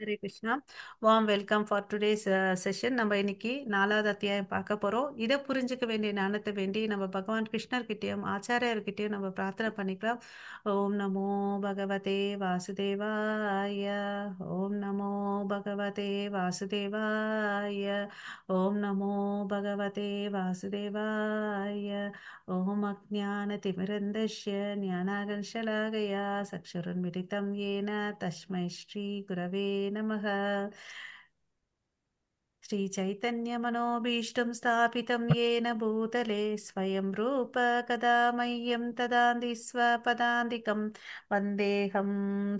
Hare Krishna. Warm welcome for today's session. நம்ம இன்னைக்கு 4வது அத்தியாயம் பார்க்க போறோம். இதை புரிஞ்சுக்க வேண்டிய ஞானத்தை வேண்டி நம்ம பகவான் கிருஷ்ணர்கிட்டயும் ஆச்சாரியர்கிட்டயும் நம்ம பிரார்த்தனை பண்ணிக்கலாம். ஓம் நமோ பகவதே வாசுதேவாய. ஓம் நமோ பகவதே வாசுதேவாய. ஓம் நமோ பகவதே வாசுதேவாய. ஓம் அஜ்ஞானதிமிரந்தஸ்ய ஞானாகர்ஷலாகயா சக்ஷுருன்மிலிதம் येन तस्मै श्रीगुरवे नमः. श्रीचैतन्यमनोभीष्टं स्थापितं येन भूतले स्वयं रूप कदा मह्यं ददाति स्वपदान्तिकं वन्देऽहं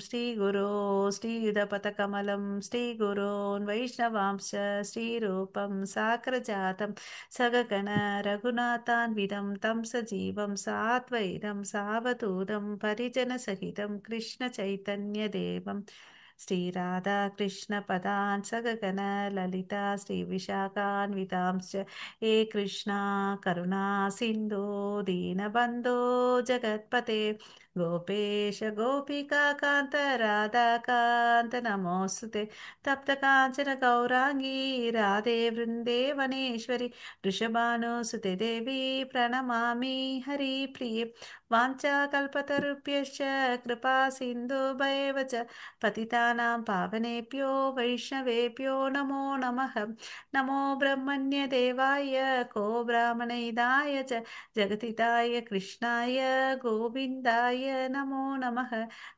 श्रीगुरो श्रीयुधपथकमलं श्रीगुरोन् वैष्णवांश्च श्रीरूपं साग्रजातं सगगण रघुनाथान्वितं तं सजीवं साद्वैतं सावधूतं परिजनसहितं कृष्णचैतन्यदेवं श्रीराधाकृष्णपदान् सगगण ललिता श्रीविशाखान्वितांश्च हे कृष्णा करुणा सिन्धो दीनबन्धो जगत्पते गोपेश गोपिकान्त राधाकान्त नमोऽस्तुते तप्तकाञ्चन गौराङ्गी राधे वृन्दे वनेश्वरि वृषभानुसुते देवी प्रणमामि हरिप्रिये वाञ्छाकल्पतरुभ्यश्च कृपा सिन्धुभैव च पतितानां पावनेभ्यो वैष्णवेभ्यो नमो नमः। नमो ब्रह्मण्यदेवाय को ब्राह्मणहिताय च जगतिताय कृष्णाय गोविन्दाय नमो नमः।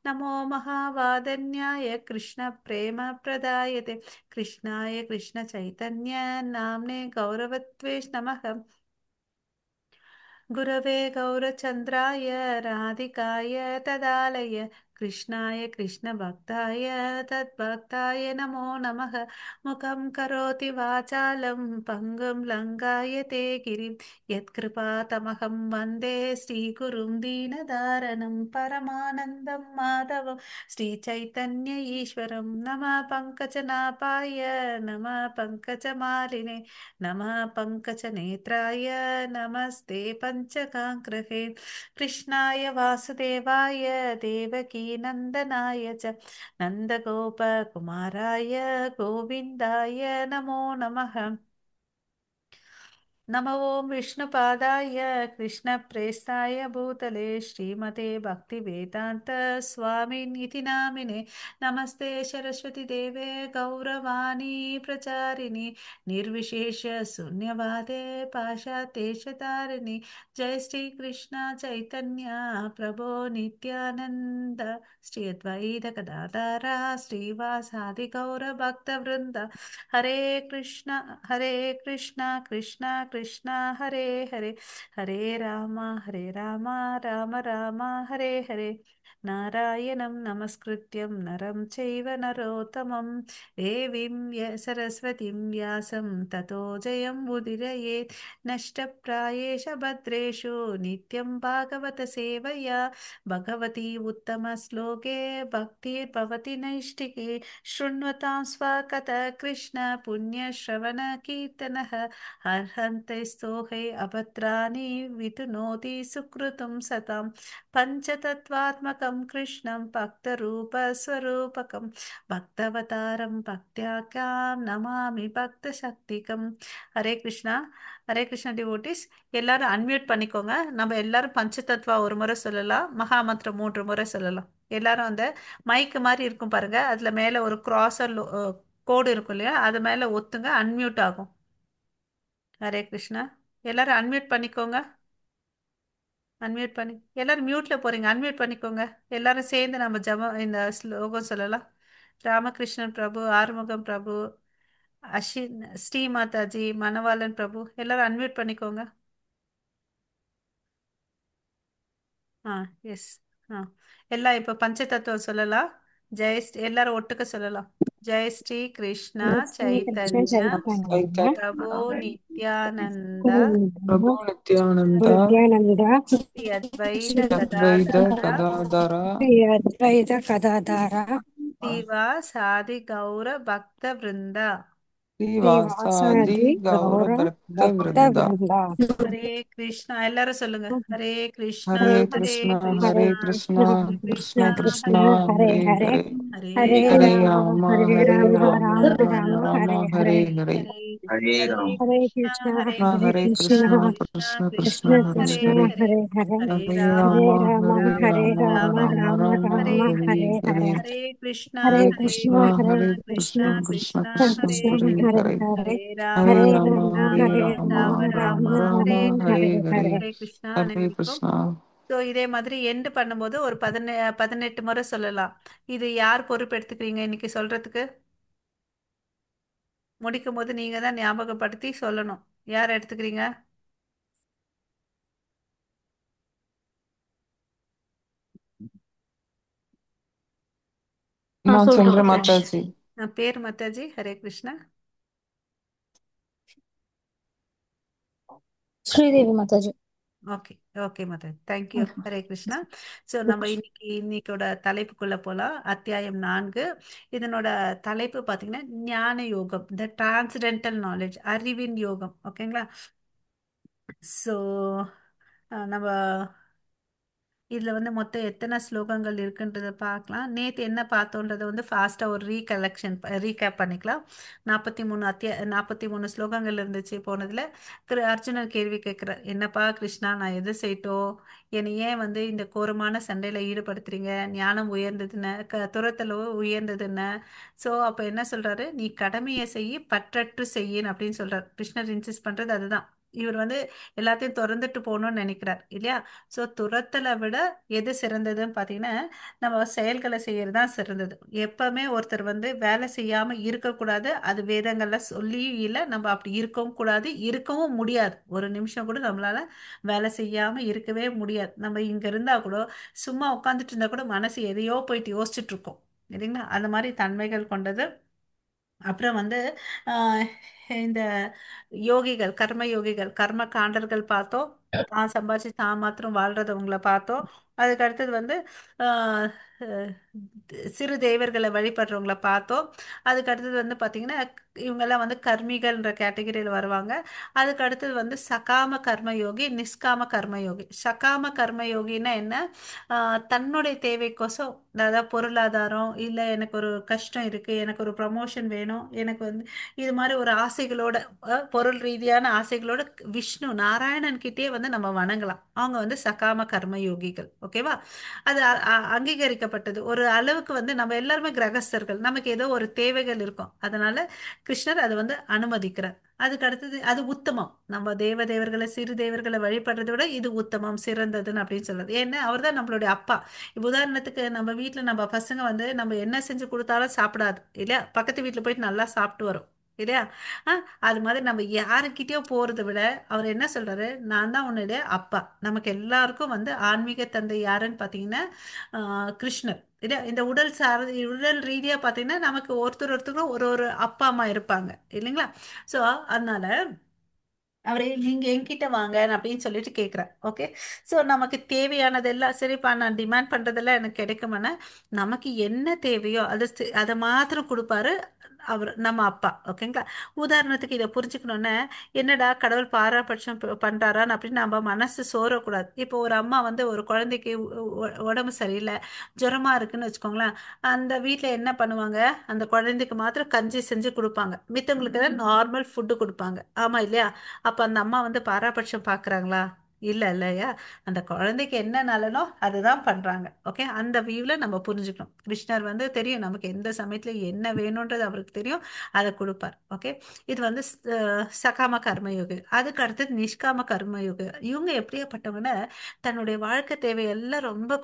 नमो महावादन्याय कृष्णप्रेमप्रदायते कृष्णाय कृष्णचैतन्य नाम्ने गौरवत्वे नमः। गुरवे गौरचन्द्राय राधिकाय तदालय कृष्णाय कृष्णभक्ताय तद्भक्ताय नमो नमः। मुखं करोति वाचालं पङ्गुं लङ्घायते गिरिं यत्कृपातमहं वन्दे श्रीगुरुं दीनदारणं परमानन्दं माधवं श्रीचैतन्य ईश्वरं नमः पङ्कजनाभाय नमः पङ्कजमालिने नमः पङ्कजनेत्राय नमस्ते पञ्चकाङ्ग्रहे कृष्णाय वासुदेवाय देवकीनन्दनाय च नन्दगोपकुमाराय गोविन्दाय नमो नमः। नमो ॐ विष्णुपादाय कृष्णप्रेष्ठाय भूतले श्रीमते भक्तिवेदान्त स्वामिनिति नामिने नमस्ते सरस्वती देवे गौरवाणी प्रचारिणि निर्विशेष शून्यवादे पाशातेशतारिणि जय श्री कृष्ण चैतन्य प्रभो नित्यानन्द श्री अद्वैत गदाधर श्रीवासादि गौरभक्तवृन्द हरे कृष्णा कृष्णा कृष्णा हरे हरे हरे राम राम राम हरे हरे नारायणं नमस्कृत्यं नरं चैव नरोत्तमं देवीं सरस्वतीं व्यासं ततो जयं उदीरयेत् नष्टप्रायेष भद्रेषु नित्यं भागवत सेवया भगवती उत्तमश्लोके भक्तिर्भवति नैष्टिकी शृण्वतां स्वकथः कृष्ण पुण्यश्रवण कीर्तनः अर्हन्ते स्तोहे अभद्राणि वितुनोति सुकृतं सतां पञ्चतत्त्वात्मकं कृष्णं भक्तरूपस्वरूपकं भक्तवतारं भक्त्याख्यां नमामि भक्तशक्तिकं ஹரே கிருஷ்ணா டிவோட்டிஸ். எல்லாரும் அன்மியூட் பண்ணிக்கோங்க. நம்ம எல்லாரும் பஞ்சதத்வா ஒரு முறை சொல்லலாம், மகாமந்திரம் 3 முறை சொல்லலாம். எல்லாரும் அந்த மைக்கு மாதிரி இருக்கும் பாருங்க, அதுல மேல ஒரு கிராஸர் கோடு இருக்கும் இல்லையா, அது மேல ஒத்துங்க, அன்மியூட் ஆகும். ஹரே கிருஷ்ணா. எல்லாரும் அன்மியூட் பண்ணிக்கோங்க. அன்மியூட் பண்ணி எல்லாரும் மியூட்ல போறீங்க, அன்மியூட் பண்ணிக்கோங்க. எல்லாரும் சேர்ந்து நம்ம இந்த ஸ்லோகம் சொல்லலாம். ராமகிருஷ்ணன் பிரபு, ஆறுமுகம் பிரபு, அஷின், ஸ்ரீ மாதாஜி, மணவாளன் பிரபு, எல்லாரும் அன்மியூட் பண்ணிக்கோங்க. ஆ, எஸ். ஆ, எல்லாம் இப்போ பஞ்சதத்துவம் சொல்லலாம். எல்லாரும் ஒட்டுக்க சொல்லலாம். ஜெய் ஸ்ரீ கிருஷ்ணா श्री कृष्ण சைத்தன்ய चैतन्य பிரபு நித்யானந்த प्रभु प्रभु नित्यानंद नित्यानंद ஸ்ரீ அத்வைத श्री अद्वैत கதாதர गदाधर अद्वैत गदाधर சிவா சாதி கௌர பக்த விருந்தா. श्रीवासादि श्रीवासादि गौर गौर भक्त भक्त वृंदा। वृंदा ஹரே கிருஷ்ணா. எல்லாரும் சொல்லுங்க. ஹரே கிருஷ்ணா हरे ஹரே कृष्णा हरे हरे கிருஷ்ணா कृष्णा कृष्ण கிருஷ்ண कृष्ण கிருஷ்ணா कृष्णा ஹரே हरे हरे हरे हरे ஹரே ஹரே ஹரே ராம ராம ராமா ஹரே ஹரே ஹரே ராம ராமா ராம ராம ராம ராம ராம ராமா ஹரே ராம ஹரே ஹரே ஹரே ஹரே Hare ஹரே Ram, ஹரே கிருஷ்ணா கிருஷ்ணா ஹரே ஹரே கிருஷ்ணா ஹரே கிருஷ்ணா கிருஷ்ணா கிருஷ்ணா கிருஷ்ணா கிருஷ்ண கிருஷ்ணா கிருஷ்ண கிருஷ்ண ஹரே ஹரே கிருஷ்ண ஹரே ஹரே ஹரே ஹரே ஹரே ஹரே ராம ஹரே ராமா ராம ஹரே ராம ஹரே ராமா ராம ராம ராம ராம ராம ராமா ராம ஹரே ஹரே ஹரே ஹரே ஹரே ஹரே ஹரே ஹரே கிருஷ்ணா கிருஷ்ண ஹரே ஹரே ஹரே கிருஷ்ணா கிருஷ்ண கிருஷ்ண கிருஷ்ணா கிருஷ்ண கிருஷ்ணா கிருஷ்ண கிருஷ்ண ஹரே கிருஷ்ண ஹரே ஹரே ஹரே ஹரே ஹரே ஹரே ஹரே ராம ஹரே ராமா ராம ஹரே ராம ஹரே ராமா ராம ராம ராம ராம ராம ராமா ஹரே ராம ஹரே ஹரே ஹரே ஹரே ஹரே ஹரே ஹரே ஹரே கிருஷ்ணா ஹரே அனைவருக்கும். கிருஷ்ணா. ஸோ இதே மாதிரி எண்டு பண்ணும்போது ஒரு 18 முறை சொல்லலாம். இது யார் பொறுப்பு எடுத்துக்கிறீங்க இன்னைக்கு சொல்றதுக்கு? முடிக்கும் போது நீங்க தான் ஞாபகப்படுத்தி சொல்லணும். யார் எடுத்துக்கிறீங்க? நான் சொல்றேன் சொல்றேன் மாதாஜி. மாதாஜி. பேர் Mataji. Hare Krishna. Sridevi Mataji. Okay okay Mataji, thank you. Hare Krishna. So நம்ம இன்னைக்கோட தலைப்புக்குள்ள போலாம். அத்தியாயம் 4. இதனோட தலைப்பு பார்த்தீங்கன்னா ஞான யோகம், த டிரான்ஸ்டென்டல் நாலேஜ், அறிவின் யோகம். ஓகேங்களா? ஸோ நம்ம இதுல வந்து மொத்தம் எத்தனை ஸ்லோகங்கள் இருக்குன்றத பார்க்கலாம். நேத்து என்ன பார்த்தோன்றத வந்து ஃபாஸ்டா ஒரு ரீகேப் பண்ணிக்கலாம். 43 ஸ்லோகங்கள் இருந்துச்சு போனதுல. அர்ஜுனன் கேள்வி கேட்கிறார், என்னப்பா கிருஷ்ணா, நான் எது செய்யட்டும், என்னை ஏன் வந்து இந்த கோரமான சண்டையில ஈடுபடுத்துறீங்க? ஞானம் உயர்ந்ததுன்னு, துரத்தலோ உயர்ந்ததுன்னு. ஸோ அப்ப என்ன சொல்றாரு, நீ கடமையை செய்யி, பற்றற்று செய்யின்னு அப்படின்னு சொல்றாரு. கிருஷ்ணர் இன்சிஸ்ட் பண்றது அதுதான். இவர் வந்து எல்லாத்தையும் திறந்துட்டு போகணும்னு நினைக்கிறார் இல்லையா? ஸோ துரத்தலை விட எது சிறந்ததுன்னு பார்த்தீங்கன்னா, நம்ம செயல்களை செய்யறது தான் சிறந்தது. எப்பவுமே ஒருத்தர் வந்து வேலை செய்யாம இருக்கக்கூடாது. அது வேதங்கள்ல சொல்லியும் இல்லை, நம்ம அப்படி இருக்கவும் கூடாது, இருக்கவும் முடியாது. ஒரு நிமிஷம் கூட நம்மளால வேலை செய்யாம இருக்கவே முடியாது. நம்ம இங்க இருந்தா கூட, சும்மா உட்காந்துட்டு இருந்தா கூட மனசு எதையோ போயிட்டு யோசிச்சுட்டு இருக்கோம் இல்லைங்களா? அந்த மாதிரி தன்மைகள் கொண்டது. அப்புறம் வந்து ஆஹ் இந்த யோகிகள், கர்ம யோகிகள், கர்ம காண்டர்கள் பார்த்தோம். தான் சம்பாதிச்சு தான் மாத்திரம் வாழ்றதவங்களை பார்த்தோம். அதுக்கு அடுத்தது வந்து ஆஹ் அஹ் சிறு தேவர்களை வழிபடுறவங்கள பார்த்தோம். அதுக்கு அடுத்தது வந்து பார்த்தீங்கன்னா, இவங்கெல்லாம் வந்து கர்மிகள்ன்ற கேட்டகரியில் வருவாங்க. அதுக்கு அடுத்தது வந்து சகாம கர்மயோகி, நிஷ்காம கர்மயோகி. சகாம கர்மயோகின்னா என்ன? தன்னுடைய தேவைக்கோசம், அதாவது பொருளாதாரம் இல்லை, எனக்கு ஒரு கஷ்டம் இருக்கு, எனக்கு ஒரு ப்ரமோஷன் வேணும், எனக்கு வந்து இது மாதிரி ஒரு ஆசைகளோட, பொருள் ரீதியான ஆசைகளோட விஷ்ணு நாராயணன் கிட்டே வந்து நம்ம வணங்கலாம். அவங்க வந்து சகாம கர்ம யோகிகள். ஓகேவா? அது அங்கீகரிக்கப்பட்டது. ஒரு அளவுக்கு வந்து நம்ம எல்லாருமே கிரகஸ்தர்கள், நமக்கு ஏதோ ஒரு தேவைகள் இருக்கும். அதனால கிருஷ்ணர் அதை வந்து அனுமதிக்கிறார். அதுக்கு அடுத்தது அது உத்தமம். நம்ம தேவர்களை, சிறு தேவர்களை வழிபடுறதை விட இது உத்தமம், சிறந்ததுன்னு அப்படின்னு சொல்றது. ஏன்னா அவர் தான் நம்மளுடைய அப்பா. இப்ப உதாரணத்துக்கு நம்ம வீட்டில் நம்ம பசங்க வந்து நம்ம என்ன செஞ்சு கொடுத்தாலும் சாப்பிடாது இல்லையா? பக்கத்து வீட்டில் போயிட்டு நல்லா சாப்பிட்டு வரும் இல்லையா? அது மாதிரி நம்ம யாருக்கிட்டயோ போறதை விட அவர் என்ன சொல்றாரு, நான் தான் உன்னுடைய அப்பா. நமக்கு எல்லாருக்கும் வந்து ஆன்மீக தந்தை யாருன்னு பார்த்தீங்கன்னா கிருஷ்ணர் இல்லையா? இந்த உடல் ரீதியா பார்த்தீங்கன்னா நமக்கு ஒருத்தருக்கும் ஒரு ஒரு அப்பா அம்மா இருப்பாங்க இல்லைங்களா? ஸோ அதனால அவரே நீங்க என்கிட்ட வாங்க அப்படின்னு சொல்லிட்டு கேட்குறேன். ஓகே. ஸோ நமக்கு தேவையானதெல்லாம் சரிப்பா, நான் டிமாண்ட் பண்றதெல்லாம் எனக்கு கிடைக்குமானா, நமக்கு என்ன தேவையோ அதை மாத்திரம் கொடுப்பாரு அவர், நம்ம அப்பா. ஓகேங்களா? உதாரணத்துக்கு இதை புரிஞ்சுக்கணுன்னா, என்னடா கடவுள் பாராபட்சம் பண்றாரான்னு அப்படின்னு நம்ம மனசு சோறக்கூடாது. இப்போ ஒரு அம்மா வந்து ஒரு குழந்தைக்கு உடம்பு சரியில்லை, ஜுரமா இருக்குன்னு வச்சுக்கோங்களேன். அந்த வீட்டில் என்ன பண்ணுவாங்க, அந்த குழந்தைக்கு மாத்திரம் கஞ்சி செஞ்சு கொடுப்பாங்க, மித்தவங்களுக்கு நார்மல் ஃபுட்டு கொடுப்பாங்க. ஆமா இல்லையா? அப்ப அந்த அம்மா வந்து பாராபட்சம் பாக்குறாங்களா? இல்ல இல்லையா? அந்த குழந்தைக்கு என்ன நலனோ அதுதான் பண்றாங்க. ஓகே, அந்த வியூல நம்ம புரிஞ்சுக்கணும். கிருஷ்ணர் வந்து தெரியும் நமக்கு எந்த சமயத்துல என்ன வேணும்ன்றது அவருக்கு தெரியும், அதை கொடுப்பார். ஓகே. இது வந்து சகாம கர்மயோகு. அதுக்கு அடுத்தது நிஷ்காம கர்மயோகு. இவங்க எப்படியாப்பட்டவங்கன்னா, தன்னுடைய வாழ்க்கை தேவையெல்லாம் ரொம்ப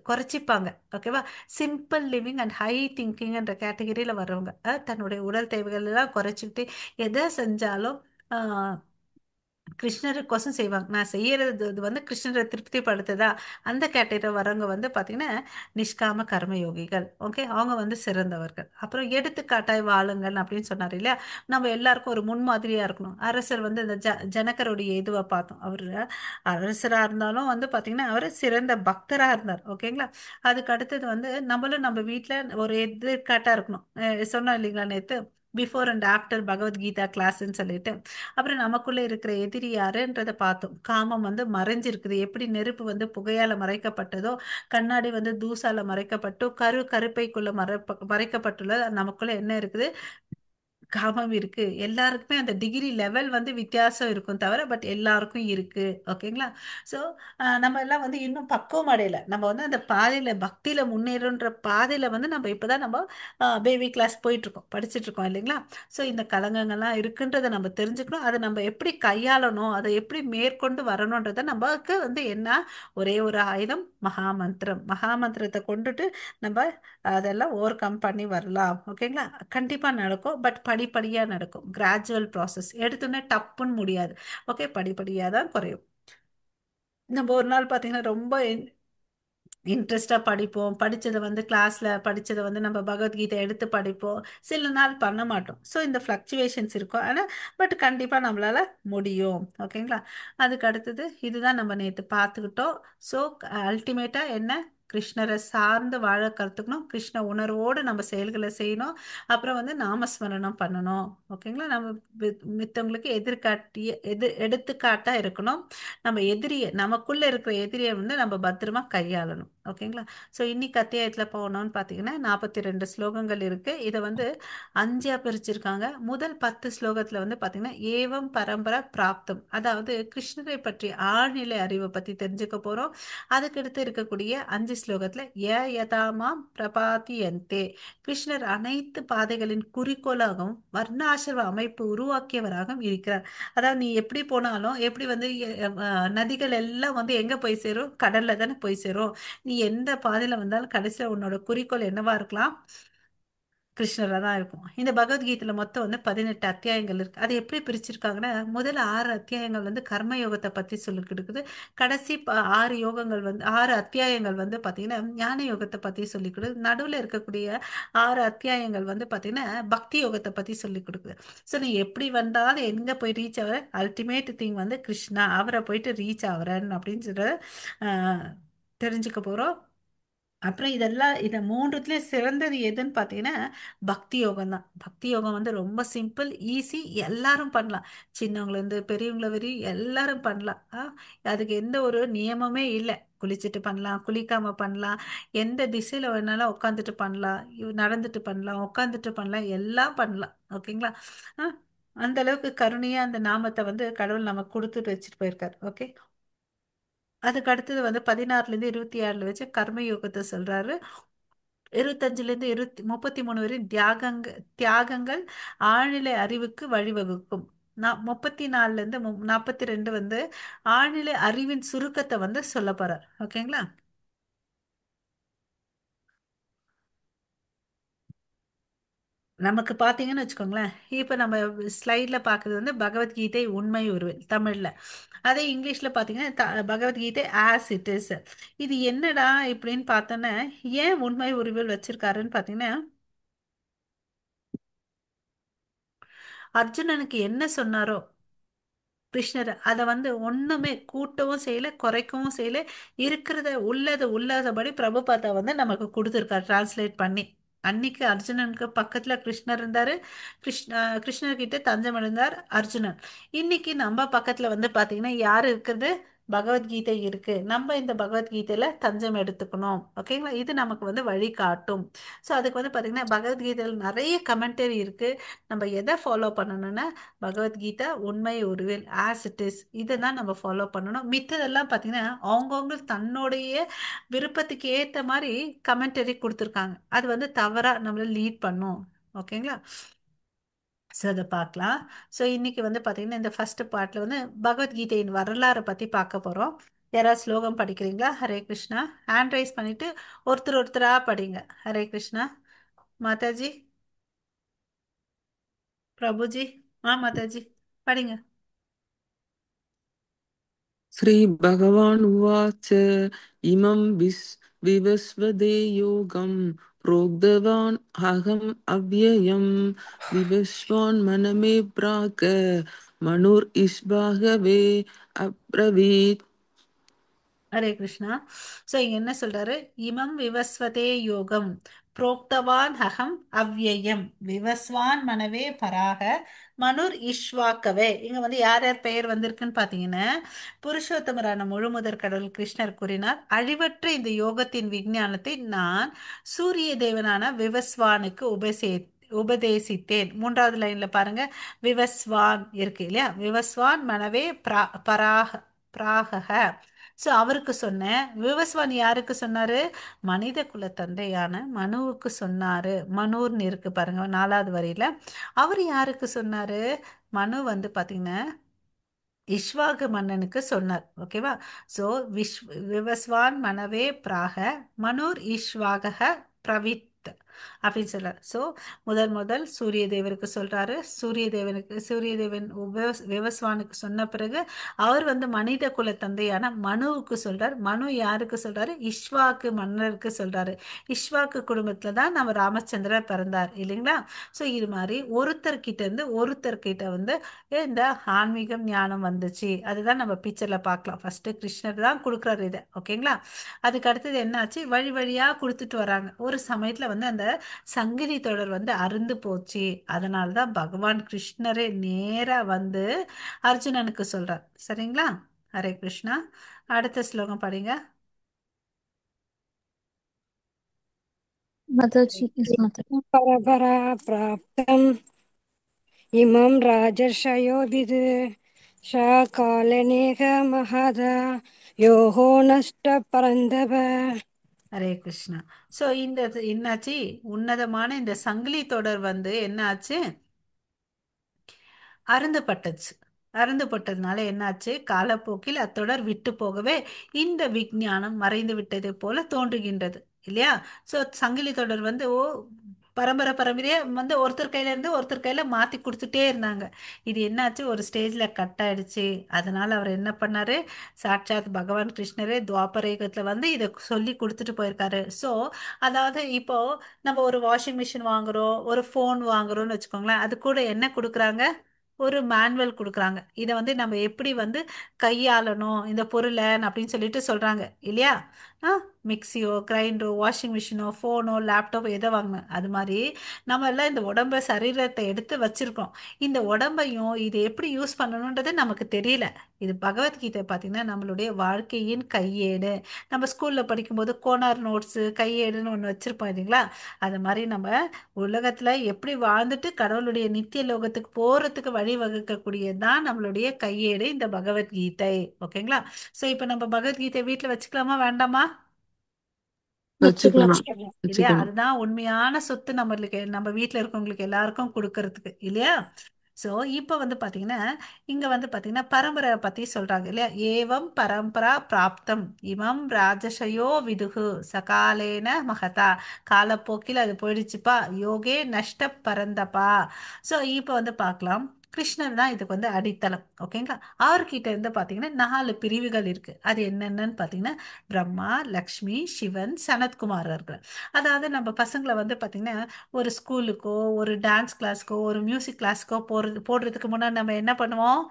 குறைச்சிப்பாங்க. ஓகேவா? Simple living and high thinking என்ற கேட்டகரியில வர்றவங்க. தன்னுடைய உடல் தேவைகள் எல்லாம் குறைச்சிக்கிட்டு எதை செஞ்சாலும் கிருஷ்ணருக்கோசம் செய்வாங்க. நான் செய்யறது இது வந்து கிருஷ்ணரை திருப்திப்படுத்துதா, அந்த கேட்டகரி வரவங்க வந்து பார்த்தீங்கன்னா நிஷ்காம கர்மயோகிகள். ஓகே, அவங்க வந்து சிறந்தவர்கள். அப்புறம் எடுத்துக்காட்டாய் வாழுங்கள் அப்படின்னு சொன்னார் இல்லையா? நம்ம எல்லாருக்கும் ஒரு முன்மாதிரியா இருக்கணும். அரசர் வந்து இந்த ஜனகருடைய இதுவை பார்த்தோம். அவர் அரசராக இருந்தாலும் வந்து பார்த்தீங்கன்னா அவர் சிறந்த பக்தராக இருந்தார். ஓகேங்களா? அதுக்கு அடுத்தது வந்து நம்மளும் நம்ம வீட்டில் ஒரு எடுத்துக்காட்டாக இருக்கணும். சொன்னோம் இல்லைங்களா நேற்று, பிஃபோர் அண்ட் ஆஃப்டர் பகவத்கீதா கிளாஸ்ன்னு சொல்லிட்டு. அப்புறம் நமக்குள்ள இருக்கிற எதிரி யாருன்றதை பார்த்தோம். காமம் வந்து மறைஞ்சிருக்குது. எப்படி நெருப்பு வந்து புகையால மறைக்கப்பட்டதோ, கண்ணாடி வந்து தூசால மறைக்கப்பட்டோ, கருப்பைக்குள்ள மறைக்கப்பட்டுள்ள நமக்குள்ள என்ன இருக்குது? காமம் இருக்கு. எல்லாருக்குமே அந்த டிகிரி லெவல் வந்து வித்தியாசம் இருக்கும் தவிர, பட் எல்லாருக்கும் இருக்கு. ஓகேங்களா? ஸோ நம்ம எல்லாம் வந்து இன்னும் பக்குவம் அடையல. நம்ம வந்து அந்த பாதையில பக்தியில முன்னேறுன்ற பாதையில வந்து நம்ம இப்பதான் நம்ம பேபி கிளாஸ் போயிட்டு இருக்கோம், படிச்சுட்டு இருக்கோம் இல்லைங்களா? ஸோ இந்த கலங்கங்கள்லாம் இருக்குன்றதை நம்ம தெரிஞ்சுக்கணும். அதை நம்ம எப்படி கையாளணும், அதை எப்படி மேற்கொண்டு வரணுன்றதை நமக்கு வந்து என்ன, ஒரே ஒரு ஆயுதம் மகாமந்திரம். மகாமந்திரத்தை கொண்டுட்டு நம்ம அதெல்லாம் ஓவர் கம் பண்ணி வரலாம். ஓகேங்களா? கண்டிப்பா நடக்கும். பட் படிப்படியா நடக்கும். Gradual process. எடுத்தோன்னே டப்புன்னு முடியாது. ஓகே, படிப்படியா தான் குறையும். நம்ம ஒரு நாள் பார்த்தீங்கன்னா ரொம்ப இன்ட்ரெஸ்டா படிப்போம். படிச்சதை வந்து கிளாஸ்ல படிச்சதை வந்து நம்ம பகவத்கீதை எடுத்து படிப்போம். சில நாள் பண்ண மாட்டோம். ஸோ இந்த ஃப்ளக்சுவேஷன்ஸ் இருக்கும். ஆனால் பட் கண்டிப்பா நம்மளால முடியும். ஓகேங்களா? அதுக்கு அடுத்தது இதுதான் நம்ம நேற்று பார்த்துக்கிட்டோம். ஸோ அல்டிமேட்டா என்ன? கிருஷ்ணரை சார்ந்து வாழ கற்றுக்கணும். கிருஷ்ண உணர்வோடு நம்ம செயல்களை செய்யணும். அப்புறம் வந்து நாமஸ்மரணம் பண்ணணும். ஓகேங்களா? நம்ம மித்தவங்களுக்கு எடுத்துக்காட்டா இருக்கணும். நம்ம எதிரியை, நமக்குள்ள இருக்கிற எதிரியை வந்து நம்ம பத்திரமா கையாளணும். ஓகேங்களா? ஸோ இன்னைக்கு அத்தியாயத்துல போனோம்னு பார்த்தீங்கன்னா 42 ஸ்லோகங்கள் இருக்கு. இதை வந்து அஞ்சா பிரிச்சிருக்காங்க. முதல் 10 ஸ்லோகத்துல வந்து பார்த்தீங்கன்னா ஏவம் பரம்பரை பிராப்தம், அதாவது கிருஷ்ணரை பற்றி ஆழ்நிலை அறிவை பத்தி தெரிஞ்சுக்க போறோம். அதுக்கடுத்து இருக்கக்கூடிய 5 ஸ்லோகத்துல யதாமாம் பிரபாதியந்தே, கிருஷ்ணர் அனைத்து பாதைகளின் குறிக்கோளாகவும் வர்ணாசிரம அமைப்பு உருவாக்கியவராகவும் இருக்கிறார். அதாவது நீ எப்படி போனாலும், எப்படி வந்து நதிகள் எல்லாம் வந்து எங்க போய் சேரும்? கடல்ல தானே போய் சேரும். நீ எந்த பாதையில வந்தாலும் கடைசியில உன்னோட குறிக்கோள் என்னவா இருக்கலாம்? கிருஷ்ணரா தான் இருக்கும். இந்த பகவத்கீதையில மொத்தம் வந்து 18 அத்தியாயங்கள் இருக்கு. அது எப்படி பிரிச்சிருக்காங்கன்னா, முதல் 6 அத்தியாயங்கள் வந்து கர்ம யோகத்தை பத்தி சொல்லிக் கொடுக்குது. கடைசி 6 யோகங்கள் வந்து 6 அத்தியாயங்கள் வந்து பாத்தீங்கன்னா ஞான யோகத்தை பத்தி சொல்லிக் கொடுக்குது. நடுவுல இருக்கக்கூடிய 6 அத்தியாயங்கள் வந்து பாத்தீங்கன்னா பக்தி யோகத்தை பத்தி சொல்லிக் கொடுக்குது. ஸோ நீ எப்படி வந்தாலும் எங்க போய் ரீச் ஆகிற, அல்டிமேட் திங் வந்து கிருஷ்ணா, அவரை போயிட்டு ரீச் ஆகுறன்னு அப்படின்னு சொல்ற ஆஹ் தெரிஞ்சுக்க போறோம். அப்புறம் இதெல்லாம் இதை மூன்றுத்துலயும் சிறந்தது எதுன்னு பார்த்தீங்கன்னா பக்தி யோகம் தான். பக்தி யோகம் வந்து ரொம்ப சிம்பிள், ஈஸி, எல்லாரும் பண்ணலாம். சின்னவங்கள இருந்து பெரியவங்கள வரை எல்லாரும் பண்ணலாம். அதுக்கு எந்த ஒரு நியமமே இல்லை. குளிச்சுட்டு பண்ணலாம், குளிக்காம பண்ணலாம், எந்த திசையில வேணாலும் உட்காந்துட்டு பண்ணலாம், நடந்துட்டு பண்ணலாம், உட்காந்துட்டு பண்ணலாம், எல்லாம் பண்ணலாம். ஓகேங்களா? ஆ, அந்த அளவுக்கு கருணையா அந்த நாமத்தை வந்து கடவுள் நமக்கு கொடுத்துட்டு வச்சுட்டு போயிருக்காரு. ஓகே. அதுக்கு அடுத்தது வந்து 16ல இருந்து 26ல வச்சு கர்ம யோகத்தை சொல்றாரு. 25ல இருந்து 33 வரை தியாகங்கள் ஆழ்நிலை அறிவுக்கு வழிவகுக்கும். 34ல இருந்து 42 வந்து ஆழ்நிலை அறிவின் சுருக்கத்தை வந்து சொல்ல போறார். ஓகேங்களா? நமக்கு பார்த்தீங்கன்னு வச்சுக்கோங்களேன், இப்போ நம்ம ஸ்லைட்ல பார்க்குறது வந்து பகவத்கீதை உண்மை உருவில் தமிழ்ல. அதே இங்கிலீஷ்ல பார்த்தீங்கன்னா பகவத்கீதை ஆஸ் இட் இஸ். இது என்னடா இப்படின்னு பார்த்தோன்னா, ஏன் உண்மை உருவில் வச்சிருக்காருன்னு பார்த்தீங்கன்னா, அர்ஜுனனுக்கு என்ன சொன்னாரோ கிருஷ்ணர் அதை வந்து ஒண்ணுமே கூட்டவும் செய்யல, குறைக்கவும் செய்யல. இருக்கிறத உள்ளதபடி பிரபுபாதா வந்து நமக்கு கொடுத்துருக்காரு டிரான்ஸ்லேட் பண்ணி. அன்னைக்கு அர்ஜுனனுக்கு பக்கத்துல கிருஷ்ணர் இருந்தாரு. கிருஷ்ணர்கிட்ட தஞ்சம் அடைந்தார் அர்ஜுனன். இன்னைக்கு நம்ம பக்கத்துல வந்து பாத்தீங்கன்னா யாரு இருக்கிறது? பகவத்கீதை இருக்கு. நம்ம இந்த பகவத்கீதையில தஞ்சம் எடுத்துக்கணும். ஓகேங்களா? இது நமக்கு வந்து வழி காட்டும். ஸோ அதுக்கு வந்து பாத்தீங்கன்னா பகவத்கீதையில் நிறைய கமெண்டரி இருக்கு. நம்ம எதை ஃபாலோ பண்ணணும்னா பகவத்கீதா உண்மை உருவில் ஆஸ் இட் இஸ், இதை தான் நம்ம ஃபாலோ பண்ணணும். மித்ததெல்லாம் பார்த்தீங்கன்னா அவங்கவுங்க தன்னுடைய விருப்பத்துக்கு ஏற்ற மாதிரி கமெண்டரி கொடுத்துருக்காங்க. அது வந்து தவறா நம்மள லீட் பண்ணும். ஓகேங்களா? ஸோ அதை பார்க்கலாம். ஸோ இன்னைக்கு வந்து பார்த்தீங்கன்னா இந்த ஃபர்ஸ்ட் பார்ட்ல வந்து பகவத்கீதையின் வரலாறை பற்றி பார்க்க போகிறோம். யாராவது ஸ்லோகம் படிக்கிறீங்களா? ஹரே கிருஷ்ணா. ஹேண்ட் ரைஸ் பண்ணிட்டு ஒருத்தர் ஒருத்தரா படிங்க. ஹரே கிருஷ்ணா. மாதாஜி, பிரபுஜி, மாதாஜி, படிங்க. श्रीभगवानुवाच इमं विवस्वदे योगं प्रोक्तवान् अहम् अव्ययं विवस्वान् मनमे प्राक मनुर्इष्बाहवे अब्रवीत्. ஹரே கிருஷ்ணா. ஸோ இங்க என்ன சொல்றாரு? இமம் விவஸ்வதே யோகம் புரோக்தவான் அகம் அவ்யயம் விவஸ்வான் மனவே பராக மனுர் இஷ்வாக்கவே. இங்க வந்து யார் யார் பெயர் வந்திருக்குன்னு பாத்தீங்கன்னா, புருஷோத்தமரான முழுமுதற் கடவுள் கிருஷ்ணர் கூறினார், அழிவற்ற இந்த யோகத்தின் விஞ்ஞானத்தை நான் சூரிய தேவனான விவஸ்வானுக்கு உபதேசித்தேன். மூன்றாவது லைன்ல பாருங்க, விவஸ்வான் இருக்கு இல்லையா, விவஸ்வான் மனவே பராக பிராகக. சோ அவருக்கு சொன்னேன். விவஸ்வான் யாருக்கு சொன்னாரு? மனித குல தந்தையான மனுவுக்கு சொன்னாரு. மனுன்னு இருக்கு பாருங்க நாலாவது வரியில. அவர் யாருக்கு சொன்னாரு? மனு வந்து பாத்தீங்கன்னா இஷ்வாகு மன்னனுக்கு சொன்னார். ஓகேவா? சோ விஷ் விவஸ்வான் மனவே பிராக மனுர் இஷ்வாகக பிரவித் அப்படின்னு சொல்றாரு. சோ முதல் முதல் சூரிய தேவருக்கு சொல்றாரு. சூரிய தேவன் விவஸ்வானுக்கு சொன்ன பிறகு அவர் வந்து மனித குல தந்தையான மனுவுக்கு சொல்றார். மனு யாருக்கு சொல்றாரு? இஷ்வாக்கு மன்னருக்கு சொல்றாரு. இஷ்வாக்கு குடும்பத்துல தான் நம்ம ராமச்சந்திரர் பிறந்தார் இல்லைங்களா? சோ இது மாதிரி ஒருத்தர்கிட்ட இருந்து ஒருத்தர்கிட்ட வந்து இந்த ஆன்மீகம் ஞானம் வந்துச்சு. அதுதான் நம்ம பிக்சர்ல பார்க்கலாம். ஃபர்ஸ்ட் கிருஷ்ணர் தான் கொடுக்குறாரு இதை. ஓகேங்களா? அதுக்கு அடுத்தது என்னாச்சு, வழி வழியா கொடுத்துட்டு வராங்க. ஒரு சமயத்துல வந்து அந்த சங்கிலி தொடர் வந்து அருந்து போச்சு. அதனாலதான் பகவான் கிருஷ்ணரே நேரா வந்து அர்ஜுனனுக்கு சொல்றார். சரிங்களா? ஹரே கிருஷ்ணா. அடுத்த ஸ்லோகம் படிங்க. Mataji is Mataji. परपरा प्राप्तम् इमं राजर्षयो विद् शाकालनेक महद योः नष्ट परन्दप. ஹரே கிருஷ்ணா. சோ இந்த என்னாச்சு, உன்னதமான இந்த சங்கிலி தொடர் வந்து என்னாச்சு, அருந்தப்பட்டுச்சு. அருந்தப்பட்டதுனால என்னாச்சு, காலப்போக்கில் அத்தொடர் விட்டு போகவே இந்த விஞ்ஞானம் மறைந்து விட்டது போல தோன்றுகின்றது இல்லையா? சோ சங்கிலி தொடர் வந்து பரம்பரை பரம்பரையா வந்து ஒருத்தர் கையில இருந்து ஒருத்தர் கையில மாத்தி கொடுத்துட்டே இருந்தாங்க. இது என்னாச்சு, ஒரு ஸ்டேஜ்ல கட் ஆயிடுச்சு. அதனால அவர் என்ன பண்ணாரு, சாட்சாத் பகவான் கிருஷ்ணரே துவாபர யுகத்துல வந்து இதை சொல்லி கொடுத்துட்டு போயிருக்காரு. சோ அதாவது இப்போ நம்ம ஒரு வாஷிங் மிஷின் வாங்குறோம், ஒரு ஃபோன் வாங்குறோம்னு வச்சுக்கோங்களேன், அது கூட என்ன கொடுக்குறாங்க, ஒரு மேனுவல் கொடுக்குறாங்க. இதை வந்து நம்ம எப்படி வந்து கையாளணும் இந்த பொருளை அப்படின்னு சொல்லிட்டு சொல்றாங்க இல்லையா? மிக்சியோ கிரைண்டரோ வாஷிங் மிஷினோ ஃபோனோ லேப்டாப் எதை வாங்கணும், அது மாதிரி நம்ம எல்லாம் இந்த உடம்ப சரீரத்தை எடுத்து வச்சிருக்கோம். இந்த உடம்பையும் இது எப்படி யூஸ் பண்ணணுன்றது நமக்கு தெரியல. இது பகவத்கீதை பார்த்தீங்கன்னா நம்மளுடைய வாழ்க்கையின் கையேடு. நம்ம ஸ்கூல்ல படிக்கும்போது கோனார் நோட்ஸ் கையேடுன்னு ஒன்று வச்சிருப்போம் இல்லைங்களா? அது மாதிரி நம்ம உலகத்துல எப்படி வாழ்ந்துட்டு கடவுளுடைய நித்திய லோகத்துக்கு போறதுக்கு வழிவகுக்கக்கூடியதுதான் நம்மளுடைய கையேடு இந்த பகவத்கீதை. ஓகேங்களா? சோ இப்ப நம்ம பகவத்கீதை வீட்டுல வச்சுக்கலாமா வேண்டாமா? வச்சுக்கலாம். இல்லையா? வச்சுக்கலாம். அதுதான் உண்மையான சொத்து நம்மளுக்கு, நம்ம வீட்ல இருக்கவங்களுக்கு எல்லாருக்கும் கொடுக்கறதுக்கு இல்லையா? சோ இப்ப வந்து பாத்தீங்கன்னா இங்க வந்து பாத்தீங்கன்னா பரம்பரை பத்தி சொல்றாங்க இல்லையா? ஏவம் பரம்பரா பிராப்தம் இமம் ராஜசயோ விதுகு சகாலேன மகதா. காலப்போக்கில் அது போயிடுச்சுப்பா, யோகே நஷ்ட பரந்தப்பா. சோ இப்ப வந்து பார்க்கலாம், கிருஷ்ணன் தான் இதுக்கு வந்து அடித்தளம். ஓகேங்களா? அவர்கிட்ட இருந்து பாத்தீங்கன்னா 4 பிரிவுகள் இருக்கு. அது என்னென்னன்னு பாத்தீங்கன்னா பிரம்மா, லக்ஷ்மி, சிவன், சனத்குமாரர்கள். அதாவது நம்ம பசங்களை வந்து பாத்தீங்கன்னா ஒரு ஸ்கூலுக்கோ ஒரு டான்ஸ் கிளாஸ்க்கோ ஒரு மியூசிக் கிளாஸ்க்கோ போடுறதுக்கு முன்னாடி நம்ம என்ன பண்ணுவோம்,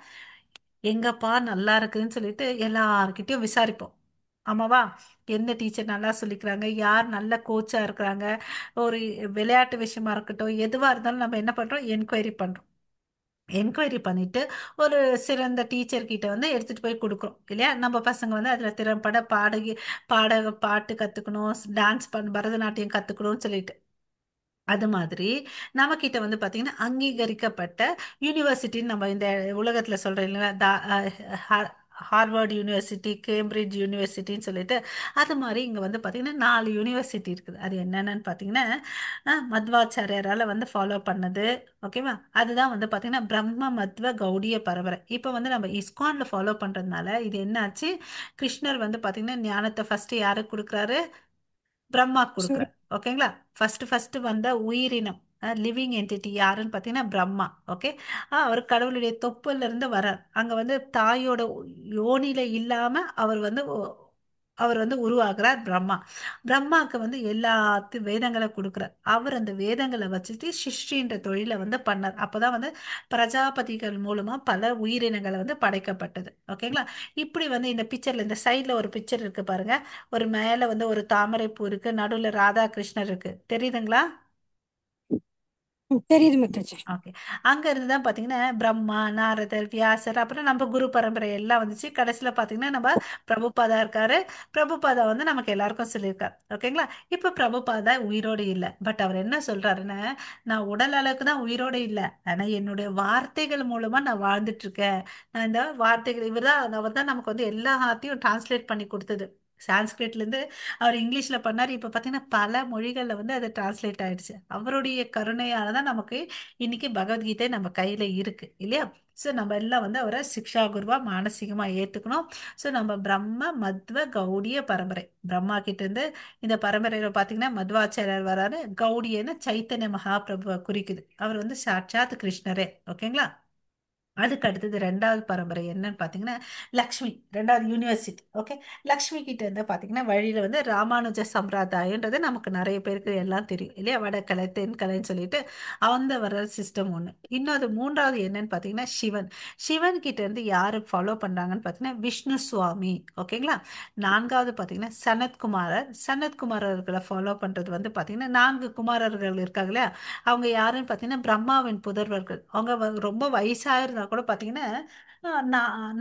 எங்கப்பா நல்லா இருக்குதுன்னு சொல்லிட்டு எல்லார்கிட்டயும் விசாரிப்போம். ஆமாவா? எந்த டீச்சர் நல்லா சொல்லிக்கிறாங்க, யார் நல்ல கோச்சா இருக்கிறாங்க, ஒரு விளையாட்டு விஷயமா இருக்கட்டும், எதுவா இருந்தாலும் நம்ம என்ன பண்றோம், என்கொயரி பண்றோம். என்கொயரி பண்ணிட்டு ஒரு சிறந்த டீச்சர் கிட்ட வந்து எடுத்துட்டு போய் கொடுக்குறோம் இல்லையா? நம்ம பசங்க வந்து அதுல திறம்பட பாட்டு கத்துக்கணும், டான்ஸ் பரதநாட்டியம் கத்துக்கணும்னு சொல்லிட்டு. அது மாதிரி நமக்கிட்ட வந்து பாத்தீங்கன்னா அங்கீகரிக்கப்பட்ட யூனிவர்சிட்டின்னு நம்ம இந்த உலகத்துல சொல்றோம் இல்லைங்களா? ஹார்வர்ட் யூனிவர்சிட்டி, கேம்பிரிட்ஜ் யூனிவர்சிட்டின்னு சொல்லிட்டு, அது மாதிரி இங்க வந்து பாத்தீங்கன்னா 4 யூனிவர்சிட்டி இருக்குது. அது என்னென்னு பாத்தீங்கன்னா மத்வாச்சாரியாரால வந்து ஃபாலோ பண்ணது. ஓகேவா? அதுதான் வந்து பாத்தீங்கன்னா பிரம்ம மத்வ கௌடிய பரம்பரை. இப்ப வந்து நம்ம இஸ்கான்ல ஃபாலோ பண்றதுனால இது என்னாச்சு, கிருஷ்ணர் வந்து பாத்தீங்கன்னா ஞானத்தை ஃபர்ஸ்ட் யாருக்கு கொடுக்குறாரு, பிரம்மா सूर्य கொடுக்குறார். ஓகேங்களா? ஃபர்ஸ்ட் வந்த உயிரினம் லிவிங் என்டிட்டி யாருன்னு பார்த்தீங்கன்னா பிரம்மா. ஓகே. அவர் கடவுளுடைய தொப்புல இருந்து வர்றார். அங்க வந்து தாயோட யோனியில இல்லாம அவர் வந்து அவர் வந்து உருவாக்குறார் பிரம்மா. பிரம்மாக்கு வந்து எல்லாத்து வேதங்களை கொடுக்குறார். அவர் அந்த வேதங்களை வச்சுட்டு சிருஷ்டின்ற தொழிலை வந்து பண்ணார். அப்பதான் வந்து பிரஜாபதிகள் மூலமா பல உயிரினங்களை வந்து படைக்கப்பட்டது. ஓகேங்களா? இப்படி வந்து இந்த பிக்சர்ல இந்த சைட்ல ஒரு பிக்சர் இருக்கு பாருங்க. ஒரு மேல வந்து ஒரு தாமரை பூ இருக்கு, நடுவுல ராதா கிருஷ்ணர் இருக்கு, தெரியுதுங்களா? தெரியுது முத்தாச்சி. ஓகே. அங்க இருந்து தான் பாத்தீங்கன்னா பிரம்மா, நாரதர், வியாசர், அப்புறம் நம்ம குரு பரம்பரை எல்லாம் வந்துச்சு. கடைசியில பாத்தீங்கன்னா நம்ம பிரபுபாதா இருக்காரு. பிரபுபாதா வந்து நமக்கு எல்லாருக்கும் சொல்லியிருக்காரு. ஓகேங்களா? இப்ப பிரபுபாதா உயிரோடு இல்ல. பட் அவர் என்ன சொல்றாருன்னா, நான் உடல் அளவுக்கு தான் உயிரோடு இல்ல, ஆனா என்னுடைய வார்த்தைகள் மூலமா நான் வாழ்ந்துட்டு இருக்கேன். நான் இந்த வார்த்தைகள் அவர் தான் நமக்கு வந்து எல்லாத்தையும் டிரான்ஸ்லேட் பண்ணி கொடுத்தது. சான்ஸ்கிரிட்ல இருந்து அவர் இங்கிலீஷ்ல பண்ணாரு. இப்ப பாத்தீங்கன்னா பல மொழிகள்ல வந்து அது டிரான்ஸ்லேட் ஆயிடுச்சு. அவருடைய கருணையால தான் நமக்கு இன்னைக்கு பகவத்கீதை நம்ம கையில இருக்கு இல்லையா? ஸோ நம்ம எல்லாம் வந்து அவரை சிக்ஷா குருவா மானசீகமா ஏத்துக்கணும். ஸோ நம்ம பிரம்ம மத்வ கௌடிய பரம்பரை. பிரம்மா கிட்ட இருந்து இந்த பரம்பரையில பாத்தீங்கன்னா மத்வாச்சாரியர் வராரு. கௌடியன்னு சைத்தன்ய மகாபிரபுவை குறிக்குது. அவர் வந்து சாட்சாத் கிருஷ்ணரே. ஓகேங்களா? அதுக்கு அடுத்தது ரெண்டாவது பரம்பரை என்னன்னு பாத்தீங்கன்னா லக்ஷ்மி, ரெண்டாவது யூனிவர்சிட்டி. ஓகே. லக்ஷ்மி கிட்ட இருந்து பாத்தீங்கன்னா வழியில வந்து ராமானுஜ சம்பிரதாயன்றது நமக்கு நிறைய பேருக்கு எல்லாம் தெரியும் இல்லையா? வடக்கலை தென்கலைன்னு சொல்லிட்டு அந்த வர சிஸ்டம் ஒண்ணு. இன்னொரு மூன்றாவது என்னன்னு பாத்தீங்கன்னா சிவன். சிவன் கிட்ட இருந்து யாரு ஃபாலோ பண்றாங்கன்னு பாத்தீங்கன்னா விஷ்ணு சுவாமி. ஓகேங்களா? நான்காவது பாத்தீங்கன்னா சனத்குமாரர். சனத்குமாரர்களை ஃபாலோ பண்றது வந்து பாத்தீங்கன்னா நான்கு குமாரர்கள் இருக்காங்க இல்லையா? அவங்க யாருன்னு பாத்தீங்கன்னா பிரம்மாவின் புதல்வர்கள். அவங்க ரொம்ப வயசா இருந்தா கூட பாத்தீங்கன்னா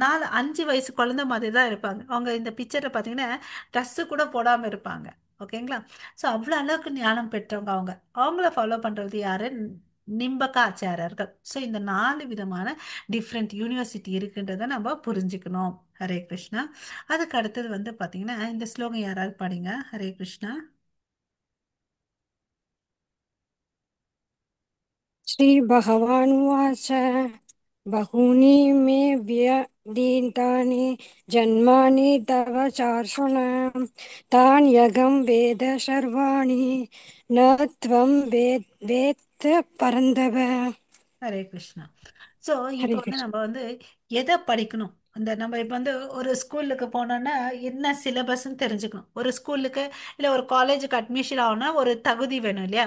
நாலு 5 வயசு குழந்தை மாதிரி தான் இருப்பாங்க. அவங்க இந்த பிக்சரை பாத்தீங்கன்னா ட்ரெஸ் கூட போடாம இருப்பாங்க. ஓகேங்களா? ஸோ அவ்வளோ அளவுக்கு ஞானம் பெற்றவங்க அவங்க. அவங்கள ஃபாலோ பண்றது யாரு? நிம்பகாச்சாரர்கள். ஸோ இந்த 4 விதமான டிஃப்ரெண்ட் யூனிவர்சிட்டி இருக்குன்றதை நம்ம புரிஞ்சுக்கணும். ஹரே கிருஷ்ணா. அதுக்கு அடுத்தது வந்து பாத்தீங்கன்னா இந்த ஸ்லோகம் யாராவது பாடிங்க. ஹரே கிருஷ்ணா. श्रीभगवानुवाच बहूनि मे व्यतीतानि जन्मानि तव चार्जुन तान्यहं वेद सर्वाणि न त्वं वेत्त परन्तप. ஹரே கிருஷ்ணா. ஸோ இப்போ हरे வந்து कृष्ण। நம்ம வந்து எதை படிக்கணும்? இந்த நம்ம இப்போ வந்து ஒரு ஸ்கூலுக்கு போனோம்னா என்ன சிலபஸ்ன்னு தெரிஞ்சுக்கணும். ஒரு ஸ்கூலுக்கு இல்லை ஒரு காலேஜுக்கு அட்மிஷன் ஆகணும்னா ஒரு தகுதி வேணும் இல்லையா?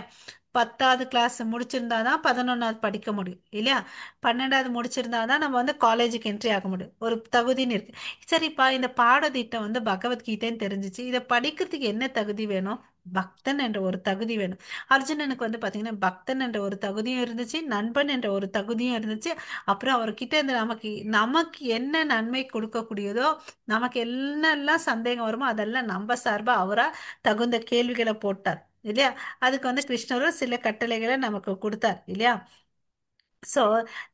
10வது கிளாஸ் முடிச்சிருந்தா தான் 11வது படிக்க முடியும் இல்லையா? 12வது முடிச்சிருந்தா தான் நம்ம வந்து காலேஜுக்கு என்ட்ரி ஆக முடியும். ஒரு தகுதின்னு இருக்கு. சரிப்பா, இந்த பாடத்திட்டம் வந்து பகவத்கீதைன்னு தெரிஞ்சிச்சு. இதை படிக்கிறதுக்கு என்ன தகுதி வேணும்? பக்தன் என்ற ஒரு தகுதி வேணும். அர்ஜுனனுக்கு வந்து பாத்தீங்கன்னா பக்தன் என்ற ஒரு தகுதியும் இருந்துச்சு, நண்பன் என்ற ஒரு தகுதியும் இருந்துச்சு. அப்புறம் அவர்கிட்ட இருந்து நமக்கு நமக்கு என்ன நன்மை கொடுக்கக்கூடியதோ, நமக்கு என்னெல்லாம் சந்தேகம் வருமோ அதெல்லாம் நம்ம சார்பா அவரா தகுந்த கேள்விகளை போட்டார் இல்லையா? அதுக்கு வந்து கிருஷ்ணரும் சில கட்டளைகளை நமக்கு கொடுத்தார் இல்லையா? சோ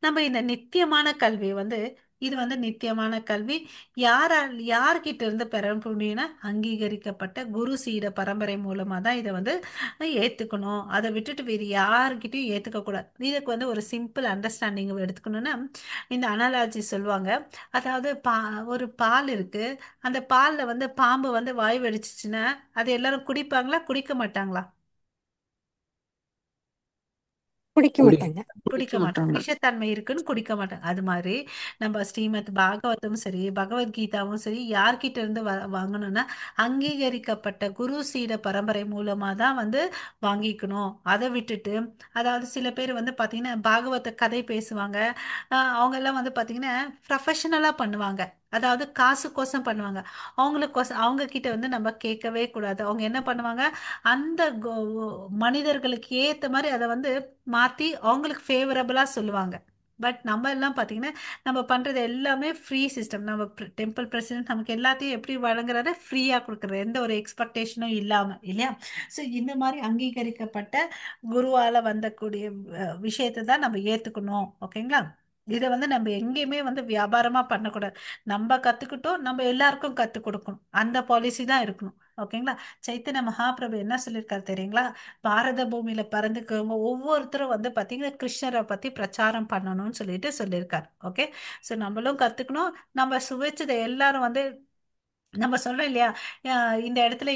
நம்ம இந்த நித்தியமான கல்வி வந்து இது வந்து நித்தியமான கல்வி யார்கிட்ட இருந்து பெற முடியும்னா அங்கீகரிக்கப்பட்ட குரு சீட பரம்பரை மூலமா தான் இதை வந்து ஏத்துக்கணும். அதை விட்டுட்டு வேறு யார்கிட்டயும் ஏத்துக்க கூடாது. இதுக்கு வந்து ஒரு சிம்பிள் அண்டர்ஸ்டாண்டிங் எடுத்துக்கணும்னா இந்த அனாலஜி சொல்லுவாங்க. அதாவது ஒரு பால் இருக்கு. அந்த பால்ல வந்து பாம்பு வந்து வாய் வெடிச்சிச்சுன்னா அது எல்லாரும் குடிப்பாங்களா குடிக்க மாட்டாங்களா? குடிக்க குடி மாட்டாங்க. குடிக்க குடிக்க மாட்டோம். மாட்டாங்க. விஷத்தன்மை இருக்குன்னு குடிக்க மாட்டோம். அது மாதிரி நம்ம ஸ்ரீமத் பாகவதமும் சரி பகவத்கீதாவும் சரி யார்கிட்ட இருந்து வாங்கணும்னா அங்கீகரிக்கப்பட்ட குரு சீட பரம்பரை மூலமா தான் வந்து வாங்கிக்கணும். அதை விட்டுட்டு அதாவது சில பேர் வந்து பாத்தீங்கன்னா பாகவத கதை பேசுவாங்க. அவங்க எல்லாம் வந்து பாத்தீங்கன்னா ப்ரொஃபஷனலா பண்ணுவாங்க. அதாவது காசுக்கோசம் பண்ணுவாங்க. அவங்களுக்கோசம் அவங்க கிட்ட வந்து நம்ம கேட்கவே கூடாது. அவங்க என்ன பண்ணுவாங்க? அந்த மனிதர்களுக்கு ஏத்த மாதிரி அதை வந்து மாத்தி அவங்களுக்கு ஃபேவரபிளா சொல்லுவாங்க. பட் நம்ம எல்லாம் பாத்தீங்கன்னா நம்ம பண்றது எல்லாமே ஃப்ரீ சிஸ்டம். நம்ம டெம்பிள் பிரசிடென்ட் நமக்கு எல்லாத்தையும் எப்படி வழங்குறாரு? ஃப்ரீயா கொடுக்குறாரு, எந்த ஒரு எக்ஸ்பெக்டேஷனும் இல்லாம இல்லையா? ஸோ இந்த மாதிரி அங்கீகரிக்கப்பட்ட குருவால வந்தக்கூடிய விஷயத்தை தான் நம்ம ஏத்துக்கணும். ஓகேங்களா? இதை வந்து நம்ம எங்கேயுமே வந்து வியாபாரமா பண்ணக்கூடாது. நம்ம கத்துக்கிட்டோம், நம்ம எல்லாருக்கும் கத்துக் கொடுக்கணும். அந்த பாலிசி தான் இருக்கணும். ஓகேங்களா? சைத்தன்ய மகாபிரபு என்ன சொல்லியிருக்காரு தெரியுங்களா? பாரத பூமியில பிறந்துக்கிறவங்க ஒவ்வொருத்தரும் வந்து பாத்தீங்கன்னா கிருஷ்ணரை பத்தி பிரச்சாரம் பண்ணணும்னு சொல்லிட்டு சொல்லியிருக்காரு. ஓகே. சோ நம்மளும் கத்துக்கணும். நம்ம சுவைச்சதை எல்லாரும் வந்து நம்ம சொல்றோம் இல்லையா? இந்த இடத்துல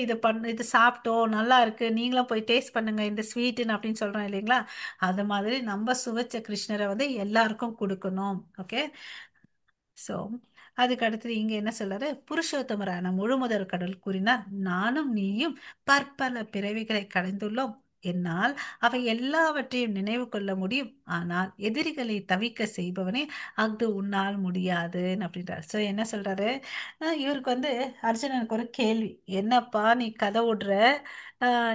இது சாப்பிட்டோம் நல்லா இருக்கு, நீங்களும் போய் டேஸ்ட் பண்ணுங்க இந்த ஸ்வீட்டுன்னு அப்படின்னு சொல்றோம் இல்லைங்களா? அது மாதிரி நம்ம சுவைச்ச கிருஷ்ணரை வந்து எல்லாருக்கும் கொடுக்கணும். ஓகே. ஸோ அதுக்கு அடுத்தது இங்க என்ன சொல்றாரு, புருஷோத்தமரான முழுமுதற் கடவுள் கூறினார், நானும் நீயும் பற்பல பிறவிகளை கடந்துள்ளோம். என்னால் அவை எல்லாவற்றையும் நினைவு கொள்ள முடியும். ஆனால் எதிரிகளை தவிக்க செய்பவனே அது உன்னால் முடியாதுன்னு அப்படின்றார். ஸோ என்ன சொல்றாரு, இவருக்கு வந்து அர்ஜுனனுக்கு ஒரு கேள்வி, என்னப்பா நீ கதை விடுற,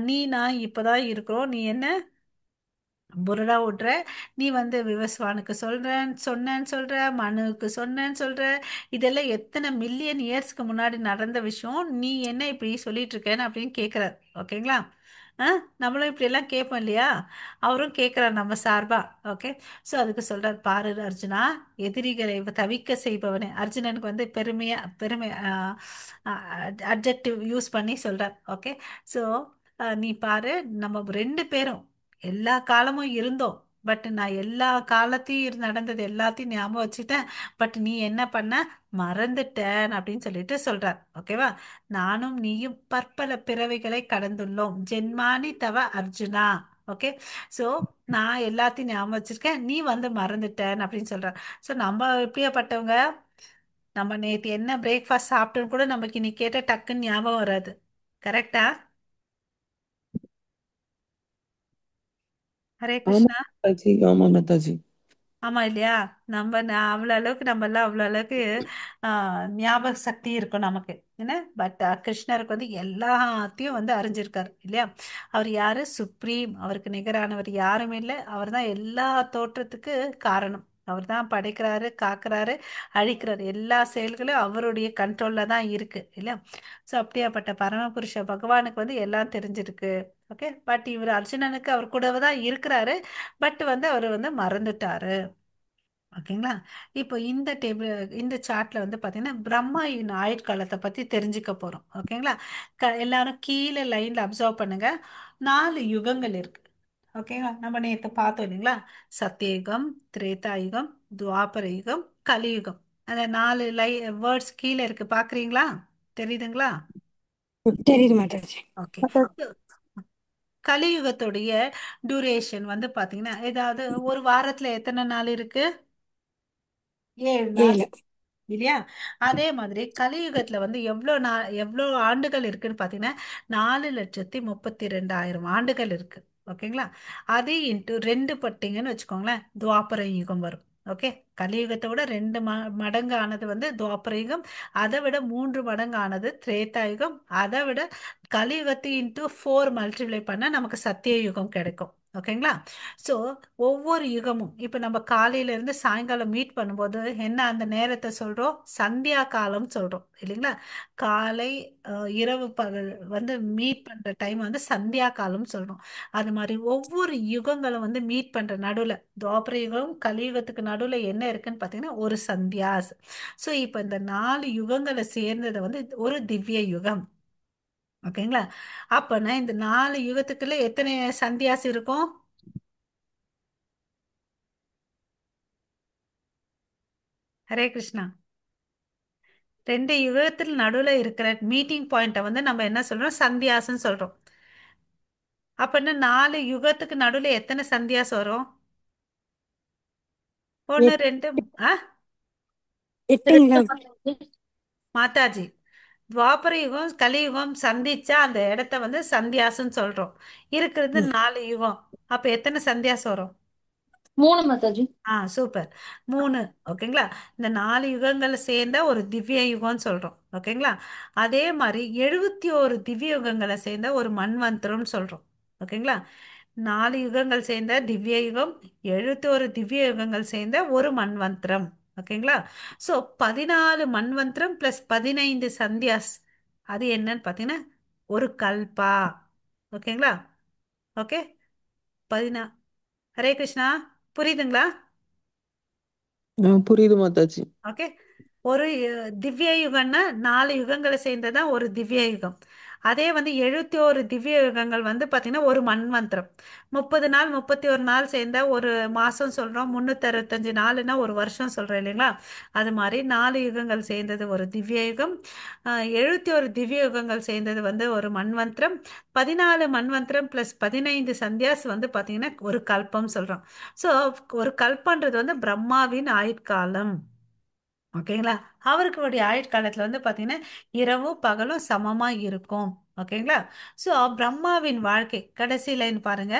நீ நான் இப்பதான் இருக்கிறோம், நீ என்ன புரடா விட்ற, நீ வந்து விவஸ்வானுக்கு சொன்னேன்னு சொல்ற, மனுவுக்கு சொன்னேன்னு சொல்ற, இதெல்லாம் எத்தனை மில்லியன் இயர்ஸ்க்கு முன்னாடி நடந்த விஷயம், நீ என்ன இப்படி சொல்லிட்டு இருக்கேன்னு அப்படின்னு கேட்குறாரு. ஓகேங்களா? நம்மளும் இப்படி எல்லாம் கேட்போம் இல்லையா? அவரும் கேட்குறார் நம்ம சார்பா. ஓகே. ஸோ அதுக்கு சொல்றார், பாரு அர்ஜுனா, எதிரிகளை தவிக்க செய்பவனே. அர்ஜுனனுக்கு வந்து பெருமை அட்ஜெக்டிவ் யூஸ் பண்ணி சொல்றார். ஓகே. ஸோ நீ பாரு, நம்ம ரெண்டு பேரும் எல்லா காலமும் இருந்தோம். பட் நான் எல்லா காலத்தையும் நடந்தது எல்லாத்தையும் ஞாபகம் வச்சுட்டேன். பட் நீ என்ன பண்ண, மறந்துட்டேன் அப்படின்னு சொல்லிட்டு சொல்றார். ஓகேவா? நானும் நீயும் பற்பல பிறவைகளை கடந்துள்ளோம். ஜென்மானி தவ அர்ஜுனா. ஓகே. ஸோ நான் எல்லாத்தையும் ஞாபகம் வச்சிருக்கேன், நீ வந்து மறந்துட்டேன் அப்படின்னு சொல்ற. ஸோ நம்ம எப்படியாப்பட்டவங்க, நம்ம நேற்று என்ன பிரேக்ஃபாஸ்ட் சாப்பிட்டோன்னு கூட நமக்கு இன்னைக்கு கேட்ட டக்குன்னு ஞாபகம் வராது. கரெக்டா? ஹரே ஆமா கிருஷ்ணா. மாதாஜி, ஆமா மாதாஜி. ஆமா இல்லையா? அவ்வளோ அளவுக்கு நம்மளாம் அவ்வளோ அளவுக்கு ஞாபக சக்தி இருக்கும் நமக்கு. என்ன பட் கிருஷ்ணருக்கு வந்து எல்லாத்தையும் வந்து அறிஞ்சிருக்காரு இல்லையா? அவர் யாரு? சுப்ரீம். அவருக்கு நிகரானவர் யாரும் இல்லை. அவர் தான் எல்லா தோற்றத்துக்கு காரணம். அவர் தான் படைக்கிறாரு, காக்குறாரு, அழிக்கிறாரு. எல்லா செயல்களும் அவருடைய கண்ட்ரோல்ல தான் இருக்கு இல்லையா? ஸோ அப்படியாப்பட்ட பரமபுருஷ பகவானுக்கு வந்து எல்லாம் தெரிஞ்சிருக்கு. ஓகே. பட் இவர் அர்ஜுனனுக்கு அவர் கூடவே தான் இருக்கிறாரு. பட் வந்து அவர் வந்து மறந்துட்டாரு. ஓகேங்களா? இப்போ இந்த டேபிள், இந்த சார்ட்ல வந்து பார்த்தீங்கன்னா பிரம்மாயின் ஆயுட்காலத்தை பற்றி தெரிஞ்சுக்க போகிறோம். ஓகேங்களா? எல்லாரும் கீழே லைனில் அப்சர்வ் பண்ணுங்க. 4 யுகங்கள் இருக்கு. ஓகேங்களா? நம்ம நேற்று பார்த்தோம் இல்லைங்களா? சத்தியயுகம், திரேதாயுகம், துவாபர யுகம், கலியுகம். அந்த 4 வேர்ட்ஸ் கீழே இருக்கு, பார்க்குறீங்களா? தெரியுதுங்களா? தெரியுது மாதாஜி. ஓகே. கலியுகத்துடைய டியூரேஷன் வந்து பார்த்தீங்கன்னா, ஏதாவது ஒரு வாரத்தில் எத்தனை நாள் இருக்கு? 7 நாள். 7. இல்லையா? அதே மாதிரி கலியுகத்துல வந்து எவ்வளோ ஆண்டுகள் இருக்குன்னு பார்த்தீங்கன்னா 4,32,000 ஆண்டுகள் இருக்கு. ஓகேங்களா? அது இன்ட்டு ரெண்டு பட்டிங்கன்னு வச்சுக்கோங்களேன், துவாபர யுகம் வரும். ஓகே. கலியுகத்தை விட ரெண்டு மடங்கு ஆனது வந்து துவாபர யுகம், அதை விட 3 மடங்கு ஆனது திரேதா யுகம், அதை விட கலியுகத்தை இன்ட்டு 4 மல்டிப்ளை பண்ண நமக்கு சத்திய யுகம் கிடைக்கும். ஓகேங்களா? ஸோ ஒவ்வொரு யுகமும் இப்போ நம்ம காலையில இருந்து சாயங்காலம் மீட் பண்ணும்போது என்ன அந்த நேரத்தை சொல்றோம்? சந்தியா காலம் சொல்றோம் இல்லைங்களா? காலை இரவு பகல் வந்து மீட் பண்ற டைம் வந்து சந்தியா காலம் சொல்றோம். அது மாதிரி ஒவ்வொரு யுகங்களும் வந்து மீட் பண்ற நடுவுல, துவாபர யுகம் கலியுகத்துக்கு நடுவுல என்ன இருக்குன்னு பார்த்தீங்கன்னா ஒரு சந்தியாஸ். ஸோ இப்போ இந்த 4 யுகங்களை சேர்ந்தது வந்து ஒரு திவ்ய யுகம். ஓகேங்களா? அப்பனா இந்த 4 யுகத்துக்குள்ள எத்தனை சந்தியாஸ் இருக்கும்? ஹரே கிருஷ்ணா. 2 யுகத்தில் நடுவுல இருக்கிற மீட்டிங் பாயிண்ட்டை வந்து நம்ம என்ன சொல்றோம்? சந்தியாசம் சொல்றோம். அப்படின்னா 4 யுகத்துக்கு நடுவுல எத்தனை சந்தியாஸ் வரும்? ஒன்று, எட்- ரெண்டு. ஆ எட்டுங்களா? மாதாஜி, துவாபர யுகம் கலியுகம் சந்திச்சா அந்த இடத்த வந்து சந்தியாசம் சொல்றோம். இருக்கிறது ம். 4 யுகம். அப்ப எத்தனை சந்தியாசம் வரும்? 3 மாதாஜி. சூப்பர். 3. ஓகேங்களா? இந்த 4 யுகங்கள் சேர்ந்த ஒரு திவ்ய யுகம்னு சொல்றோம். ஓகேங்களா? அதே மாதிரி 71 திவ்ய யுகங்களை சேர்ந்த ஒரு மன்வந்தரம்னு சொல்றோம். ஓகேங்களா? 4 யுகங்கள் சேர்ந்த திவ்ய யுகம், 71 திவ்ய யுகங்கள் சேர்ந்த ஒரு மன்வந்தரம். ஓகேங்களா? ஸோ 14 மன்வந்தரம் பிளஸ் 15 சந்தியாஸ். அது என்னன்னு பார்த்தீங்கன்னா ஒரு கல்பா. ஓகேங்களா? ஓகே. 16. ஹரே கிருஷ்ணா. புரியுதுங்களா? புரியுது மாதாஜி. ஓகே. ஒரு திவ்ய யுகம்னா 4 யுகங்களை சேர்ந்ததான் ஒரு திவ்ய யுகம். அதே வந்து 71 திவ்ய யுகங்கள் வந்து பார்த்தீங்கன்னா ஒரு மன்வந்தரம். 30 நாள் 31 நாள் சேர்ந்தா ஒரு மாதம் சொல்கிறோம். 365 நாள்னா ஒரு வருஷம் சொல்கிறோம் இல்லைங்களா? அது மாதிரி 4 யுகங்கள் சேர்ந்தது ஒரு திவ்ய யுகம். 71 திவ்ய யுகங்கள் சேர்ந்தது வந்து ஒரு மன்வந்தரம். 14 மன்வந்தரம் ப்ளஸ் 15 சந்தியாஸ் வந்து பார்த்தீங்கன்னா ஒரு கல்பம் சொல்கிறோம். ஸோ ஒரு கல்பன்றது வந்து பிரம்மாவின் ஆயுட்காலம். ஓகேங்களா? அவருக்குடைய ஆயுட்காலத்துல வந்து பாத்தீங்கன்னா இரவும் பகலும் சமமா இருக்கும். ஓகேங்களா? ஸோ பிரம்மாவின் வாழ்க்கை கடைசி லைன் பாருங்க,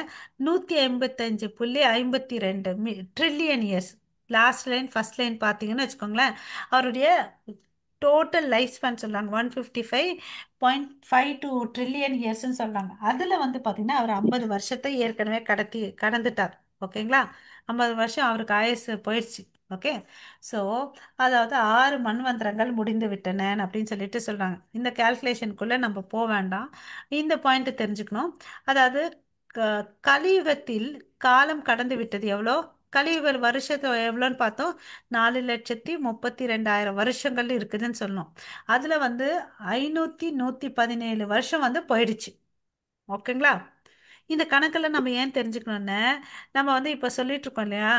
185.52 trillion years. Last line first line பார்த்தீங்கன்னு வச்சுக்கோங்களேன், அவருடைய டோட்டல் லைஃப் ஸ்பேன் சொல்றாங்க 155.52 ட்ரில்லியன் இயர்ஸ்ன்னு சொல்றாங்க. அதுல வந்து பாத்தீங்கன்னா அவர் 50 வருஷத்தை ஏற்கனவே கடந்துட்டார். ஓகேங்களா? 50 வருஷம் அவருக்கு ஆயுசு போயிடுச்சு. ஓகே. ஸோ அதாவது 6 மன்வந்திரங்கள் முடிந்து விட்டன அப்படின்னு சொல்லிட்டு சொல்றாங்க. இந்த கால்குலேஷனுக்குள்ள நம்ம போக வேண்டாம். இந்த பாயிண்ட் தெரிஞ்சுக்கணும். அதாவது கலியுகத்தில் காலம் கடந்து விட்டது எவ்வளோ? கலியுக வருஷத்தை எவ்வளோன்னு பார்த்தோம், 4,32,032 இருக்குதுன்னு சொன்னோம். அதுல வந்து 117 வருஷம் வந்து போயிடுச்சு. ஓகேங்களா? இந்த கணக்கில் நம்ம ஏன் தெரிஞ்சுக்கணும்னு, நம்ம வந்து இப்போ சொல்லிட்டு இருக்கோம் இல்லையா,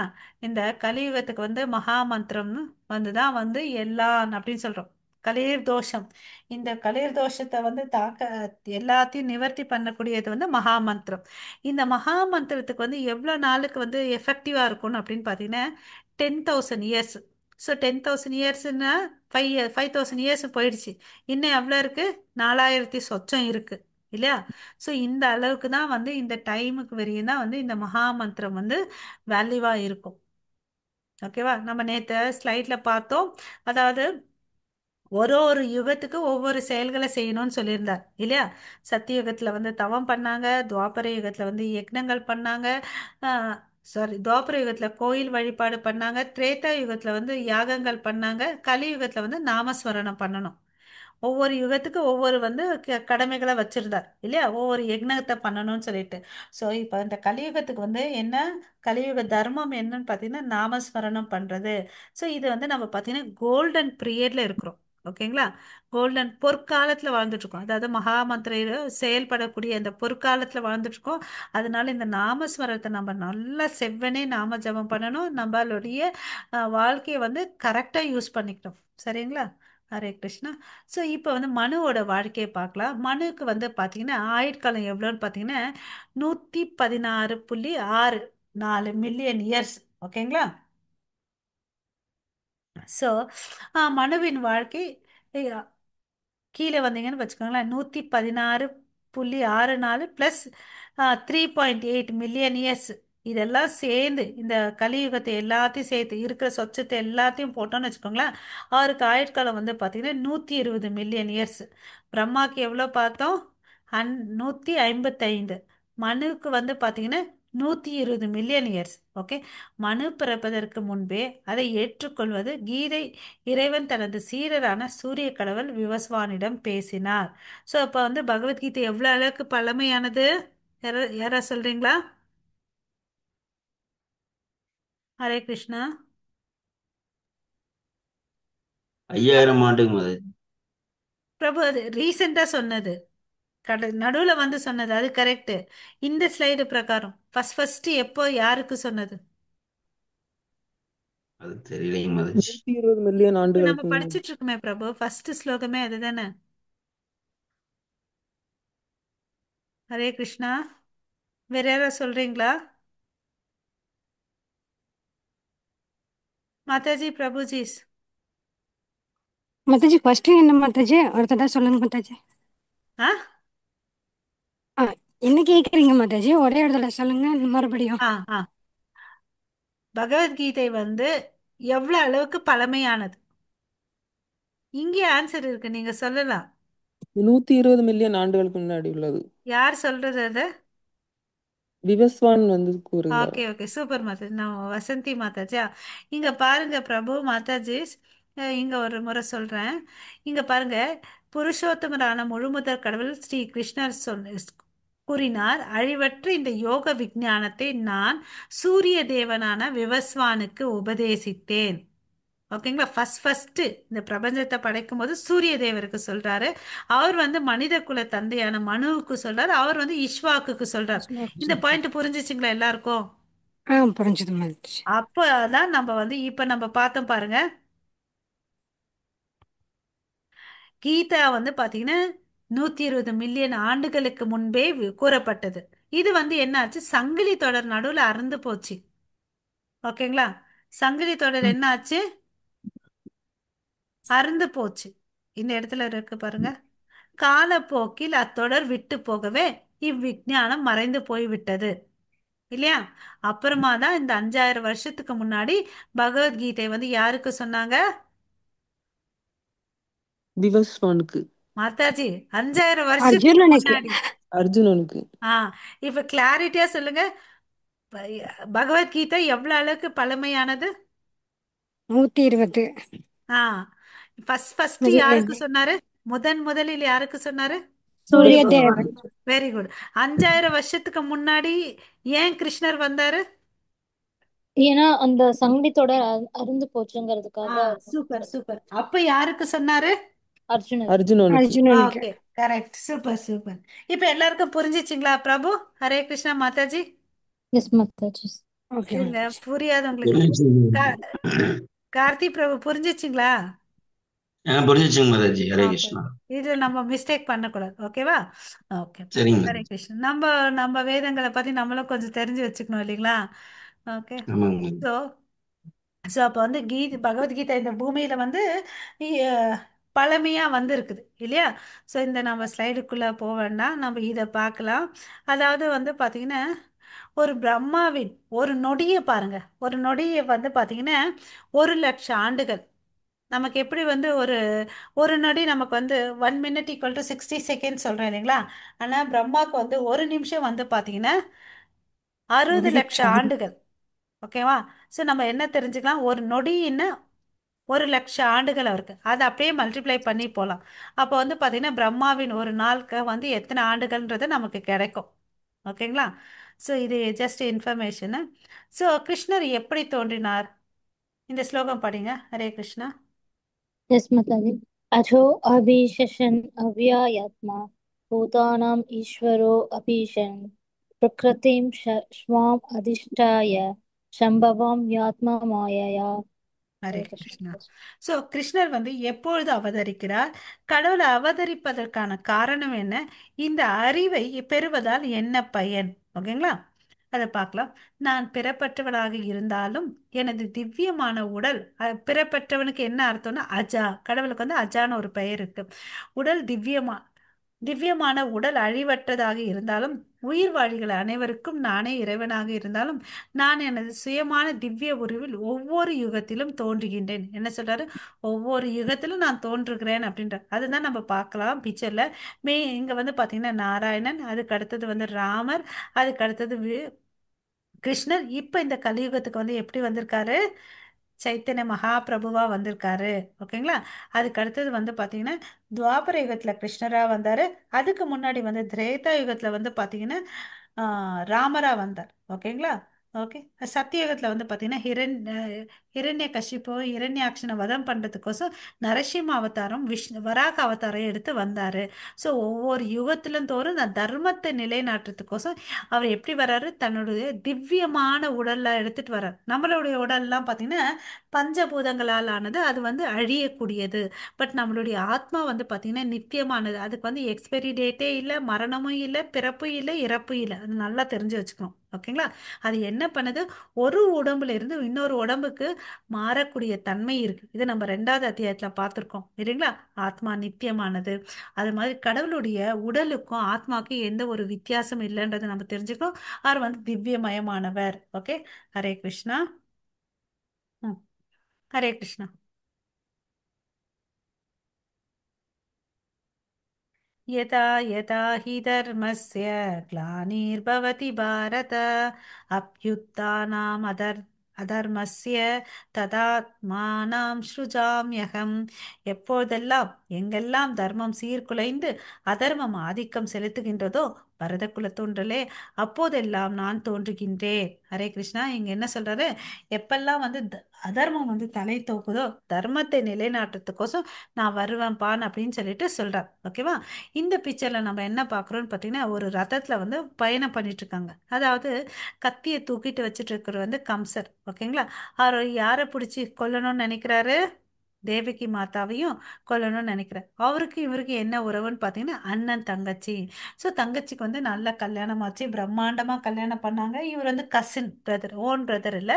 இந்த கலியுகத்துக்கு வந்து மகா மந்திரம்னு வந்து தான் வந்து எல்லாம் அப்படின்னு சொல்றோம். கலிர் தோஷம், இந்த கலிர் தோஷத்தை வந்து தாக்க எல்லாத்தையும் நிவர்த்தி பண்ணக்கூடியது வந்து மகா மந்திரம். இந்த மகா மந்திரத்துக்கு வந்து எவ்வளோ நாளுக்கு வந்து எஃபெக்டிவா இருக்கணும் அப்படின்னு பார்த்தீங்கன்னா 10,000 இயர்ஸ். ஸோ 10,000 இயர்ஸ்னா 5,000 இயர்ஸ் போயிடுச்சு. இன்னும் எவ்வளோ இருக்கு? 4,000 சொச்சம் இருக்கு இல்லையா? ஸோ இந்த அளவுக்கு தான் வந்து இந்த டைமுக்கு வரையும் தான் வந்து இந்த மகா மந்திரம் வந்து வேல்யூவா இருக்கும். ஓகேவா? நம்ம நேற்று ஸ்லைட்ல பார்த்தோம். அதாவது ஒரு ஒரு யுகத்துக்கு ஒவ்வொரு செயல்களை செய்யணும்னு சொல்லியிருந்தார் இல்லையா? சத்தியுகத்துல வந்து தவம் பண்ணாங்க, துவாபர யுகத்துல வந்து யக்னங்கள் பண்ணாங்க, சாரி துவாபர யுகத்துல கோயில் வழிபாடு பண்ணாங்க, திரேதா யுகத்துல வந்து யாகங்கள் பண்ணாங்க, கலியுகத்துல வந்து நாமஸ்மரணம் பண்ணணும். ஒவ்வொரு யுகத்துக்கு ஒவ்வொரு வந்து கடமைகளை வச்சிருந்தார் இல்லையா? ஒவ்வொரு யக்னத்தை பண்ணணும்னு சொல்லிட்டு. ஸோ இப்போ இந்த கலியுகத்துக்கு வந்து என்ன, கலியுக தர்மம் என்னன்னு பார்த்தீங்கன்னா நாமஸ்மரணம் பண்றது. ஸோ இது வந்து நம்ம பார்த்தீங்கன்னா கோல்டன் பீரியட்ல இருக்கிறோம். ஓகேங்களா? கோல்டன் பொற்காலத்துல வாழ்ந்துட்டு இருக்கோம். அதாவது மகாமந்திர செயல்படக்கூடிய அந்த பொற்காலத்துல வாழ்ந்துட்டு இருக்கோம். அதனால இந்த நாமஸ்மரணத்தை நம்ம நல்லா செவ்வனே நாம ஜபம் பண்ணணும். நம்மளுடைய வாழ்க்கையை வந்து கரெக்டா யூஸ் பண்ணிக்கணும். சரிங்களா? ஹரே கிருஷ்ணா. ஸோ இப்போ வந்து மனுவோட வாழ்க்கையை பார்க்கலாம். மனுவுக்கு வந்து பார்த்தீங்கன்னா ஆயுட்காலம் எவ்வளோன்னு பார்த்தீங்கன்னா 116.64 மில்லியன் இயர்ஸ். ஓகேங்களா? ஸோ மனுவின் வாழ்க்கை கீழே வந்தீங்கன்னு வச்சுக்கோங்களேன், 116.64 ப்ளஸ் 3.8 மில்லியன் இயர்ஸ். இதெல்லாம் சேர்ந்து இந்த கலியுகத்தை எல்லாத்தையும் சேர்த்து இருக்கிற சொச்சத்தை எல்லாத்தையும் போட்டோம்னு வச்சுக்கோங்களேன், அவருக்கு ஆயுட்காலம் வந்து பார்த்தீங்கன்னா 120 மில்லியன் இயர்ஸ். பிரம்மாக்கு எவ்வளோ பார்த்தோம்? 155. மனுவுக்கு வந்து பார்த்தீங்கன்னா 120 மில்லியன் இயர்ஸ். ஓகே. மனு பிறப்பதற்கு முன்பே அதை ஏற்றுக்கொள்வது கீதை. இறைவன் தனது சீடரான சூரிய கடவுள் விவஸ்வானிடம் பேசினார். ஸோ அப்போ வந்து பகவத்கீதை எவ்வளோ அளவுக்கு பழமையானது? யாரா சொல்றீங்களா? ஹரே கிருஷ்ணா. 5000 ஆண்டுக்கு முதல். பிரபு அது ரீசெண்டா சொன்னது, நடுவுல வந்து சொன்னது அது கரெக்ட். இந்த ஸ்லைடு பிரகாரம் ஃபர்ஸ்ட் ஃபர்ஸ்ட் எப்போ யாருக்கு சொன்னது? அது தெரியலைங்க மதன்ஜி. 120 மில்லியன் இப்ப நம்ம ஆண்டுகளுக்கு முன்னாடி. படிச்சிட்டு இருக்கோமே பிரபு, ஃபர்ஸ்ட் ஸ்லோகமே அதுதானே? ஹரே கிருஷ்ணா. வேற யாரா சொல்றீங்களா? மாதாஜி பிரபுஜி. மாதாஜி ஃபர்ஸ்ட் என்ன மாதாஜி ஒரு தடவை சொல்லுங்க மாதாஜி. ஆ ஆ என்ன கேக்குறீங்க மாதாஜி? ஒரே ஒரு தடவை சொல்லுங்க மறுபடியும். ஆ ஆ பகவத்கீதை வந்து எவ்வளவு அளவுக்கு பழமையானது? இங்கே ஆன்சர் இருக்கு, நீங்க சொல்லலாம். 120 மில்லியன் ஆண்டுகளுக்கு முன்னாடி உள்ளது. யார் சொல்றது அது? விவஸ்வான் வந்து கூறுகிறார். Okay okay super Mataji. நான் வசந்தி மாதாஜியா? இங்க பாருங்க பிரபு மாதாஜி, இங்க ஒரு முறை சொல்றேன். இங்க பாருங்க, புருஷோத்தமரான முழுமுதற் கடவுள் ஸ்ரீ கிருஷ்ணர் கூறினார், அழிவற்ற இந்த யோக விஞ்ஞானத்தை நான் சூரிய தேவனான விவஸ்வானுக்கு உபதேசித்தேன். ஓகேங்களா? ஃபர்ஸ்ட் ஃபர்ஸ்ட் இந்த பிரபஞ்சத்தை படைக்கும் போது சூரிய தேவருக்கு சொல்றாரு. அவர் வந்து மனித குல தந்தையான மனுவுக்கு சொல்றாரு. அவர் வந்து இஷ்வாக்குக்கு சொல்றாரு. இந்த பாயிண்ட் புரிஞ்சுச்சுங்களா எல்லாருக்கும்? புரிஞ்சுது மாதாஜி. அப்பதான் நம்ம வந்து இப்ப நம்ம பார்த்தோம் பாருங்க, கீதா வந்து பாத்தீங்கன்னா 120 மில்லியன் ஆண்டுகளுக்கு முன்பே கூறப்பட்டது. இது வந்து என்னாச்சு, சங்கிலி தொடர் நடுவுல அறுந்து போச்சு. ஓகேங்களா? சங்கிலி தொடர் என்ன ஆச்சு? அருந்து போச்சு. இந்த இடத்துல இருக்கு பாருங்க. காலப்போக்கில் அத்தொடர் விட்டு போகவே இவ்விஞ்ஞானம் மறைந்து போய்விட்டது. இல்லையா? அப்புறமா தான் இந்த 5000 வருஷத்துக்கு முன்னாடி பகவத்கீதை வந்து யாருக்கு சொன்னாங்க? விவஸ்வானுக்கு. மாதாஜி, 5000 வருஷத்துக்கு அர்ஜுனனுக்கு முன்னாடி. அர்ஜுனனுக்கு. ஆ, இப்ப கிளாரிட்டியா சொல்லுங்க. பகவத்கீதை எவ்வளவு அளவுக்கு பழமையானது? 120. ஆ, ஃபர்ஸ்ட் யாருக்கு முதல்ல சொன்னாரு? முதலில் யாருக்கு சொன்னாரு? சூரிய சூரிய சூரிய பகவான். தேவன். பகவான். Very good. 5000 வருஷத்துக்கு முன்னாடி ஏன் கிருஷ்ணர் வந்தாரு? ஏன்னா அந்த சங்கிலி தொடர் அருந்து ஆ, போச்சுங்கிறதுக்காக அவர் சூப்பர் வந்தாரு. சூப்பர். அப்ப யாருக்கு சொன்னாரு? அர்ஜுனருக்கு. அர்ஜுனனுக்கு. அர்ஜுனனுக்கு. Okay, correct. Super super. இப்ப எல்லாருக்கும் புரிஞ்சிச்சுங்களா பிரபு? ஹரே கிருஷ்ணா மாதாஜி. எஸ் மாதாஜி. ஓகே இருங்க, மாதாஜி. புரியாதவங்களுக்கு. புரிஞ்சுச்சுங்க. கா- கார்த்தி பிரபு புரிஞ்சிச்சுங்களா? புரிஞ்சுச்சுங்க மாதாஜி. ஹரே ஓகே, கிருஷ்ணா. இது நம்ம மிஸ்டேக் பண்ணக்கூடாது. ஓகேவா? ஓகே. சரிங்க ஹரே மாதாஜி. கிருஷ்ணா. நம்ம நம்ம வேதங்களை பத்தி நம்மளும் கொஞ்சம் தெரிஞ்சு வச்சுக்கணும் இல்லைங்களா? ஓகே. ஆமாங்க மாதாஜி. ஸோ ஸோ அப்போ வந்து பகவத்கீதை இந்த பூமியில வந்து இ- பழமையா வந்திருக்குது இல்லையா? ஸோ இந்த நம்ம ஸ்லைடுக்குள்ள போவேன்னா நம்ம இதை பார்க்கலாம். அதாவது வந்து பார்த்தீங்கன்னா ஒரு பிரம்மாவின் ஒரு நொடியை பாருங்க. ஒரு நொடியை வந்து பார்த்தீங்கன்னா 1,00,000 ஆண்டுகள். நமக்கு எப்படி வந்து ஒரு ஒரு நொடி நமக்கு வந்து 1 minute = 60 செகண்ட் சொல்றோம் இல்லைங்களா? ஆனால் பிரம்மாவுக்கு வந்து ஒரு நிமிஷம் வந்து பார்த்தீங்கன்னா 60 ஒரு லட்சம் லட்சம். ஆண்டுகள் ஓகேவா? ஸோ நம்ம என்ன தெரிஞ்சுக்கலாம்? ஒரு நொடின்னு 1,00,000 ஆண்டுகள் அவருக்கு. அதை அப்படியே மல்டிப்ளை பண்ணி போகலாம். அப்போ வந்து பார்த்தீங்கன்னா பிரம்மாவின் ஒரு நாளுக்கு வந்து எத்தனை ஆண்டுகள்ன்றது நமக்கு கிடைக்கும். ஓகேங்களா? ஸோ இது ஜஸ்ட் இன்ஃபர்மேஷனு. ஸோ கிருஷ்ணர் எப்படி தோன்றினார்? இந்த ஸ்லோகம் படிங்க. ஹரே கிருஷ்ணா. எஸ் மாதாஜி. अथो अभिशशन अव्ययात्मा भूतानाम् ईश्वरो अभिशन् प्रकृतिं स्वाम् अधिष्ठाय शम्भवां यात्मा मायया. ஹரே हरे कृष्ण கிருஷ்ணா. माताजी. ஸோ கிருஷ்ணர் வந்து எப்பொழுது அவதரிக்கிறார்? கடவுளை அவதரிப்பதற்கான காரணம் என்ன? இந்த அறிவை பெறுவதால் என்ன பயன்? ஓகேங்களா? அதை பார்க்கலாம். நான் பிறப்பற்றவனாக இருந்தாலும் எனது திவ்யமான உடல் பிறப்பற்றவனுக்கு என்ன அர்த்தம்னா அஜா. கடவுளுக்கு வந்து அஜான்னு ஒரு பெயர் இருக்கு. உடல் திவ்யமான உடல் அழிவற்றதாக இருந்தாலும் உயிர்வாழிகள் அனைவருக்கும் நானே இறைவனாக இருந்தாலும் நான் எனது சுயமான திவ்ய உருவில் ஒவ்வொரு யுகத்திலும் தோன்றுகின்றேன். என்ன சொல்றாரு? ஒவ்வொரு யுகத்திலும் நான் தோன்றுகிறேன் அப்படின்ற அதுதான் நம்ம பார்க்கலாம் பிக்சர்ல. இங்க வந்து பாத்தீங்கன்னா நாராயணன், அதுக்கு அடுத்தது வந்து ராமர், அதுக்கு அடுத்தது கிருஷ்ணர். இப்ப இந்த கலியுகத்துக்கு வந்து எப்படி வந்திருக்காரு? சைத்தன்ய மகாபிரபுவா வந்திருக்காரு. ஓகேங்களா? அதுக்கு அடுத்தது வந்து பாத்தீங்கன்னா துவாபர யுகத்துல கிருஷ்ணரா வந்தாரு. அதுக்கு முன்னாடி வந்து திரேதா யுகத்துல வந்து பாத்தீங்கன்னா ராமரா வந்தார். ஓகேங்களா? ஓகே. சத்தியுகத்துல வந்து பாத்தீங்கன்னா ஹிரண்ய கஷிப்பு ஹிரண்யாட்சனை வதம் பண்றதுக்கோசம் நரசிம்ம அவதாரம் வராக அவதாரம் எடுத்து வந்தாரு. ஸோ ஒவ்வொரு யுகத்திலும் தோறும் நான் தர்மத்தை நிலைநாட்டுறதுக்கோசம் அவர் எப்படி வர்றாரு? தன்னுடைய திவ்யமான உடல்ல எடுத்துட்டு வர்றார். நம்மளுடைய உடல்லாம் பார்த்தீங்கன்னா பஞ்சபூதங்களால் ஆனது. அது வந்து அழியக்கூடியது. பட் நம்மளுடைய ஆத்மா வந்து பார்த்தீங்கன்னா நித்தியமானது. அதுக்கு வந்து எக்ஸ்பைரி டேட்டே இல்லை, மரணமும் இல்லை, பிறப்பும் இல்லை, இறப்பும் இல்லை. அது நல்லா தெரிஞ்சு வச்சுக்கணும். ஓகேங்களா? அது என்ன பண்ணுது? ஒரு உடம்புல இருந்து இன்னொரு உடம்புக்கு மாறக்கூடிய தன்மை இருக்கு. இது நம்ம 2வது அத்தியாயத்துல பார்த்திருக்கோம் இல்லைங்களா? ஆத்மா நித்தியமானது. அது மாதிரி கடவுளுடைய உடலுக்கும் ஆத்மாக்கும் எந்த ஒரு வித்தியாசம் இல்லைன்றதை நம்ம தெரிஞ்சுக்கணும். அவர் வந்து திவ்யமயமானவர். ஓகே. ஹரே கிருஷ்ணா. ம். ஹரே கிருஷ்ணா. यदा यदा हि धर्मस्य ग्लानिर्भवति भारत अभ्युत्थानम् அதர்மஸ்ய ததாத்மானாம் ஸ்ருஜாம்யகம். எப்போதெல்லாம் எங்கெல்லாம் தர்மம் சீர்குலைந்து அதர்மம் ஆதிக்கம் செலுத்துகின்றதோ பரத குல தோன்றலே, அப்போதெல்லாம் நான் தோன்றுகின்றேன். ஹரே கிருஷ்ணா. இங்க என்ன சொல்றாரு? எப்பெல்லாம் வந்து அதர்மம் வந்து தலை தூக்குதோ தர்மத்தை நிலைநாட்டுறதுக்கோசம் நான் வருவேன்பான் அப்படின்னு சொல்லிட்டு சொல்றார். ஓகேவா? இந்த பிக்சர்ல நம்ம என்ன பார்க்குறோம்னு பார்த்தீங்கன்னா ஒரு ரதத்துல வந்து பயணம் பண்ணிட்டு இருக்காங்க. அதாவது கத்தியை தூக்கிட்டு வச்சுட்டு இருக்கிற வந்து கம்சர். ஓகேங்களா? அவர் யாரை பிடிச்சி கொல்லணும்னு நினைக்கிறாரு? தேவகி மாதாவையும் கொல்லணும்னு நினைக்கிறார். அவருக்கு இவருக்கு என்ன உறவுன்னு பார்த்தீங்கன்னா அண்ணன் தங்கச்சி. ஸோ தங்கச்சிக்கு வந்து நல்ல கல்யாணம் ஆச்சு, பிரம்மாண்டமா கல்யாணம் பண்ணாங்க. இவர் வந்து கசின் பிரதர், ஓன் பிரதர் இல்ல,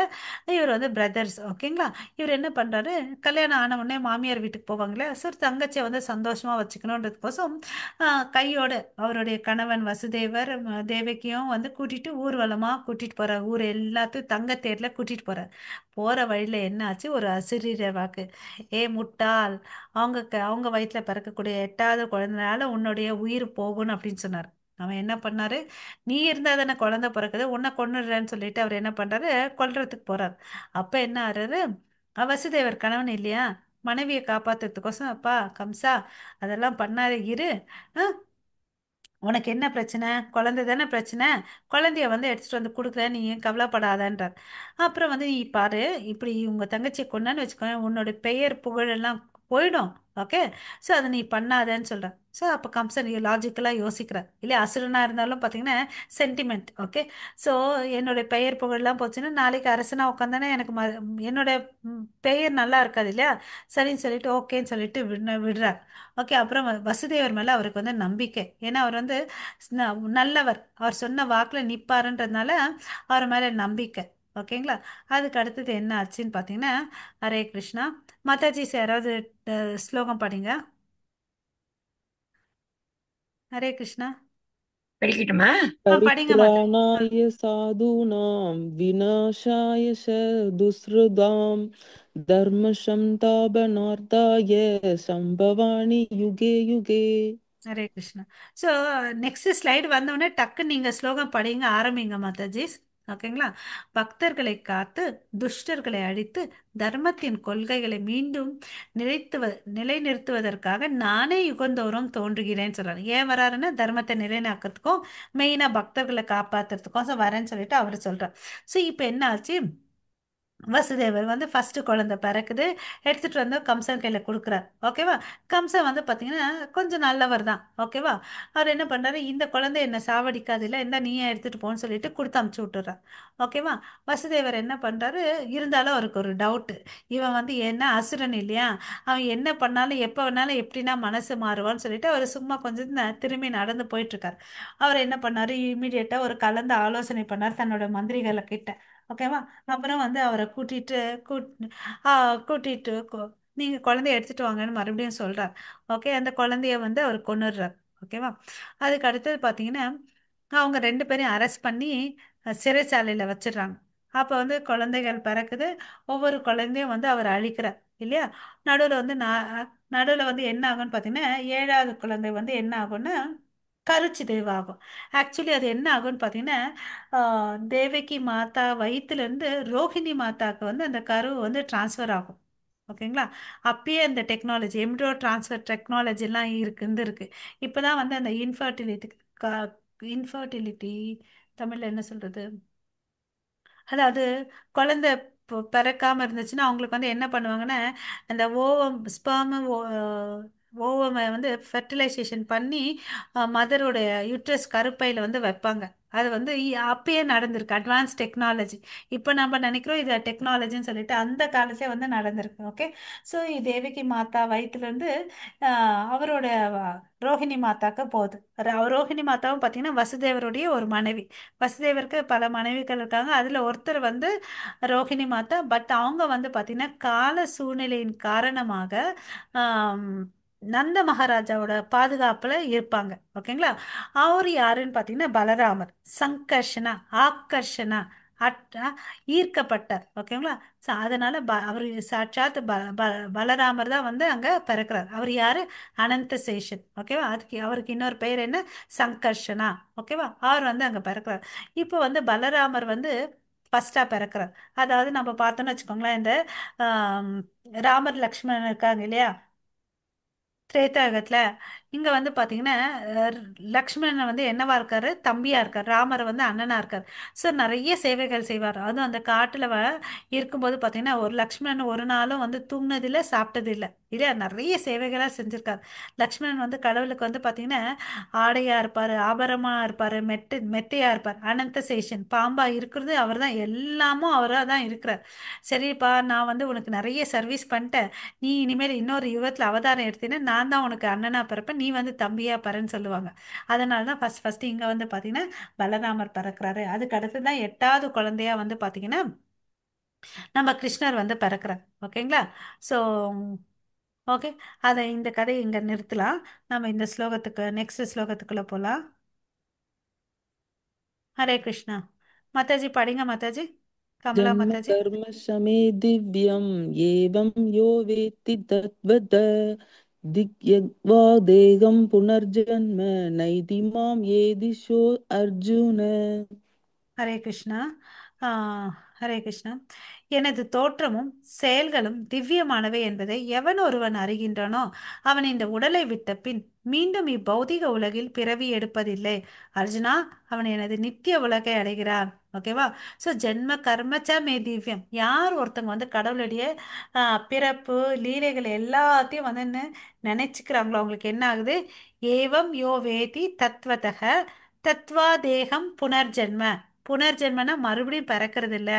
இவர் வந்து பிரதர்ஸ். ஓகேங்களா? இவர் என்ன பண்றாரு, கல்யாணம் ஆன உடனே மாமியார் வீட்டுக்கு போவாங்களே, ஸோ தங்கச்சியை வந்து சந்தோஷமா வச்சுக்கணுன்றதுக்கோசம் கையோட அவருடைய கணவன் வசுதேவர் தேவகியும் வந்து கூட்டிட்டு ஊர்வலமா கூட்டிட்டு போறார். ஊர் எல்லாத்தையும் தங்க தேர்ல கூட்டிட்டு போறார். போற வழியில என்ன ஆச்சு, ஒரு அசிரீர வாக்கு, ஏ முட்டாள், அவங்க வயித்துல பிறக்கக்கூடிய எட்டாவது குழந்தைனால உன்னுடைய உயிர் போகணும் அப்படின்னு சொன்னார். அவன் என்ன பண்ணாரு, நீ இருந்தா தானே குழந்தை பிறக்குது, உன்னை கொன்னுடுறேன்னு சொல்லிட்டு அவர் என்ன பண்றாரு, கொல்றதுக்கு போறார். அப்ப என்ன ஆறாரு, வசுதேவர் கணவன் இல்லையா, மனைவியை காப்பாத்துறதுக்கோசம், அப்பா கம்சா அதெல்லாம் பண்ணாத இரு, அஹ், உனக்கு என்ன பிரச்சனை, குழந்தை தானே பிரச்சனை, குழந்தைய வந்து எடுத்துட்டு வந்து கொடுக்குறேன், நீ ஏன் கவலைப்படாதன்றார். அப்புறம் வந்து நீ பாரு, இப்படி உங்க தங்கச்சியை கொண்டான்னு வச்சுக்கோ, உன்னோட பெயர் புகழெல்லாம் போயிடும். ஓகே, ஸோ அதை நீ பண்ணாதேன்னு சொல்கிறேன். ஸோ அப்போ கம்சன் லாஜிக்கலாக யோசிக்கிறார் இல்லையா, அசுரனாக இருந்தாலும் பார்த்தீங்கன்னா சென்டிமெண்ட். ஓகே, ஸோ என்னோட பெயர் புகழெல்லாம் போச்சுன்னா நாளைக்கு அரசனாக உட்காந்தானே எனக்கு என்னோட பெயர் நல்லா இருக்காது இல்லையா. சரின்னு சொல்லிட்டு ஓகேன்னு சொல்லிட்டு விடுறார். ஓகே, அப்புறம் வசுதேவர் மேலே அவருக்கு வந்து நம்பிக்கை, ஏன்னா அவர் வந்து நல்லவர், அவர் சொன்ன வாக்கில் நிற்பாருன்றதுனால அவர் மேலே நம்பிக்கை. ஓகேங்களா? அதுக்கு அடுத்தது என்ன ஆச்சுன்னு பார்த்தீங்கன்னா, ஹரே கிருஷ்ணா. மாதாஜிஸ் யாராவது ஸ்லோகம் படிங்க. ஹரே கிருஷ்ணா. படிக்கட்டுமா? படிங்க மாதா. परित्राणाय साधूनां विनाशाय च दुष्कृतां धर्मसंस्थापनार्थाय संभवामि युगे युगे. Hare Krishna. So next slide வந்தோடனே டக்கு நீங்கள் ஸ்லோகம் படிங்க ஆரம்பிங்க மாதாஜிஸ். ஓகேங்களா? பக்தர்களை காத்து துஷ்டர்களை அழித்து தர்மத்தின் கொள்கைகளை மீண்டும் நிலைநிறுத்துவதற்காக நானே யுகந்தோறும் தோன்றுகிறேன்னு சொல்றாரு. ஏன் வராருன்னா தர்மத்தை நிலைநாக்கிறதுக்கும் மெயினாக பக்தர்களை காப்பாத்துறதுக்கும் வரேன்னு சொல்லிட்டு அவர் சொல்றார். ஸோ இப்போ என்ன ஆச்சு, வசுதேவர் வந்து ஃபர்ஸ்ட் குழந்தை பிறக்குது, எடுத்துட்டு வந்து கம்சன் கையில கொடுக்குறார். ஓகேவா? கம்சன் வந்து பார்த்தீங்கன்னா கொஞ்சம் நல்லவர் தான். ஓகேவா? அவர் என்ன பண்றாரு, இந்த குழந்தை என்ன சாவடிக்காது இல்லை, இந்த நீயே எடுத்துட்டு போன்னு சொல்லிட்டு கொடுத்து அமுச்சு விட்டுறார். ஓகேவா? வசுதேவர் என்ன பண்றாரு, இருந்தாலும் அவருக்கு ஒரு டவுட்டு, இவன் வந்து என்ன அசுரன் இல்லையா, அவன் என்ன பண்ணாலும் எப்போ வேணாலும் எப்படின்னா மனசு மாறுவான்னு சொல்லிட்டு அவர் சும்மா கொஞ்சம் திரும்பி நடந்து போயிட்டு இருக்கார். அவர் என்ன பண்ணாரு, இமீடியட்டா ஒரு கலந்து ஆலோசனை பண்ணார் தன்னோட மந்திரிகளை கிட்ட. ஓகேவா? அப்புறம் வந்து அவரை கூட் ஆ, கூட்டிட்டு நீங்க குழந்தைய எடுத்துட்டு வாங்கன்னு மறுபடியும் சொல்றார். ஓகே, அந்த குழந்தைய வந்து அவர் கொன்னுடுறார். ஓகேவா? அதுக்கு அடுத்தது பார்த்தீங்கன்னா அவங்க ரெண்டு பேரையும் அரெஸ்ட் பண்ணி சிறைச்சாலையில் வச்சிடுறாங்க. அப்போ வந்து குழந்தைகள் பிறக்குது, ஒவ்வொரு குழந்தையும் வந்து அவர் அழிக்கிறார் இல்லையா. நடுவில் வந்து நடுவில் வந்து என்ன ஆகும்னு பார்த்தீங்கன்னா, ஏழாவது குழந்தை வந்து என்ன ஆகும்னா கருச்சிதைவு ஆகும். ஆக்சுவலி அது என்ன ஆகும்னு பார்த்தீங்கன்னா, தேவகி மாதா வயிற்றுலேருந்து ரோஹிணி மாதாவுக்கு வந்து அந்த கரு வந்து டிரான்ஸ்ஃபர் ஆகும். ஓகேங்களா? அப்பயே அந்த டெக்னாலஜி எம்ப்ரியோ டிரான்ஸ்ஃபர் டெக்னாலஜிலாம் இருக்கு. இப்போ தான் வந்து அந்த இன்ஃபர்டிலிட்டி தமிழில் என்ன சொல்கிறது, அதாவது குழந்தை பிறக்காம இருந்துச்சுன்னா அவங்களுக்கு வந்து என்ன பண்ணுவாங்கன்னா, அந்த ஓவம் ஸ்பெர்ம் ஓவமை வந்து ஃபெர்டிலைசேஷன் பண்ணி மதரோட யூட்ரஸ் கருப்பையில் வந்து வைப்பாங்க. அது வந்து அப்பயே நடந்திருக்கு, அட்வான்ஸ் டெக்னாலஜி. இப்போ நம்ம நினைக்கிறோம் இது டெக்னாலஜின்னு சொல்லிட்டு, அந்த காலத்திலே வந்து நடந்திருக்கு. ஓகே, ஸோ தேவகி மாதா வயிற்றுலேருந்து அவரோட ரோஹிணி மாதாக்கு போகுது. ரோஹிணி மாதாவும் பார்த்தீங்கன்னா வசுதேவருடைய ஒரு மனைவி. வசுதேவருக்கு பல மனைவிகள் இருக்காங்க, அதில் ஒருத்தர் வந்து ரோஹிணி மாதா. பட் அவங்க வந்து பார்த்தீங்கன்னா கால சூழ்நிலையின் காரணமாக ஆம், நந்த மகாராஜாவோட பாதுகாப்புல இருப்பாங்க. ஓகேங்களா? அவர் யாருன்னு பார்த்தீங்கன்னா பலராமர். சங்கர்ஷனா, ஆக்கர்ஷனா, ஈர்க்கப்பட்டார். ஓகேங்களா? ஸோ அதனால அவர் சாட்சாத் பலராமர் தான் வந்து அங்க பிறக்கிறார். அவர் யாரு, அனந்த சேஷன். ஓகேவா? அதுக்கு அவருக்கு இன்னொரு பெயர் என்ன, சங்கர்ஷனா. ஓகேவா? அவர் வந்து அங்க பிறக்கிறார். இப்போ வந்து பலராமர் வந்து ஃபர்ஸ்டா பிறக்கிறார். அதாவது நம்ம பார்த்தோம்னு வச்சுக்கோங்களேன், இந்த ஆம், ராமர் லக்ஷ்மணன் இருக்காங்க இல்லையா திரேதாயுகத்துல, இங்க வந்து பாத்தீங்கன்னா அஹ், லக்ஷ்மணன் வந்து என்னவா இருக்காரு, தம்பியா இருக்காரு, ராமர் வந்து அண்ணனா இருக்காரு. ஸோ நிறைய சேவைகள் செய்வார். அதுவும் அந்த காட்டுல இருக்கும்போது பாத்தீங்கன்னா ஒரு லக்ஷ்மணன் ஒரு நாளும் வந்து தூங்குனது இல்ல, சாப்பிட்டது இல்ல இல்லையா, நிறைய சேவைகளா செஞ்சிருக்காரு. லக்ஷ்மணன் வந்து கடவுளுக்கு வந்து பாத்தீங்கன்னா ஆடையா இருப்பாரு, ஆபரணமா இருப்பாரு, மெத்தையா இருப்பார், அனந்த சேஷன் பாம்பா இருக்கிறது அவர் தான், எல்லாமும் அவராக தான் இருக்கிறார். சரிப்பா, நான் வந்து உனக்கு நிறைய சர்வீஸ் பண்ணிட்டேன், நீ இனிமேல் இன்னொரு யுகத்துல அவதாரம் எடுத்தீங்கன்னா நான் தான் உனக்கு அண்ணனா பிறப்பேன், நீ வந்து தம்பியா பிறன்னு சொல்லுவாங்க. அதனால தான் ஃபர்ஸ்ட் ஃபர்ஸ்ட் இங்க வந்து பாத்தீங்கன்னா பலராமர் பிறக்கிறாரு. அதுக்கு அடுத்து தான் 8வது குழந்தையா வந்து பாத்தீங்கன்னா நம்ம கிருஷ்ணர் வந்து பிறக்கிறார். ஓகேங்களா? ஸோ ஓகே, அதை இந்த கதையை இங்க நிறுத்தலாம். நம்ம இந்த ஸ்லோகத்துக்கு நெக்ஸ்ட் ஸ்லோகத்துக்குள்ள போலாம். ஹரே கிருஷ்ணா. மாதாஜி படிங்க மாதாஜி, கமலா जन्म மாதாஜி. कर्म शमे दिव्यम् एवं यो वेत्ति तत्वत् दिग्यग्वा देहं पुनर्जन्म नैति मां येदिशो अर्जुन. ஹரே கிருஷ்ணா. ஆ, ஹரே கிருஷ்ணா. எனது தோற்றமும் செயல்களும் திவ்யமானவை என்பதை எவன் ஒருவன் அறிகின்றானோ அவன் இந்த உடலை விட்ட பின் மீண்டும் இப்பௌதிக உலகில் பிறவி எடுப்பதில்லை. அர்ஜுனா, அவன் எனது நித்திய உலகை அடைகிறான். ஓகேவா? ஸோ ஜென்ம கர்மச்ச மே திவ்யம். யார் ஒருத்தங்க வந்து கடவுளுடைய பிறப்பு லீலைகள் எல்லாத்தையும் வந்து நினைச்சுக்கிறாங்களோ அவங்களுக்கு என்ன ஆகுது, ஏவம் யோ வேதி தத்வதக தத்வா தேகம் புனர்ஜென்ம. புனர்ஜென்மனா மறுபடியும் பிறக்கிறது இல்ல.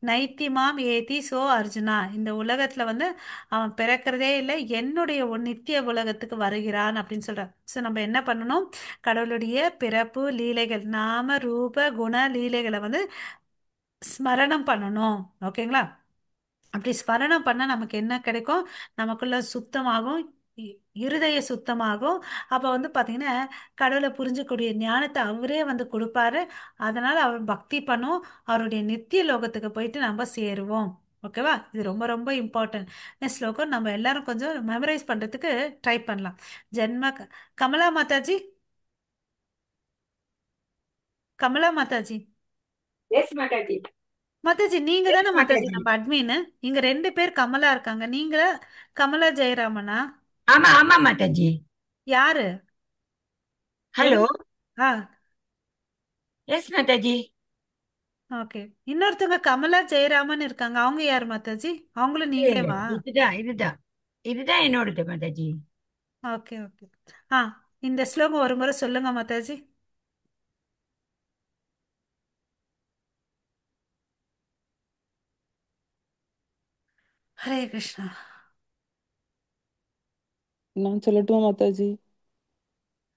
நைத்திமாம் ஏதி சோ அர்ஜுனா, இந்த உலகத்துல வந்து அவன் பிறக்கிறதே இல்லை, என்னுடைய நித்திய உலகத்துக்கு வருகிறான் அப்படின்னு சொல்றான். ஸோ நம்ம என்ன பண்ணணும், கடவுளுடைய பிறப்பு லீலைகள் நாம ரூப குண லீலைகளை வந்து ஸ்மரணம் பண்ணணும். ஓகேங்களா? அப்படி ஸ்மரணம் பண்ண நமக்கு என்ன கிடைக்கும், நமக்குள்ள சுத்தமாகும், இ- இருதய சுத்தமாகும். அப்ப வந்து பாத்தீங்கன்னா கடவுளை புரிஞ்சக்கூடிய ஞானத்தை அவரே வந்து கொடுப்பாரு. அதனால அவர் பக்தி பண்ணும், அவருடைய நித்திய லோகத்துக்கு போயிட்டு நம்ம சேருவோம். ஓகேவா? இது ரொம்ப ரொம்ப இம்பார்ட்டன்ட். இந்த ஸ்லோகம் நம்ம எல்லாரும் கொஞ்சம் மெமரைஸ் பண்றதுக்கு ட்ரை பண்ணலாம். ஜென்ம கமலா மாதாஜி, கமலா மாதாஜி. எஸ் மாதாஜி. மாதாஜி நீங்க எஸ் தானே மாதாஜி மாதாஜி. நம்ம அட்மின்? இங்க 2 பேர் கமலா இருக்காங்க, நீங்க கமலா ஜெயராமனா? ஆமா ஆமா மாதாஜி. யாரு? ஹலோ. எது? ஆ, எஸ் மாதாஜி. ஓகே. இன்னொருத்தவங்க கமலா ஜெயராமன் இருக்காங்க, அவங்க யார் மாதாஜி? அவங்களும் இல்ல இல்ல, நீங்களேவா? இதுதான் இதுதான் என்னோடது மாதாஜி. Okay okay. ஆ, இந்த ஸ்லோகம் ஒரு முறை சொல்லுங்க மாதாஜி. ஹரே கிருஷ்ணா. நான் சொல்லட்டுமா மாதாஜி?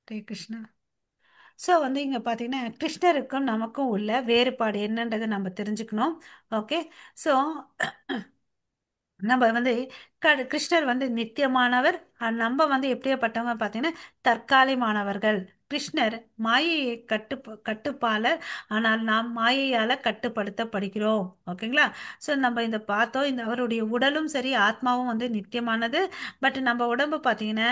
ஹரே கிருஷ்ணா. ஸோ வந்து இங்க பார்த்தீங்கன்னா கிருஷ்ணருக்கும் நமக்கும் உள்ள வேறுபாடு என்னன்றதை நம்ம தெரிஞ்சுக்கணும். ஓகே. ஸோ நம்ம வந்து கிருஷ்ணர் வந்து நித்தியமானவர். நம்ம வந்து எப்படியாப்பட்டவங்க பார்த்தீங்கன்னா தற்காலிகமானவர்கள். கிருஷ்ணர் மாயையை கட்டுப்பாளர், ஆனால் நாம் மாயையால கட்டுப்படுத்தப்படுகிறோம். ஓகேங்களா? ஸோ நம்ம இந்த பார்த்தோம், இந்த அவருடைய உடலும் சரி ஆத்மாவும் வந்து நித்தியமானது. பட் நம்ம உடம்பு பார்த்தீங்கன்னா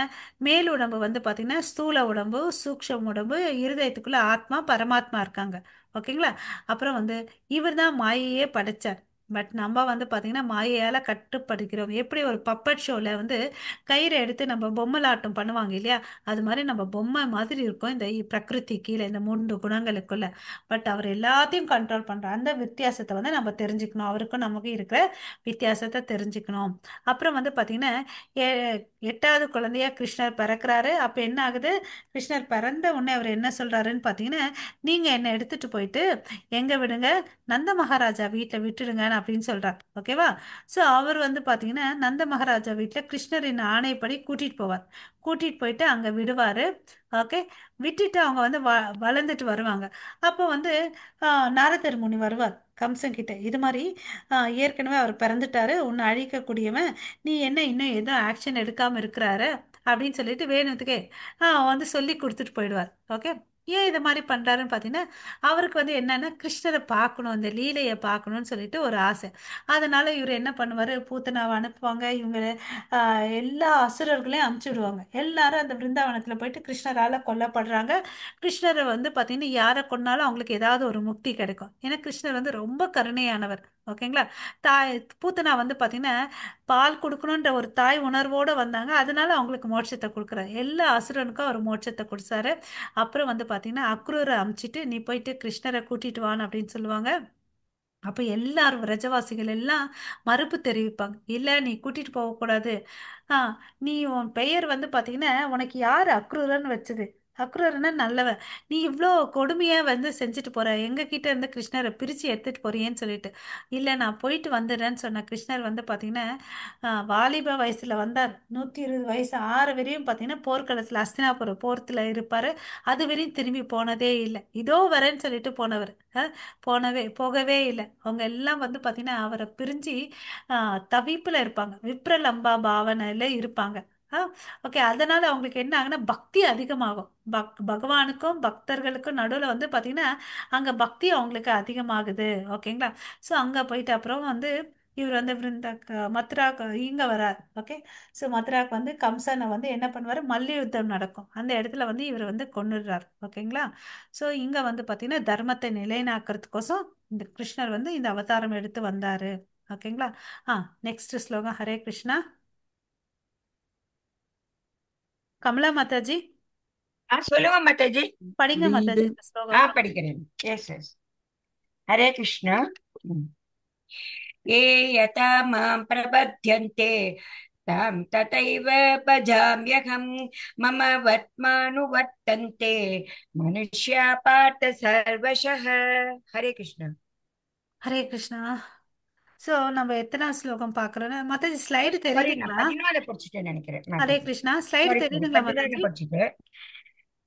மேல் உடம்பு வந்து பார்த்தீங்கன்னா ஸ்தூல உடம்பு, சூக்ஷ்ம உடம்பு, இருதயத்துக்குள்ள ஆத்மா பரமாத்மா இருக்காங்க. ஓகேங்களா? அப்புறம் வந்து இவர் தான் மாயையே படைச்சார். பட் நம்ம வந்து பாத்தீங்கன்னா மாயையால கட்டுப்படுகிறோம். எப்படி ஒரு பப்பட் ஷோல வந்து கயிறை எடுத்து நம்ம பொம்மலாட்டம் பண்ணுவாங்க இல்லையா, அது மாதிரி நம்ம பொம்மை மாதிரி இருக்கும் இந்த பிரகிருதி கீழே இந்த 3 குணங்களுக்குள்ள. பட் அவர் எல்லாத்தையும் கண்ட்ரோல் பண்றார். அந்த வித்தியாசத்தை வந்து நம்ம தெரிஞ்சுக்கணும், அவருக்கும் நமக்கு இருக்கிற வித்தியாசத்தை தெரிஞ்சுக்கணும். அப்புறம் வந்து பாத்தீங்கன்னா எ- 8வது குழந்தையா கிருஷ்ணர் பிறக்கிறாரு. அப்ப என்ன ஆகுது, கிருஷ்ணர் பிறந்த உடனே அவர் என்ன சொல்றாருன்னு பாத்தீங்கன்னா, நீங்க என்னை எடுத்துட்டு போயிட்டு எங்க விடுங்க, நந்த மகாராஜா வீட்டில் விட்டுடுங்க அப்படின்னு சொல்றார். ஓகேவா? ஸோ அவர் வந்து பார்த்தீங்கன்னா நந்த மகாராஜா வீட்டில் கிருஷ்ணரின் ஆணைப்படி கூட்டிட்டு போவார். கூட்டிட்டு போயிட்டு அங்கே விடுவாரு. ஓகே. விட்டுட்டு அவங்க வந்து வளர்ந்துட்டு வருவாங்க. அப்போ வந்து நாரதர் முனி வருவார் கம்சன் கிட்ட, இது மாதிரி ஏற்கனவே அவர் பிறந்துட்டாரு, உன்னை அழிக்கக்கூடியவன், நீ என்ன இன்னும் எதுவும் ஆக்ஷன் எடுக்காம இருக்கிறாரு அப்படின்னு சொல்லிட்டு வேணுத்துக்கே வந்து சொல்லி கொடுத்துட்டு போயிடுவார். ஓகே. ஏன் இதை மாதிரி பண்றாருன்னு பார்த்தீங்கன்னா அவருக்கு வந்து என்னன்னா கிருஷ்ணரை பார்க்கணும், இந்த லீலையை பார்க்கணும்னு சொல்லிட்டு ஒரு ஆசை. அதனால இவர் என்ன பண்ணுவாரு, பூத்தனாவை அனுப்புவாங்க, இவங்க எல்லா அசுரர்களையும் அனுப்பிச்சு விடுவாங்க. எல்லாரும் அந்த பிருந்தாவனத்துல போயிட்டு கிருஷ்ணரால கொல்லப்படுறாங்க. கிருஷ்ணரை வந்து பார்த்தீங்கன்னா யாரை கொன்னாலும் அவங்களுக்கு ஏதாவது ஒரு முக்தி கிடைக்கும். ஏன்னா கிருஷ்ணர் வந்து ரொம்ப கருணையானவர். ஓகேங்களா? தாய் பூத்தனா வந்து பார்த்தீங்கன்னா பால் கொடுக்கணுன்ற ஒரு தாய் உணர்வோடு வந்தாங்க. அதனால அவங்களுக்கு மோட்சத்தை கொடுக்குறாரு. எல்லா அசுரனுக்கும் அவர் மோட்சத்தை கொடுத்தாரு. அப்புறம் வந்து பார்த்தீங்கன்னா அக்ரூரை அமுச்சிட்டு நீ போயிட்டு கிருஷ்ணரை கூட்டிட்டு வான்னு அப்படின்னு சொல்லுவாங்க. அப்ப எல்லாரும் பிரஜவாசிகள் எல்லாம் மறுப்பு தெரிவிப்பாங்க. இல்ல நீ கூட்டிட்டு போகக்கூடாது. ஆ நீ உன் பெயர் வந்து பாத்தீங்கன்னா உனக்கு யார் அக்ரூரன்னு வச்சது? அக்ரூரன்னா நல்லவன். நீ இவ்வளோ கொடுமையா வந்து செஞ்சுட்டு போற, எங்க கிட்ட இருந்து கிருஷ்ணரை பிரிச்சு எடுத்துட்டு போறியேன்னு சொல்லிட்டு. இல்ல நான் போயிட்டு வந்துடுறேன்னு சொன்ன கிருஷ்ணர் வந்து பாத்தீங்கன்னா வாலிப வயசுல வந்தார். 120 வயசு ஆறு வரையும் பாத்தீங்கன்னா போர்க்களத்துல அஸ்தினாபுர போர்த்துல இருப்பாரு. அது வரையும் திரும்பி போனதே இல்லை. இதோ வரேன்னு சொல்லிட்டு போனவர். போகவே இல்லை. அவங்க எல்லாம் வந்து பாத்தீங்கன்னா அவரை பிரிஞ்சு தவிப்புல இருப்பாங்க. விப்ரலம்பா பாவனையில இருப்பாங்க. ஓகே. அதனால அவங்களுக்கு என்ன ஆகுனா பக்தி அதிகமாகும். பகவானுக்கும் பக்தர்களுக்கும் நடுவில் வந்து பாத்தீங்கன்னா அங்க பக்தி அவங்களுக்கு அதிகமாகுது. ஓகேங்களா? ஸோ அங்க போயிட்டு அப்புறம் வந்து இவர் வந்து மதுராக்கு இங்க வரார். ஓகே. ஸோ மதுராக்கு வந்து கம்சனை வந்து என்ன பண்ணுவாரு, மல்லி யுத்தம் நடக்கும். அந்த இடத்துல வந்து இவர் வந்து கொன்னுடுறார். ஓகேங்களா? ஸோ இங்க வந்து பாத்தீங்கன்னா தர்மத்தை நிலைநாக்கிறதுக்கோசம் இந்த கிருஷ்ணர் வந்து இந்த அவதாரம் எடுத்து வந்தாரு. ஓகேங்களா? ஆ நெக்ஸ்ட் ஸ்லோகம். ஹரே கிருஷ்ணா. கமலா மாதாஜி சொல்லுங்க மாதாஜி. படிங்க வீடு மாதாஜி இந்த ஸ்லோகம். படிக்கிறேன். Yes yes. ஹரே கிருஷ்ணா. ये यथा मां प्रपद्यन्ते तां तथैव भजाम्यहम् मम वर्त्मानुवर्तन्ते मनुष्या पार्थ सर्वशः. हरे कृष्ण. ஹரே கிருஷ்ணா. ஸோ நம்ம எத்தனை ஸ்லோகம் பார்க்குறோன்னா மாதாஜி ஸ்லைடு சாரி, நான் தெரியுதுங்களா? 14 படிச்சுட்டேன்னு நினைக்கிறேன் Hare Mataji. Krishna. Slide sorry sorry, தெரியுதுங்களா 14 மாதாஜி? படிச்சுட்டு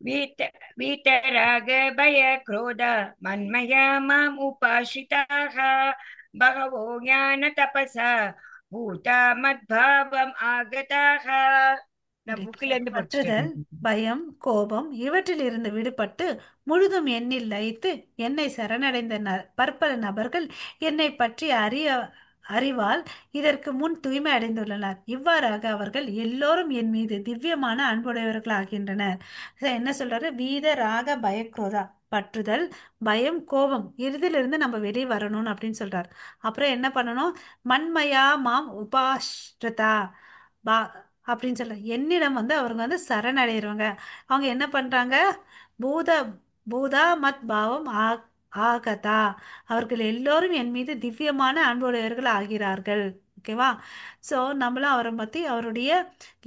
वीत वीतराग भय क्रोध मन्मया माम् उपाश्रिताः बहवो ज्ञान तपसा भूता मद्भावम् आगताः. நான் ஹரே புக்ல கிருஷ்ணா. இருந்து பற்றுதல், படிச்சுட்டேன். பயம், கோபம் இவற்றிலிருந்து விடுபட்டு முழுதும் எண்ணில் லயித்து என்னை சரணடைந்த பற்பல நபர்கள் என்னை பற்றி அறிவால் இதற்கு முன் தூய்மை அடைந்துள்ளனர். இவ்வாறாக அவர்கள் எல்லோரும் என் மீது திவ்யமான அன்புடையவர்கள் ஆகின்றனர். என்ன சொல்றாரு? வீத ராக பயக்ரோதா, பற்றுதல், பயம், கோபம் இதிலிருந்து நம்ம வெளியே வரணும் அப்படின்னு சொல்றாரு. அப்புறம் என்ன பண்ணணும்? மண்மயா மாம் உபாஸ்ரதா பா அப்படின்னு சொல்ல என்னிடம் வந்து அவங்க வந்து சரணடைகிறவங்க. அவங்க என்ன பண்றாங்க? பூத பூதா மத் பாவம் ஆகதா, அவர்கள் எல்லோரும் என் மீது திவ்யமான அன்புடையவர்கள் ஆகிறார்கள். ஓகேவா? ஸோ நம்மளும் அவரை பற்றி அவருடைய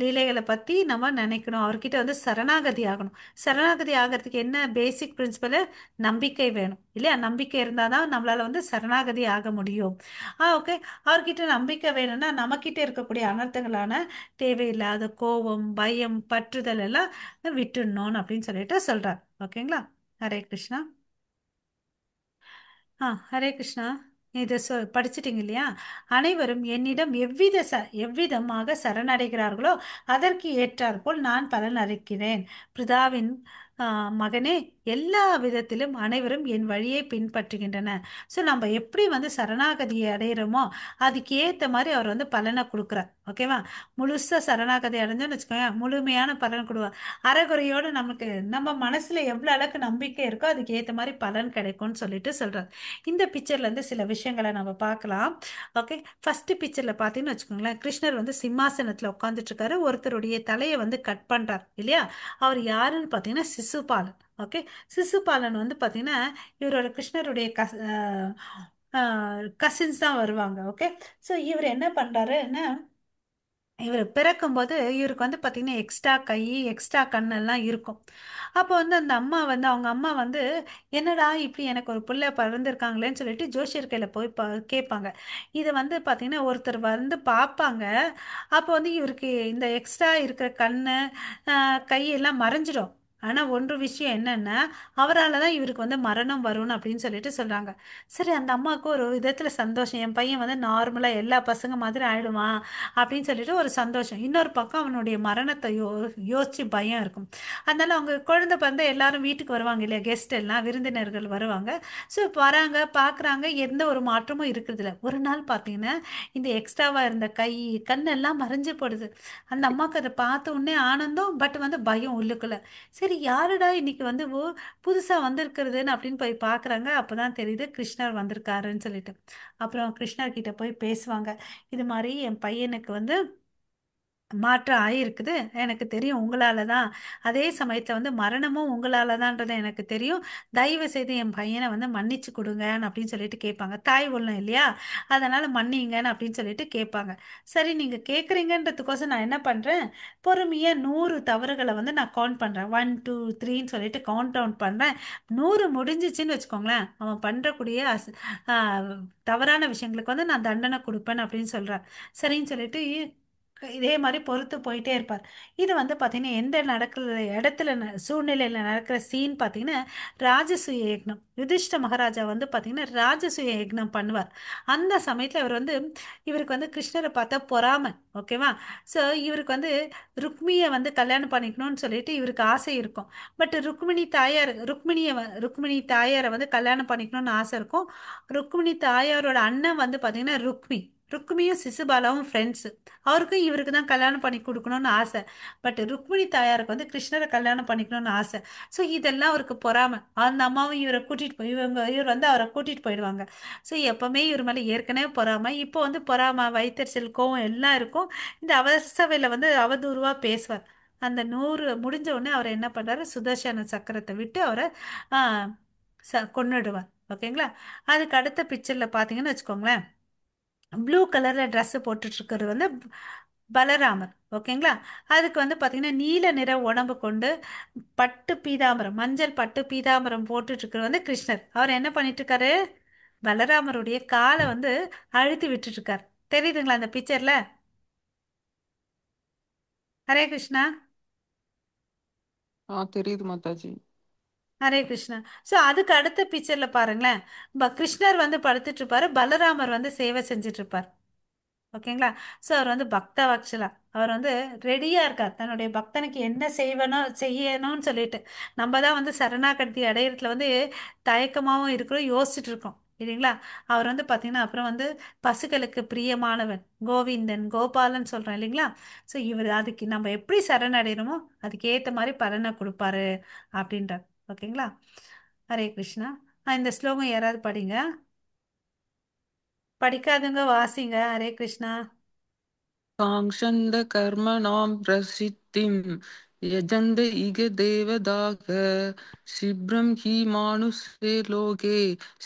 லீலைகளை பற்றி நம்ம நினைக்கணும். அவர்கிட்ட வந்து சரணாகதி ஆகணும். சரணாகதி ஆகிறதுக்கு என்ன பேசிக் பிரின்சிபல்? நம்பிக்கை வேணும் இல்லையா? நம்பிக்கை இருந்தால் தான் நம்மளால வந்து சரணாகதி ஆக முடியும். ஓகே. அவர்கிட்ட நம்பிக்கை வேணும்னா நம்மக்கிட்ட இருக்கக்கூடிய அனர்த்தங்களான தேவையில்லாத கோபம், பயம், பற்றுதல் எல்லாம் விட்டுடணும் அப்படின்னு சொல்லிட்டு சொல்றார். ஓகேங்களா? ஹரே கிருஷ்ணா. ஹரே கிருஷ்ணா. இது படிச்சிட்டீங்க இல்லையா? அனைவரும் என்னிடம் எவ்விதமாக சரணடைகிறார்களோ அதற்கு ஏற்றாற்போல் நான் பலன் அளிக்கிறேன். பிதாவின் மகனே, எல்லா விதத்திலும் அனைவரும் என் வழியை பின்பற்றுகின்றன. ஸோ நம்ம எப்படி வந்து சரணாகதியை அடையிறோமோ அதுக்கு ஏற்ற மாதிரி அவர் வந்து பலனை கொடுக்குறார். ஓகேவா? முழுசா சரணாகதி அடைஞ்சோன்னு வச்சுக்கோங்க, முழுமையான பலன் கொடுவார். அறகுறையோடு நமக்கு நம்ம மனசுல எவ்வளவு அளவுக்கு நம்பிக்கை இருக்கோ அதுக்கு ஏற்ற மாதிரி பலன் கிடைக்கும்னு சொல்லிட்டு சொல்றார். இந்த பிக்சர்ல இருந்து சில விஷயங்களை நம்ம பார்க்கலாம். ஓகே. ஃபர்ஸ்ட் பிக்சர்ல பார்த்தீங்கன்னு வச்சுக்கோங்களேன், கிருஷ்ணர் வந்து சிம்மாசனத்துல உட்காந்துட்டு இருக்காரு. ஒருத்தருடைய தலையை வந்து கட் பண்றார் இல்லையா? அவர் யாருன்னு பார்த்தீங்கன்னா சிசுபாலன். ஓகே. சிசுபாலன் வந்து பார்த்தீங்கன்னா இவரோட கிருஷ்ணருடைய கசின்ஸ் தான் வருவாங்க. ஓகே. ஸோ இவர் என்ன பண்றாருன்னா, இவர் பிறக்கும்போது இவருக்கு வந்து பார்த்தீங்கன்னா எக்ஸ்ட்ரா கை, எக்ஸ்ட்ரா கண்ணெல்லாம் இருக்கும். அப்போ வந்து அந்த அம்மா வந்து அவங்க அம்மா வந்து என்னடா இப்படி எனக்கு ஒரு பிள்ளை பிறந்திருக்காங்களேன்னு சொல்லிட்டு ஜோசியர் கையில் போய் கேட்பாங்க. இதை வந்து பார்த்தீங்கன்னா ஒருத்தர் வந்து பார்ப்பாங்க. அப்போ வந்து இவருக்கு இந்த எக்ஸ்ட்ரா இருக்கிற கண்ணு, கையெல்லாம் மறைஞ்சிடும். ஆனால் ஒன்று விஷயம் என்னன்னா, அவரால் தான் இவருக்கு வந்து மரணம் வரும்னு அப்படின்னு சொல்லிட்டு சொல்கிறாங்க. சரி, அந்த அம்மாவுக்கு ஒரு விதத்தில் சந்தோஷம், என் பையன் வந்து நார்மலாக எல்லா பசங்க மாதிரி ஆயிடுவான் அப்படின்னு சொல்லிட்டு ஒரு சந்தோஷம். இன்னொரு பக்கம் அவனுடைய மரணத்தை யோசிச்சு பயம் இருக்கும். அதனால அவங்க குழந்தை பிறந்த எல்லாரும் வீட்டுக்கு வருவாங்க இல்லையா? கெஸ்ட் எல்லாம் விருந்தினர்கள் வருவாங்க. ஸோ வராங்க, பார்க்குறாங்க, எந்த ஒரு மாற்றமும் இருக்கிறதில்ல. ஒரு நாள் பார்த்தீங்கன்னா இந்த எக்ஸ்ட்ராவாக இருந்த கை, கண்ணெல்லாம் மறைஞ்சு போடுது. அந்த அம்மாவுக்கு அதை பார்த்த உடனே ஆனந்தம், பட் வந்து பயம் உள்ளுக்குள்ள. சரி சரி யாருடா இன்னைக்கு வந்து புதுசா வந்திருக்கிறதுன்னு அப்படின்னு போய் பார்க்கறாங்க. அப்பதான் தெரியுது கிருஷ்ணர் வந்திருக்காருன்னு சொல்லிட்டு. அப்புறம் கிருஷ்ணர் கிட்ட போய் பேசுவாங்க. இது மாதிரி என் பையனுக்கு வந்து மாற்றம் ஆயிருக்குது. எனக்கு தெரியும் உங்களால தான். அதே சமயத்துல வந்து மரணமும் உங்களால தான்ன்றது எனக்கு தெரியும். தயவு செய்து என் பையனை வந்து மன்னிச்சு கொடுங்கன்னு அப்படின்னு சொல்லிட்டு கேட்பாங்க. தாய் உள்ளம் இல்லையா? அதனால மன்னிங்கன்னு அப்படின்னு சொல்லிட்டு கேட்பாங்க. சரி நீங்க கேட்குறீங்கன்றதுக்கோசம் நான் என்ன பண்றேன், பொறுமையா 100 தவறுகளை வந்து நான் கவுண்ட் பண்றேன். 1 2 3ன்னு சொல்லிட்டு கவுண்ட் டவுன் பண்றேன். 100 முடிஞ்சிச்சுன்னு வச்சுக்கோங்களேன், அவன் பண்றக்கூடிய தவறான விஷயங்களுக்கு வந்து நான் தண்டனை கொடுப்பேன் அப்படின்னு சொல்றேன். சரின்னு சொல்லிட்டு இதே மாதிரி பொறுத்து போயிட்டே இருப்பார். இது வந்து பார்த்தீங்கன்னா எந்த நடக்கிற இடத்துல சூழ்நிலையில் நடக்கிற சீன் பார்த்தீங்கன்னா ராஜசூய யக்னம். யுதிஷ்ட மகாராஜா வந்து பார்த்தீங்கன்னா ராஜசூய யக்னம் பண்ணுவார். அந்த சமயத்தில் இவர் வந்து இவருக்கு வந்து கிருஷ்ணரை பார்த்தா பொறாமை. ஓகேவா? ஸோ இவருக்கு வந்து ருக்மியை வந்து கல்யாணம் பண்ணிக்கணும்னு சொல்லிட்டு இவருக்கு ஆசை இருக்கும். பட் ருக்மிணி தாயாரை வந்து கல்யாணம் பண்ணிக்கணும்னு ஆசை இருக்கும். ருக்மிணி தாயாரோட அண்ணன் வந்து பார்த்தீங்கன்னா ருக்மியும் சிசுபாலாவும் ஃப்ரெண்ட்ஸு. அவருக்கும் இவருக்கு தான் கல்யாணம் பண்ணி கொடுக்கணும்னு ஆசை. பட் ருக்மிணி தாயாருக்கு வந்து கிருஷ்ணரை கல்யாணம் பண்ணிக்கணும்னு ஆசை. ஸோ இதெல்லாம் அவருக்கு பொறாமை. அந்த அம்மாவும் இவரை கூட்டிட்டு போய் இவர் வந்து அவரை கூட்டிட்டு போயிடுவாங்க. ஸோ எப்பவுமே இவர் மேலே ஏற்கனவே பொறாமை, இப்போ வந்து பொறாமை, வயிற்றுச்சல், கோவம் எல்லாம் இருக்கும். இந்த அவசவையில் வந்து அவதூறுவா பேசுவார். அந்த 100 முடிஞ்ச உடனே அவர் என்ன பண்றாரு, சுதர்சன சக்கரத்தை விட்டு அவரை கொன்னுடுவார். ஓகேங்களா? அதுக்கு அடுத்த பிக்சர்ல பார்த்தீங்கன்னு வச்சுக்கோங்களேன், ப்ளூ கலர்ல ட்ரெஸ் போட்டுட்டு இருக்கிறது வந்து பலராமர். ஓகேங்களா? அதுக்கு வந்து பார்த்தீங்கன்னா நீல நிற உடம்பு கொண்டு பட்டு பீதாம்பரம், மஞ்சள் பட்டு பீதாம்பரம் போட்டுட்டு இருக்கிறது வந்து கிருஷ்ணர். அவர் என்ன பண்ணிட்டு இருக்காரு, பலராமருடைய காலை வந்து அழுத்தி விட்டுட்டு இருக்காரு. தெரியுதுங்களா அந்த பிக்சர்ல? ஹரே கிருஷ்ணா. தெரியுது மாதாஜி. ஹரே கிருஷ்ணா. ஸோ அதுக்கு அடுத்த பிக்சர்ல பாருங்களேன், கிருஷ்ணர் வந்து படுத்துட்டு இருப்பாரு, பலராமர் வந்து சேவை செஞ்சுட்டு இருப்பார். ஓகேங்களா? ஸோ அவர் வந்து பக்த வத்சலா. அவர் வந்து ரெடியா இருக்கார் தன்னுடைய பக்தனுக்கு என்ன செய்யணும்னு சொல்லிட்டு. நம்ம தான் வந்து சரணாகதி அடையிறதுல வந்து தயக்கமாகவும் இருக்கிறோம், யோசிச்சுட்டு இருக்கோம் இல்லைங்களா? அவர் வந்து பார்த்தீங்கன்னா அப்புறம் வந்து பசுக்களுக்கு பிரியமானவன், கோவிந்தன், கோபாலன் சொல்றோம் இல்லைங்களா? ஸோ இவர் அதுக்கு நம்ம எப்படி சரணடைகிறோமோ அதுக்கு ஏற்ற மாதிரி பலனை கொடுப்பாரு அப்படின்றார். ஓகேங்களா? ஹரே கிருஷ்ணா. இந்த ஸ்லோகம் யாராவது படிங்க. படிக்காதவங்க வாசிங்க. ஹரே கிருஷ்ணா. காங்ஷந்த கர்மணாம் பிரசித்திம் யஜந்த இக தேவதாக சிப்ரம் ஹி மானுஷே லோகே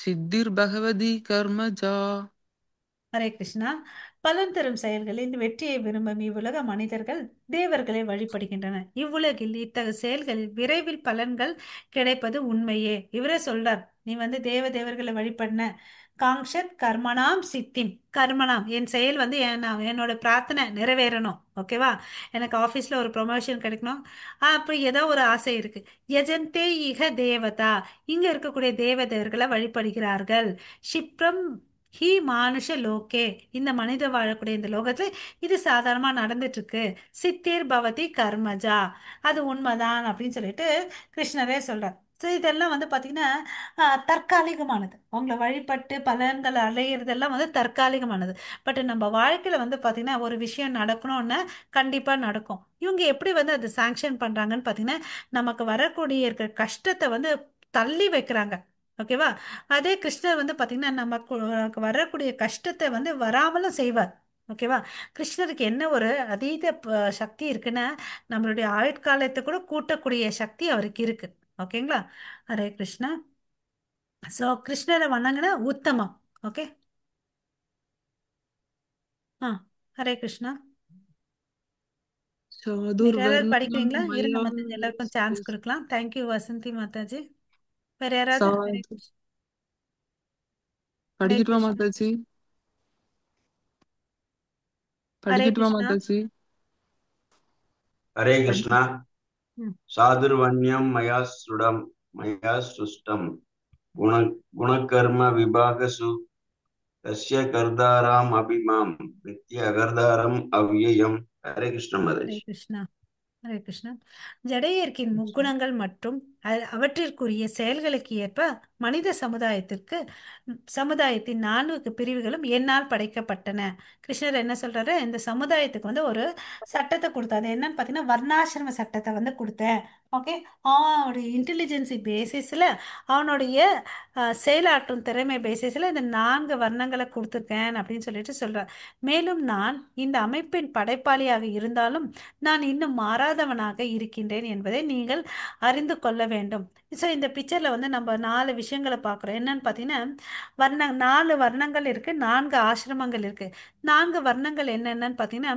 சித்திர் பகவதி கர்மஜா. ஹரே கிருஷ்ணா. பலன் தரும் செயல்களில் வெற்றியை விரும்பும் இவ்வுலக மனிதர்கள் தேவர்களை வழிபடுகின்றனர். இவ்வுலகில் இத்தகைய செயல்களில் விரைவில் பலன்கள் கிடைப்பது உண்மையே. இவரே சொல்றார், நீ வந்து தேவர்களை வழிபடின காங்ஷத் கர்மனாம் சித்திம். கர்மனாம் என் செயல் வந்து என்னோட பிரார்த்தனை நிறைவேறணும். ஓகேவா? எனக்கு ஆஃபீஸில் ஒரு ப்ரொமோஷன் கிடைக்கணும். அப்படி ஏதோ ஒரு ஆசை இருக்கு. யஜந்தே இக தேவதா, இங்க இருக்கக்கூடிய தேவர்களை வழிபடுகிறார்கள். க்ஷிப்ரம் ஹி மானுஷ லோகே, இந்த மனித வாழக்கூடிய இந்த லோகத்துல இது சாதாரணமா நடந்துட்டு இருக்கு. சித்தேர் பவதி கர்மஜா, அது உண்மைதான் அப்படின்னு சொல்லிட்டு கிருஷ்ணரே சொல்றார். ஸோ இதெல்லாம் வந்து பார்த்தீங்கன்னா தற்காலிகமானது. அவங்கள வழிபட்டு பலன்கள் அடையிறதெல்லாம் வந்து தற்காலிகமானது. பட் நம்ம வாழ்க்கையில வந்து பார்த்தீங்கன்னா ஒரு விஷயம் நடக்கணும்னா கண்டிப்பாக நடக்கும். இவங்க எப்படி வந்து அதை சாங்ஷன் பண்றாங்கன்னு பார்த்தீங்கன்னா நமக்கு வரக்கூடிய இருக்கிற கஷ்டத்தை வந்து தள்ளி வைக்கிறாங்க. ஓகேவா? அதே கிருஷ்ணர் வந்து பார்த்தீங்கன்னா நமக்கு வரக்கூடிய கஷ்டத்தை வந்து வராமலும் செய்வார். ஓகேவா? கிருஷ்ணருக்கு என்ன ஒரு அதீத சக்தி இருக்குன்னா நம்மளுடைய ஆயுட்காலத்தை கூட கூட்டக்கூடிய சக்தி அவருக்கு இருக்கு. ஓகேங்களா? ஹரே கிருஷ்ணா. ஸோ கிருஷ்ணரை வணங்கினா உத்தமம். ஓகே. ஆ ஹரே கிருஷ்ணா. வேற யாராவது சாதுர்வர்ணியம் படிக்கிறீங்களா? இருங்க, மயா மற்ற எல்லாருக்கும் சான்ஸ் கொடுக்கலாம். தேங்க்யூ வசந்தி மாதாஜி. வேற யாராவது? ஹரே சாது கிருஷ்ணா. ஹரே படிக்கட்டுமா கிருஷ்ணா. மாதாஜி? ஹரே படிக்கட்டுமா கிருஷ்ணா. மாதாஜி? हरे படி कृष्णा ம். साधुर्वण्यं मया सृष्टं गुण गुणकर्म विभागसु तस्य कर्ताराम् अभिमां वित्य अकर्तारम् अव्ययम्. हरे कृष्ण ஹரே महाराज. கிருஷ்ணா. ஹரே கிருஷ்ணா. ஜடையர்க்கின் முக்குணங்கள் மற்றும் அவற்றிற்குரிய செயல்களுக்கு ஏற்ப மனித சமுதாயத்தின் 4 பிரிவுகளும் என்னால் படைக்கப்பட்டன. கிருஷ்ணர் என்ன சொல்றாரு, இந்த சமுதாயத்துக்கு வந்து ஒரு சட்டத்தை கொடுத்தாரு. அது என்னன்னு பார்த்தீங்கன்னா வர்ணாசிரம சட்டத்தை வந்து கொடுத்தேன். ஓகே, அவனுடைய இன்டெலிஜென்சி பேசிஸில், அவனுடைய செயலாற்றும் திறமை பேசிஸில் இந்த 4 வர்ணங்களை கொடுத்துருக்கேன் அப்படின்னு சொல்லிட்டு சொல்றார். மேலும் நான் இந்த அமைப்பின் படைப்பாளியாக இருந்தாலும் நான் இன்னும் மாறாதவனாக இருக்கின்றேன் என்பதை நீங்கள் அறிந்து கொள்ள வேண்டும். ஸோ இந்த பிக்சர்ல வந்து நம்ம 4 விஷயங்களை பார்க்குறோம். என்னன்னு பார்த்தீங்கன்னா 4 வர்ணங்கள் இருக்கு, 4 ஆசிரமங்கள் இருக்கு. 4 வர்ணங்கள் என்னென்னன்னு பார்த்தீங்கன்னா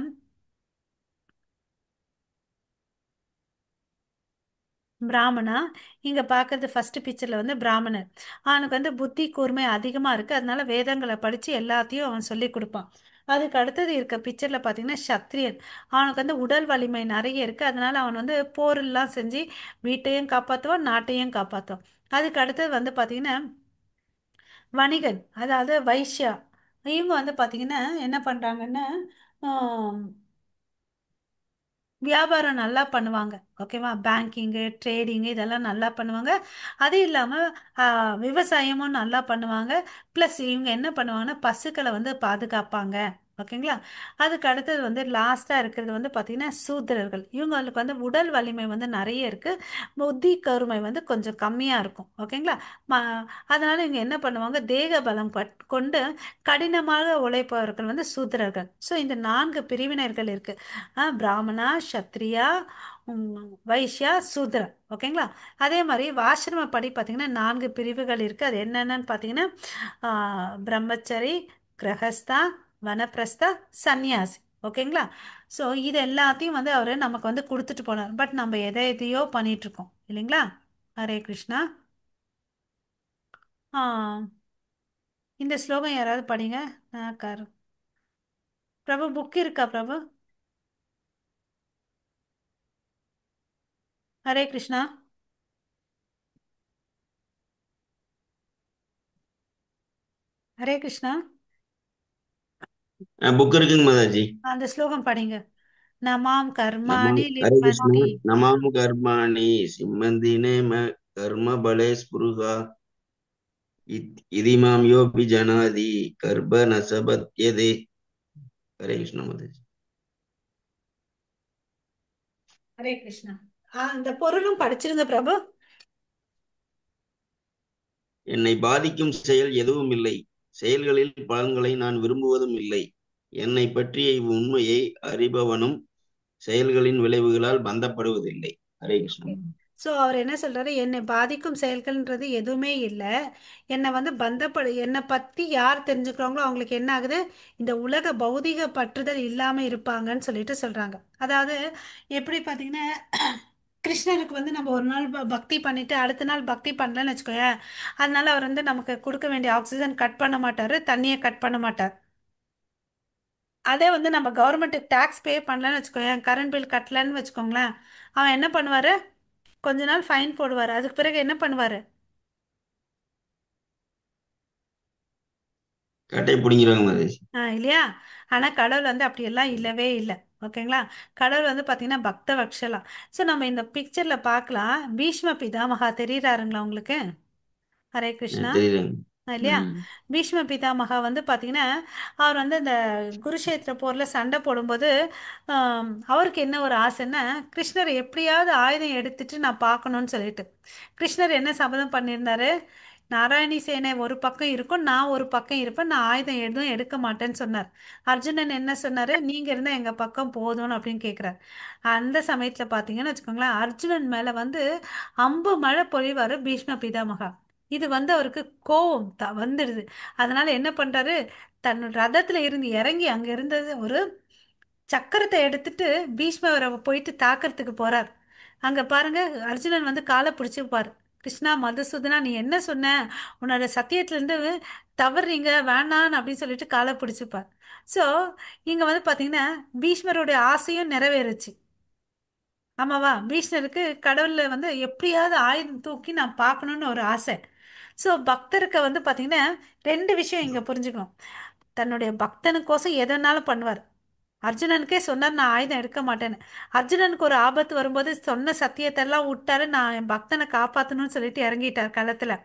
பிராமணா. இங்க பார்க்கறது ஃபர்ஸ்ட் பிக்சர்ல வந்து பிராமணர். அவனுக்கு வந்து புத்தி கூர்மை அதிகமா இருக்கு, அதனால வேதங்களை படிச்சு எல்லாத்தையும் அவன் சொல்லி கொடுப்பான். அதுக்கு அடுத்தது இருக்க பிக்சர்ல பார்த்தீங்கன்னா சத்திரியன். அவனுக்கு வந்து உடல் வலிமை நிறைய இருக்கு, அதனால அவன் வந்து போரெல்லாம் செஞ்சு வீட்டையும் காப்பாற்றுவான், நாட்டையும் காப்பாற்றுவான். அதுக்கு அடுத்தது வந்து பார்த்தீங்கன்னா வணிகன், அதாவது வைஷ்யா. இவங்க வந்து பார்த்தீங்கன்னா என்ன பண்றாங்கன்னா வியாபாரம் நல்லா பண்ணுவாங்க. ஓகேவா, பேங்கிங்கு ட்ரேடிங்கு இதெல்லாம் நல்லா பண்ணுவாங்க. அது இல்லாமல் விவசாயமும் நல்லா பண்ணுவாங்க. ப்ளஸ் இவங்க என்ன பண்ணுவாங்கன்னா பசுக்களை வந்து பாதுகாப்பாங்க. ஓகேங்களா. அதுக்கு அடுத்தது வந்து லாஸ்ட்டாக இருக்கிறது வந்து பார்த்திங்கன்னா சூத்திரர்கள். இவங்களுக்கு வந்து உடல் வலிமை வந்து நிறைய இருக்குது, புத்தி கருமை வந்து கொஞ்சம் கம்மியாக இருக்கும். ஓகேங்களா. ம அதனால இவங்க என்ன பண்ணுவாங்க, தேக பலம் கொண்டு கடினமாக உழைப்பவர்கள் வந்து சூத்திரர்கள். ஸோ இந்த 4 பிரிவினர்கள் இருக்குது. பிராமணா, சத்ரியா, வைஷ்யா, சூத்ரா. ஓகேங்களா. அதே மாதிரி ஆசிரமப்படி பார்த்தீங்கன்னா 4 பிரிவுகள் இருக்குது. அது என்னென்னு பார்த்தீங்கன்னா பிரம்மச்சரி, கிரகஸ்தா, வனப்பிரஸ்தா, சந்நியாசி. ஓகேங்களா. ஸோ இது எல்லாத்தையும் வந்து அவர் நமக்கு வந்து கொடுத்துட்டு போனார். பட் நம்ம எதை எதையோ பண்ணிட்டு இருக்கோம் இல்லைங்களா. ஹரே கிருஷ்ணா. ஆ இந்த ஸ்லோகம் யாராவது படிங்க. பிரபு புக் இருக்கா பிரபு? ஹரே கிருஷ்ணா. ஹரே கிருஷ்ணா. புக் இருக்குங்க மாதாஜி. அந்த ஸ்லோகம் படிங்க. நமாம் நமாம் கர்மாணி ஹரே கிருஷ்ணா. லிம்பந்தி. நமாம் கர்மாணி சிம்மந்தினே கர்ம பலே ஸ்புருகா இதிமாம் யோபி ஜனாதி கர்ப்ப நசபத்யதே. ஹரே கிருஷ்ணா மாதாஜி. ஹரே கிருஷ்ணா. இந்த பொருளும் படிச்சிருங்க பிரபு. என்னை பாதிக்கும் செயல் எதுவும் இல்லை, செயல்களில் பலன்களை நான் விரும்புவதும் இல்லை. என்னை பற்றிய இவ்வுண்மையை அறிபவனும் செயல்களின் விளைவுகளால் பந்தப்படுவதில்லை. ஹரே கிருஷ்ணா. ஸோ அவர் என்ன சொல்றாரு, என்னை பாதிக்கும் செயல்கள்ன்றது எதுவுமே இல்லை. என்னை பற்றி யார் தெரிஞ்சுக்கிறாங்களோ அவங்களுக்கு என்ன ஆகுது, இந்த உலக பௌதிக பற்றுதல் இல்லாமல் இருப்பாங்கன்னு சொல்லிட்டு சொல்றாங்க. அதாவது எப்படி பார்த்தீங்கன்னா கிருஷ்ணருக்கு வந்து நம்ம ஒரு நாள் பக்தி பண்ணிட்டு அடுத்த நாள் பக்தி பண்ணலன்னு வச்சுக்கோயேன், அதனால அவர் வந்து நமக்கு கொடுக்க வேண்டிய ஆக்சிஜன் கட் பண்ண மாட்டாரு, தண்ணியை கட் பண்ண மாட்டார். அதே வந்து நம்ம கவர்மெண்ட்டுக்கு டேக்ஸ் பே பண்ணலன்னு வச்சுக்கோயேன், கரண்ட் பில் கட்டலன்னு வச்சுக்கோங்களேன், அவன் என்ன பண்ணுவார், கொஞ்ச நாள் ஃபைன் போடுவார். அதுக்கு பிறகு என்ன பண்ணுவார், கட்டை பிடிங்கிறாங்க மாதாஜி. இல்லையா. ஆனால் கடவுள் வந்து அப்படியெல்லாம் இல்லவே இல்லை. ஓகேங்களா. கடவுள் வந்து பார்த்தீங்கன்னா பக்த வக்ஷலா. ஸோ நம்ம இந்த பிக்சரில் பார்க்கலாம், பீஷ்ம பிதாமகா தெரியுறாருங்களா உங்களுக்கு? ஹரே கிருஷ்ணா. தெரியுதுங்க. இல்லையா. ம். பீஷ்ம பிதாமகா வந்து பார்த்தீங்கன்னா அவர் வந்து இந்த குருஷேத்திர போரில் சண்டை போடும்போது அவருக்கு என்ன ஒரு ஆசைன்னா, கிருஷ்ணர் எப்படியாவது ஆயுதம் எடுத்துட்டு நான் பார்க்கணும்னு சொல்லிட்டு கிருஷ்ணர் என்ன சபதம் பண்ணியிருந்தாரு, நாராயணி சேனை ஒரு பக்கம் இருக்கும், நான் ஒரு பக்கம் இருப்பேன், நான் ஆயுதம் எதுவும் எடுக்க மாட்டேன்னு சொன்னார். அர்ஜுனன் என்ன சொன்னாரு, நீங்க இருந்தா எங்க பக்கம் போதும்னு அப்படின்னு கேட்குறாரு. அந்த சமயத்துல பார்த்தீங்கன்னு வச்சுக்கோங்களேன், அர்ஜுனன் மேல வந்து அம்பு மழை பொழிவாரு பீஷ்ம பிதாமகா. இது வந்து அவருக்கு கோவம் வந்துடுது. அதனால என்ன பண்றாரு, தன் ரதத்துல இருந்து இறங்கி அங்க இருந்தது ஒரு சக்கரத்தை எடுத்துட்டு பீஷ்மரை போயிட்டு தாக்கறதுக்கு போறார். அங்க பாருங்க, அர்ஜுனன் வந்து காலை பிடிச்சிப்பார். கிருஷ்ணா மதுசூதனா, நீ என்ன சொன்ன, உன்னோட சத்தியத்துல இருந்து தவறுறீங்க, வேணான்னு அப்படின்னு சொல்லிட்டு காலை பிடிச்சிப்பார். ஸோ இங்க வந்து பாத்தீங்கன்னா பீஷ்மருடைய ஆசையும் நிறைவேறுச்சு. ஆமாவா. பீஷ்மருக்கு கடவுள்ல வந்து எப்படியாவது ஆயுதம் தூக்கி நான் பார்க்கணும்னு ஒரு ஆசை. ஸோ பக்தருக்கு வந்து பார்த்தீங்கன்னா 2 விஷயம் இங்கே புரிஞ்சுக்கணும். தன்னுடைய பக்தனுக்கோசம் எதனாலும் பண்ணுவார். அர்ஜுனனுக்கே சொன்னார் நான் ஆயுதம் எடுக்க மாட்டேன்னு. அர்ஜுனனுக்கு ஒரு ஆபத்து வரும்போது சொன்ன சத்தியத்தெல்லாம் விட்டாரு, நான் என் பக்தனை காப்பாற்றணும்னு சொல்லிட்டு இறங்கிட்டார் களத்துல.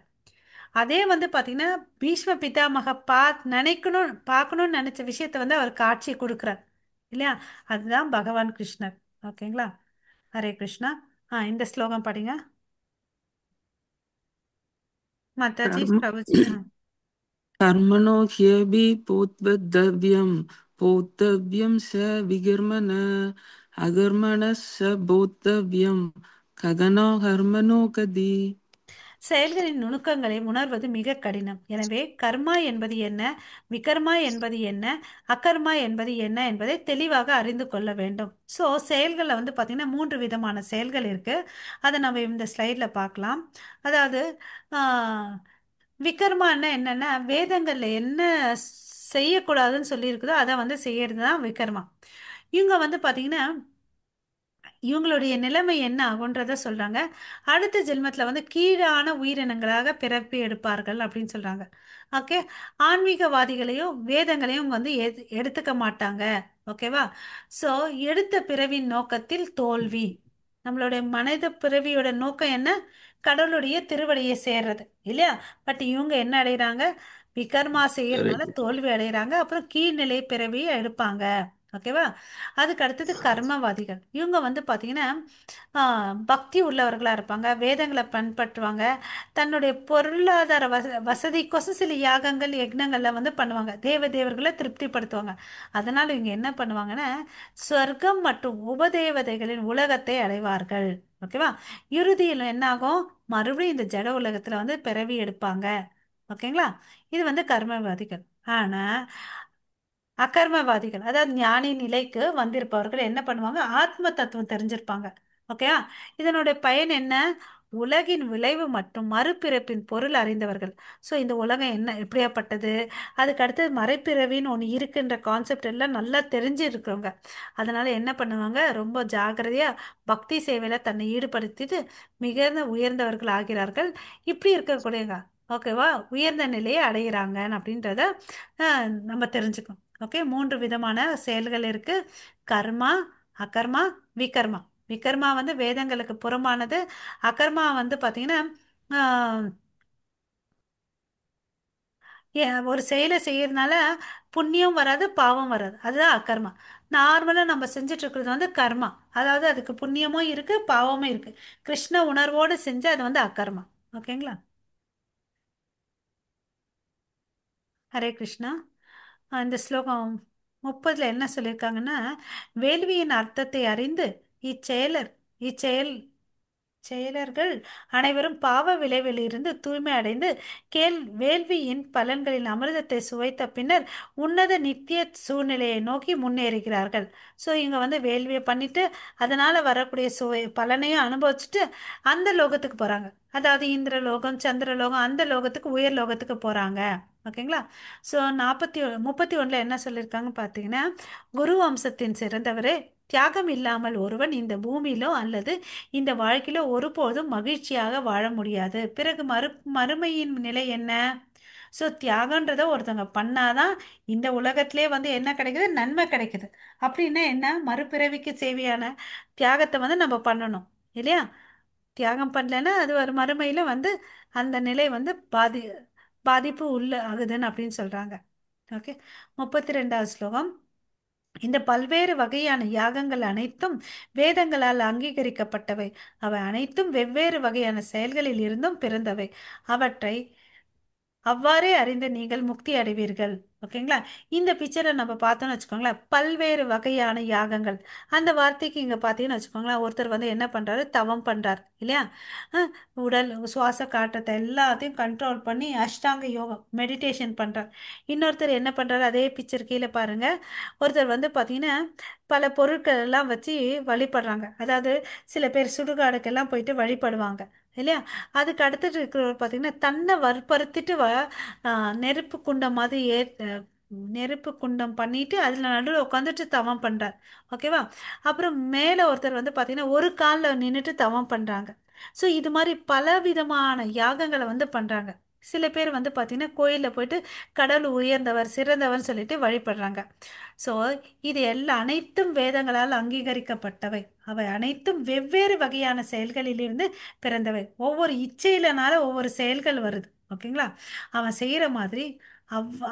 அதே வந்து பார்த்தீங்கன்னா பீஷ்ம பிதாமக நினைக்கணும் பார்க்கணும்னு நினைச்ச விஷயத்த வந்து அவர் காட்சி கொடுக்குறார் இல்லையா? அதுதான் பகவான் கிருஷ்ணர். ஓகேங்களா? ஹரே கிருஷ்ணா. இந்த ஸ்லோகம் படிங்க மாதாஜி, कर्म பிரபுஜி. कर्मणो ह्यभिभूतव्यं भोक्तव्यं स विकर्मण अकर्मणः स भोक्तव्यं कगनो कर्मणो गति. செயல்களின் நுணுக்கங்களை உணர்வது மிக கடினம். எனவே கர்மா என்பது என்ன, விகர்மா என்பது என்ன, அகர்மா என்பது என்ன என்பதை தெளிவாக அறிந்து கொள்ள வேண்டும். ஸோ செயல்களில் வந்து பார்த்தீங்கன்னா 3 விதமான செயல்கள் இருக்கு. அதை நம்ம இந்த ஸ்லைடில் பார்க்கலாம். அதாவது விகர்மான்னா என்னன்னா வேதங்கள்ல என்ன செய்யக்கூடாதுன்னு சொல்லியிருக்குதோ அதை வந்து செய்யறது தான் விகர்மா. இவங்க வந்து பார்த்தீங்கன்னா இவங்களுடைய நிலைமை என்ன ஆகுன்றத சொல்றாங்க. அடுத்த ஜென்மத்துல வந்து கீழான உயிரினங்களாக பிறப்பி எடுப்பார்கள் அப்படின்னு சொல்றாங்க. ஓகே. ஆன்மீகவாதிகளையும் வேதங்களையும் வந்து எடுத்துக்க மாட்டாங்க. ஓகேவா? ஸோ எடுத்த பிறவின் நோக்கத்தில் தோல்வி. நம்மளுடைய மனித பிறவியோட நோக்கம் என்ன? கடவுளுடைய திருவடியை சேர்றது இல்லையா? பட் இவங்க என்ன அடைகிறாங்க? விகர்மா செய்யறதுனால கரெக்ட். தோல்வி அடைகிறாங்க. அப்புறம் கீழ்நிலை பிறவியை எடுப்பாங்க. ஓகேவா? அதுக்கு அடுத்தது கர்மவாதிகள். இவங்க வந்து பார்த்தீங்கன்னா பக்தி உள்ளவர்களாக இருப்பாங்க, வேதங்களை பின்பற்றுவாங்க, தன்னுடைய பொருளாதார வசதிக்கோசம் சில யாகங்கள் யக்னங்கள்ல வந்து பண்ணுவாங்க, தேவர்களை திருப்திப்படுத்துவாங்க. அதனால இவங்க என்ன பண்ணுவாங்கன்னா சொர்க்கம் மற்றும் உபதேவதைகளின் உலகத்தை அடைவார்கள். ஓகேவா? இறுதியில் என்ன ஆகும்? மறுபடியும் இந்த ஜட உலகத்துல வந்து பிறவி எடுப்பாங்க. ஓகேங்களா? இது வந்து கர்மவாதிகள். ஆனா அகர்மவாதிகள், அதாவது ஞானி நிலைக்கு வந்திருப்பவர்கள் என்ன பண்ணுவாங்க? ஆத்ம தத்துவம் தெரிஞ்சிருப்பாங்க. ஓகேயா? இதனுடைய பயன் என்ன? உலகின் விளைவு மற்றும் மறுபிறப்பின் பொருள் அறிந்தவர்கள். ஸோ இந்த உலகம் என்ன எப்படியாப்பட்டது, அதுக்கு அடுத்து மறைப்பிறவின்னு ஒன்று இருக்குன்ற கான்செப்ட் எல்லாம் நல்லா தெரிஞ்சு இருக்கிறவங்க. அதனால என்ன பண்ணுவாங்க? ரொம்ப ஜாக்கிரதையா பக்தி சேவையில தன்னை ஈடுபடுத்திட்டு மிகுந்த உயர்ந்தவர்கள் ஆகிறார்கள். இப்படி இருக்கக்கூடியவங்க ஓகேவா உயர்ந்த நிலையை அடைகிறாங்க அப்படின்றத நம்ம தெரிஞ்சுக்கணும். ஓகே. 3 விதமான செயல்கள் இருக்கு. கர்மா, அகர்மா, விகர்மா. விகர்மா வந்து வேதங்களுக்கு புறமானது. அகர்மா வந்து பாத்தீங்கன்னா ஆஹ், ஒரு செயலை செய்யறதுனால புண்ணியம் வராது, பாவம் வராது. அதுதான் அகர்மா. நார்மலா நம்ம செஞ்சுட்டு இருக்கிறது வந்து கர்மா. அதாவது அதுக்கு புண்ணியமும் இருக்கு, பாவமும் இருக்கு. கிருஷ்ண உணர்வோடு செஞ்சு அது வந்து அகர்மா. ஓகேங்களா? ஹரே கிருஷ்ணா. இந்த ஸ்லோகம் 30ல என்ன சொல்லியிருக்காங்கன்னா வேள்வியின் அர்த்தத்தை அறிந்து இச்செயலர் இச்செயல் செயலர்கள் அனைவரும் பாவ விளைவிலிருந்து தூய்மை அடைந்து வேள்வியின் பலன்களின் அமிர்தத்தை சுவைத்த பின்னர் உன்னத நித்திய சூழ்நிலையை நோக்கி முன்னேறுகிறார்கள். ஸோ இவங்க வந்து வேள்வியை பண்ணிட்டு அதனால வரக்கூடிய பலனையும் அனுபவிச்சுட்டு அந்த லோகத்துக்கு போறாங்க. அதாவது இந்திரலோகம், சந்திரலோகம், அந்த லோகத்துக்கு உயர் லோகத்துக்கு போறாங்க. ஓகேங்களா? ஸோ 31ல என்ன சொல்லியிருக்காங்க பார்த்தீங்கன்னா குரு வம்சத்தின் சிறந்தவரே, தியாகம் இல்லாமல் ஒருவன் இந்த பூமியிலோ அல்லது இந்த வாழ்க்கையில ஒருபோதும் மகிழ்ச்சியாக வாழ முடியாது. பிறகு மறுமையின் நிலை என்ன? ஸோ தியாகன்றத ஒருத்தவங்க பண்ணாதான் இந்த உலகத்திலே வந்து என்ன கிடைக்குது? நன்மை கிடைக்குது. அப்படின்னா என்ன? மறுபிறவிக்கு தேவையான தியாகத்தை வந்து நம்ம பண்ணணும் இல்லையா? தியாகம் பண்ணலைன்னா அது ஒரு மறுமையில வந்து அந்த நிலை வந்து பாதிப்பு உள்ள ஆகுதுன்னு அப்படின்னு சொல்றாங்க. ஓகே. 32வது ஸ்லோகம். இந்த பல்வேறு வகையான யாகங்கள் அனைத்தும் வேதங்களால் அங்கீகரிக்கப்பட்டவை. அவை அனைத்தும் வெவ்வேறு வகையான செயல்களில் இருந்தும் பிறந்தவை. அவற்றை அவ்வாறே அறிந்து நீங்கள் முக்தி அடைவீர்கள். ஓகேங்களா? இந்த பிக்சரை நம்ம பார்த்தோம்னு வச்சுக்கோங்களேன், பல்வேறு வகையான யாகங்கள். அந்த வார்த்தைக்கு இங்க பார்த்தீங்கன்னு வச்சுக்கோங்களேன், ஒருத்தர் வந்து என்ன பண்றாரு? தவம் பண்றார் இல்லையா? அஹ் உடல் சுவாச காற்றத்தை எல்லாத்தையும் கண்ட்ரோல் பண்ணி அஷ்டாங்க யோகம் மெடிடேஷன் பண்றார். இன்னொருத்தர் என்ன பண்றாரு? அதே பிக்சர் கீழே பாருங்க. ஒருத்தர் வந்து பார்த்தீங்கன்னா பல பொருட்கள் எல்லாம் வச்சு வழிபடுறாங்க. அதாவது சில பேர் சுடுகாடுக்கெல்லாம் போயிட்டு வழிபடுவாங்க இல்லையா? அதுக்கு அடுத்தது இருக்கிறவர் பார்த்தீங்கன்னா தன்னை வற்புறுத்திட்டு நெருப்பு குண்டம் மாதிரி நெருப்பு குண்டம் பண்ணிட்டு அதில் நடுவில் உட்காந்துட்டு தவம் பண்றார். ஓகேவா? அப்புறம் மேலே ஒருத்தர் வந்து பார்த்தீங்கன்னா ஒரு காலில் நின்றுட்டு தவம் பண்றாங்க. ஸோ இது மாதிரி பல விதமான யாகங்களை வந்து பண்றாங்க. சில பேர் வந்து பார்த்தீங்கன்னா கோயிலில் போயிட்டு கடவுள் உயர்ந்தவர் சிறந்தவர்னு சொல்லிட்டு வழிபடுறாங்க. ஸோ இது எல்லாம் அனைத்தும் வேதங்களால் அங்கீகரிக்கப்பட்டவை. அவை அனைத்தும் வெவ்வேறு வகையான செயல்களிலிருந்து பிறந்தவை. ஒவ்வொரு இச்சையிலனால ஒவ்வொரு செயல்கள் வருது. ஓகேங்களா? அவன் செய்கிற மாதிரி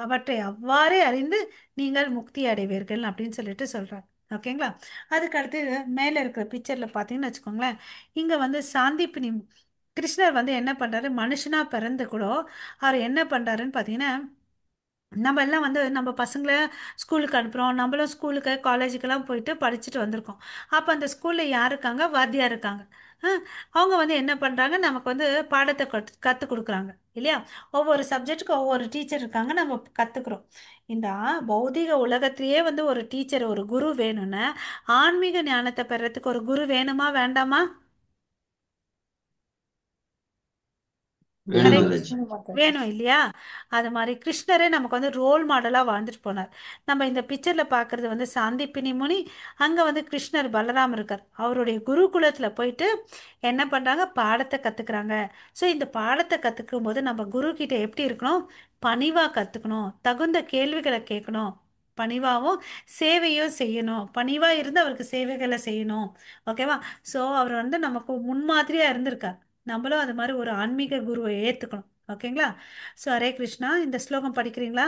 அவற்றை அவ்வாறே அறிந்து நீங்கள் முக்தி அடைவீர்கள் அப்படின்னு சொல்லிட்டு சொல்றாங்க. ஓகேங்களா? அதுக்கு அடுத்து மேலே இருக்கிற பிக்சரில் பார்த்தீங்கன்னு வச்சுக்கோங்களேன், இங்கே வந்து சாந்திப்பினி கிருஷ்ணர் வந்து என்ன பண்றாரு, மனுஷனா பிறந்து கூட அவர் என்ன பண்றாருன்னு பார்த்தீங்கன்னா, நம்ம எல்லாம் வந்து நம்ம பசங்களை ஸ்கூலுக்கு அனுப்புகிறோம், நம்மளும் ஸ்கூலுக்கு காலேஜுக்கெல்லாம் போயிட்டு படிச்சுட்டு வந்திருக்கோம். அப்போ அந்த ஸ்கூலில் யார் இருக்காங்க, வாத்தியார் இருக்காங்க. அஹ், அவங்க வந்து என்ன பண்ணுறாங்க, நமக்கு வந்து பாடத்தை கற்றுக் கொடுக்குறாங்க இல்லையா? ஒவ்வொரு சப்ஜெக்ட்டுக்கும் ஒவ்வொரு டீச்சர் இருக்காங்க, நம்ம கற்றுக்குறோம். இந்த பௌதிக உலகத்திலேயே வந்து ஒரு டீச்சர் ஒரு குரு வேணும்னா ஆன்மீக ஞானத்தை பெறத்துக்கு ஒரு குரு வேணுமா வேண்டாமா? வேணும் ஹரே வேணும் மாதாஜி. கிருஷ்ணா. வேணும் மாதாஜி. வேணும் இல்லையா? அது மாதிரி கிருஷ்ணரே நமக்கு வந்து ரோல் மாடலாக வாழ்ந்துட்டு போனார். நம்ம இந்த பிக்சரில் பார்க்குறது வந்து சாந்திப்பினி முனி. அங்கே வந்து கிருஷ்ணர் பலராம் இருக்கார். அவருடைய குருகுலத்தில் போயிட்டு என்ன பண்ணுறாங்க, பாடத்தை கற்றுக்குறாங்க. ஸோ இந்த பாடத்தை கற்றுக்கும் போது நம்ம குரு கிட்ட எப்படி இருக்கணும், பணிவாக கற்றுக்கணும், தகுந்த கேள்விகளை கேட்கணும், பணிவாகவும் சேவையும் செய்யணும். பணிவாக இருந்து அவருக்கு சேவைகளை செய்யணும். ஓகேவா? ஸோ அவர் வந்து நமக்கு முன்மாதிரியாக இருந்திருக்கார். நம்மளும் அது மாதிரி ஒரு ஆன்மீக குருவை ஏற்றுக்கணும். ஓகேங்களா? ஸோ ஹரே கிருஷ்ணா. இந்த ஸ்லோகம் படிக்கிறீங்களா?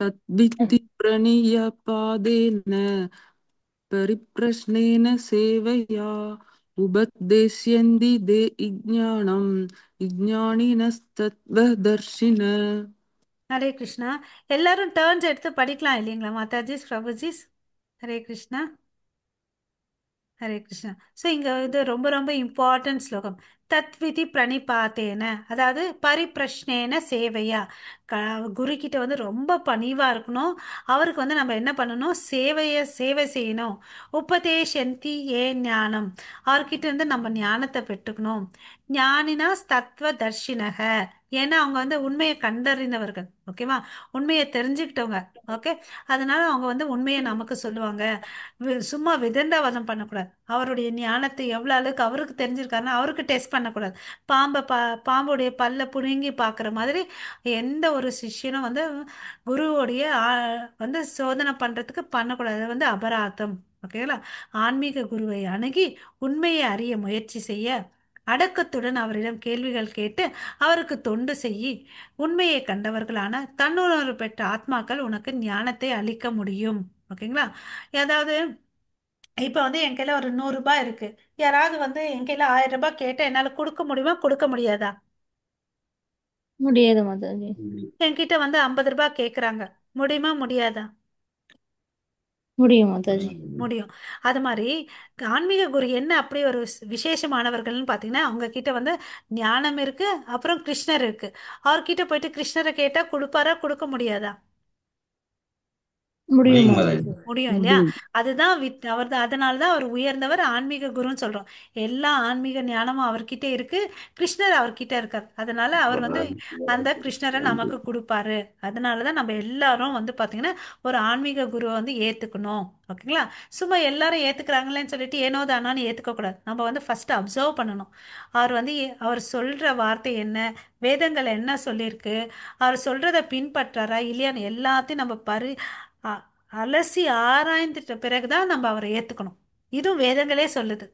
तद्वित्ति प्रणियपादेन परिप्रश्नेन सेवया उपदेश्यन्ति ते ज्ञानम् ज्ञानिनस्तत्त्वदर्शिन. ஹரே கிருஷ்ணா. எல்லாரும் டேர்ன்ஸ் எடுத்து படிக்கலாம் இல்லைங்களா மாதாஜிஸ் பிரபுஜிஸ்? ஹரே கிருஷ்ணா. ஹரே கிருஷ்ணா. ஸோ இங்கே இது ரொம்ப ரொம்ப இம்பார்ட்டன்ட் ஸ்லோகம். தத்விதி பிரணிபாத்தேன, அதாவது பரிப்ரஷ்னேன சேவையா. க குரு கிட்ட வந்து ரொம்ப பணிவாக இருக்கணும். அவருக்கு வந்து நம்ம என்ன பண்ணணும், சேவை செய்யணும். உபதேஷந்தி ஏ ஞானம், அவர்கிட்ட இருந்து நம்ம ஞானத்தை பெற்றுக்கணும். ஞானினா தத்துவ தர்ஷினக, ஏன்னா அவங்க வந்து உண்மையை கண்டறிந்தவர்கள். ஓகேவா? உண்மையை தெரிஞ்சுக்கிட்டவங்க. ஓகே. அதனால அவங்க வந்து உண்மையை நமக்கு சொல்லுவாங்க. சும்மா விதண்டாவாதம் பண்ணக்கூடாது. அவருடைய ஞானத்தை எவ்வளோ அளவுக்கு அவருக்கு தெரிஞ்சிருக்காருன்னா அவருக்கு டெஸ்ட் பண்ணக்கூடாது. பாம்பை பாம்புடைய பல்ல புடுங்கி பார்க்குற மாதிரி எந்த ஒரு சிஷ்யனும் வந்து குருவோடைய வந்து சோதனை பண்ணுறதுக்கு பண்ணக்கூடாது. அது வந்து அபராதம். ஓகேங்களா? ஆன்மீக குருவை அணுகி உண்மையை அறிய முயற்சி செய்ய, அடக்கத்துடன் அவரிடம் கேள்விகள் கேட்டு அவருக்கு தொண்டு செய்யி, உண்மையை கண்டவர்களான தன்னுணர்வு பெற்ற ஆத்மாக்கள் உனக்கு ஞானத்தை அளிக்க முடியும். ஓகேங்களா? ஏதாவது இப்போ வந்து என் கையில் ஒரு 100 ரூபாய் இருக்கு. யாராவது வந்து என் கையில் 1000 ரூபாய் கேட்டால் என்னால் கொடுக்க முடியுமா, கொடுக்க முடியாதா? முடியாது மாதாஜி. என்கிட்ட வந்து 50 ரூபாய் கேட்குறாங்க, முடியுமா முடியாதா? முடியும் மாதாஜி. முடியும். அது மாதிரி ஆன்மீக குரு என்ன அப்படி ஒரு விசேஷமானவர்கள்னு பார்த்தீங்கன்னா, அவங்க கிட்ட வந்து ஞானம் இருக்கு, அப்புறம் கிருஷ்ணர் இருக்கு. அவர்கிட்ட போயிட்டு கிருஷ்ணரை கேட்டால் கொடுப்பாரா, கொடுக்க முடியாதா? முடியும் முடியும் மாதாஜி. மாதாஜி. முடியும் இல்லையா? அதுதான் அவர் தான், அதனால தான் அவர் உயர்ந்தவர், ஆன்மீக குருன்னு சொல்றோம். எல்லா ஆன்மீக ஞானமும் அவர்கிட்ட இருக்கு, கிருஷ்ணர் அவர்கிட்ட இருக்கார். அதனால அவர் வந்து அந்த கிருஷ்ணரை நமக்கு கொடுப்பாரு. அதனால தான் நம்ம எல்லாரும் வந்து பார்த்தீங்கன்னா ஒரு ஆன்மீக குருவை வந்து ஏத்துக்கணும். ஓகேங்களா? சும்மா எல்லாரும் ஏத்துக்கிறாங்களேன்னு சொல்லிட்டு ஏனோ தானோன்னு ஏத்துக்க கூடாது. நம்ம வந்து ஃபர்ஸ்ட் அப்சர்வ் பண்ணணும். அவர் வந்து அவர் சொல்ற வார்த்தை என்ன, வேதங்கள் என்ன சொல்லியிருக்கு, அவர் சொல்றதை பின்பற்றாரா இல்லையான்னு எல்லாத்தையும் நம்ம அலசி ஆராய்ந்துட்ட பிறகுதான் நம்ம அவரை ஏத்துக்கணும். இதுவும் வேதங்களே சொல்லுது.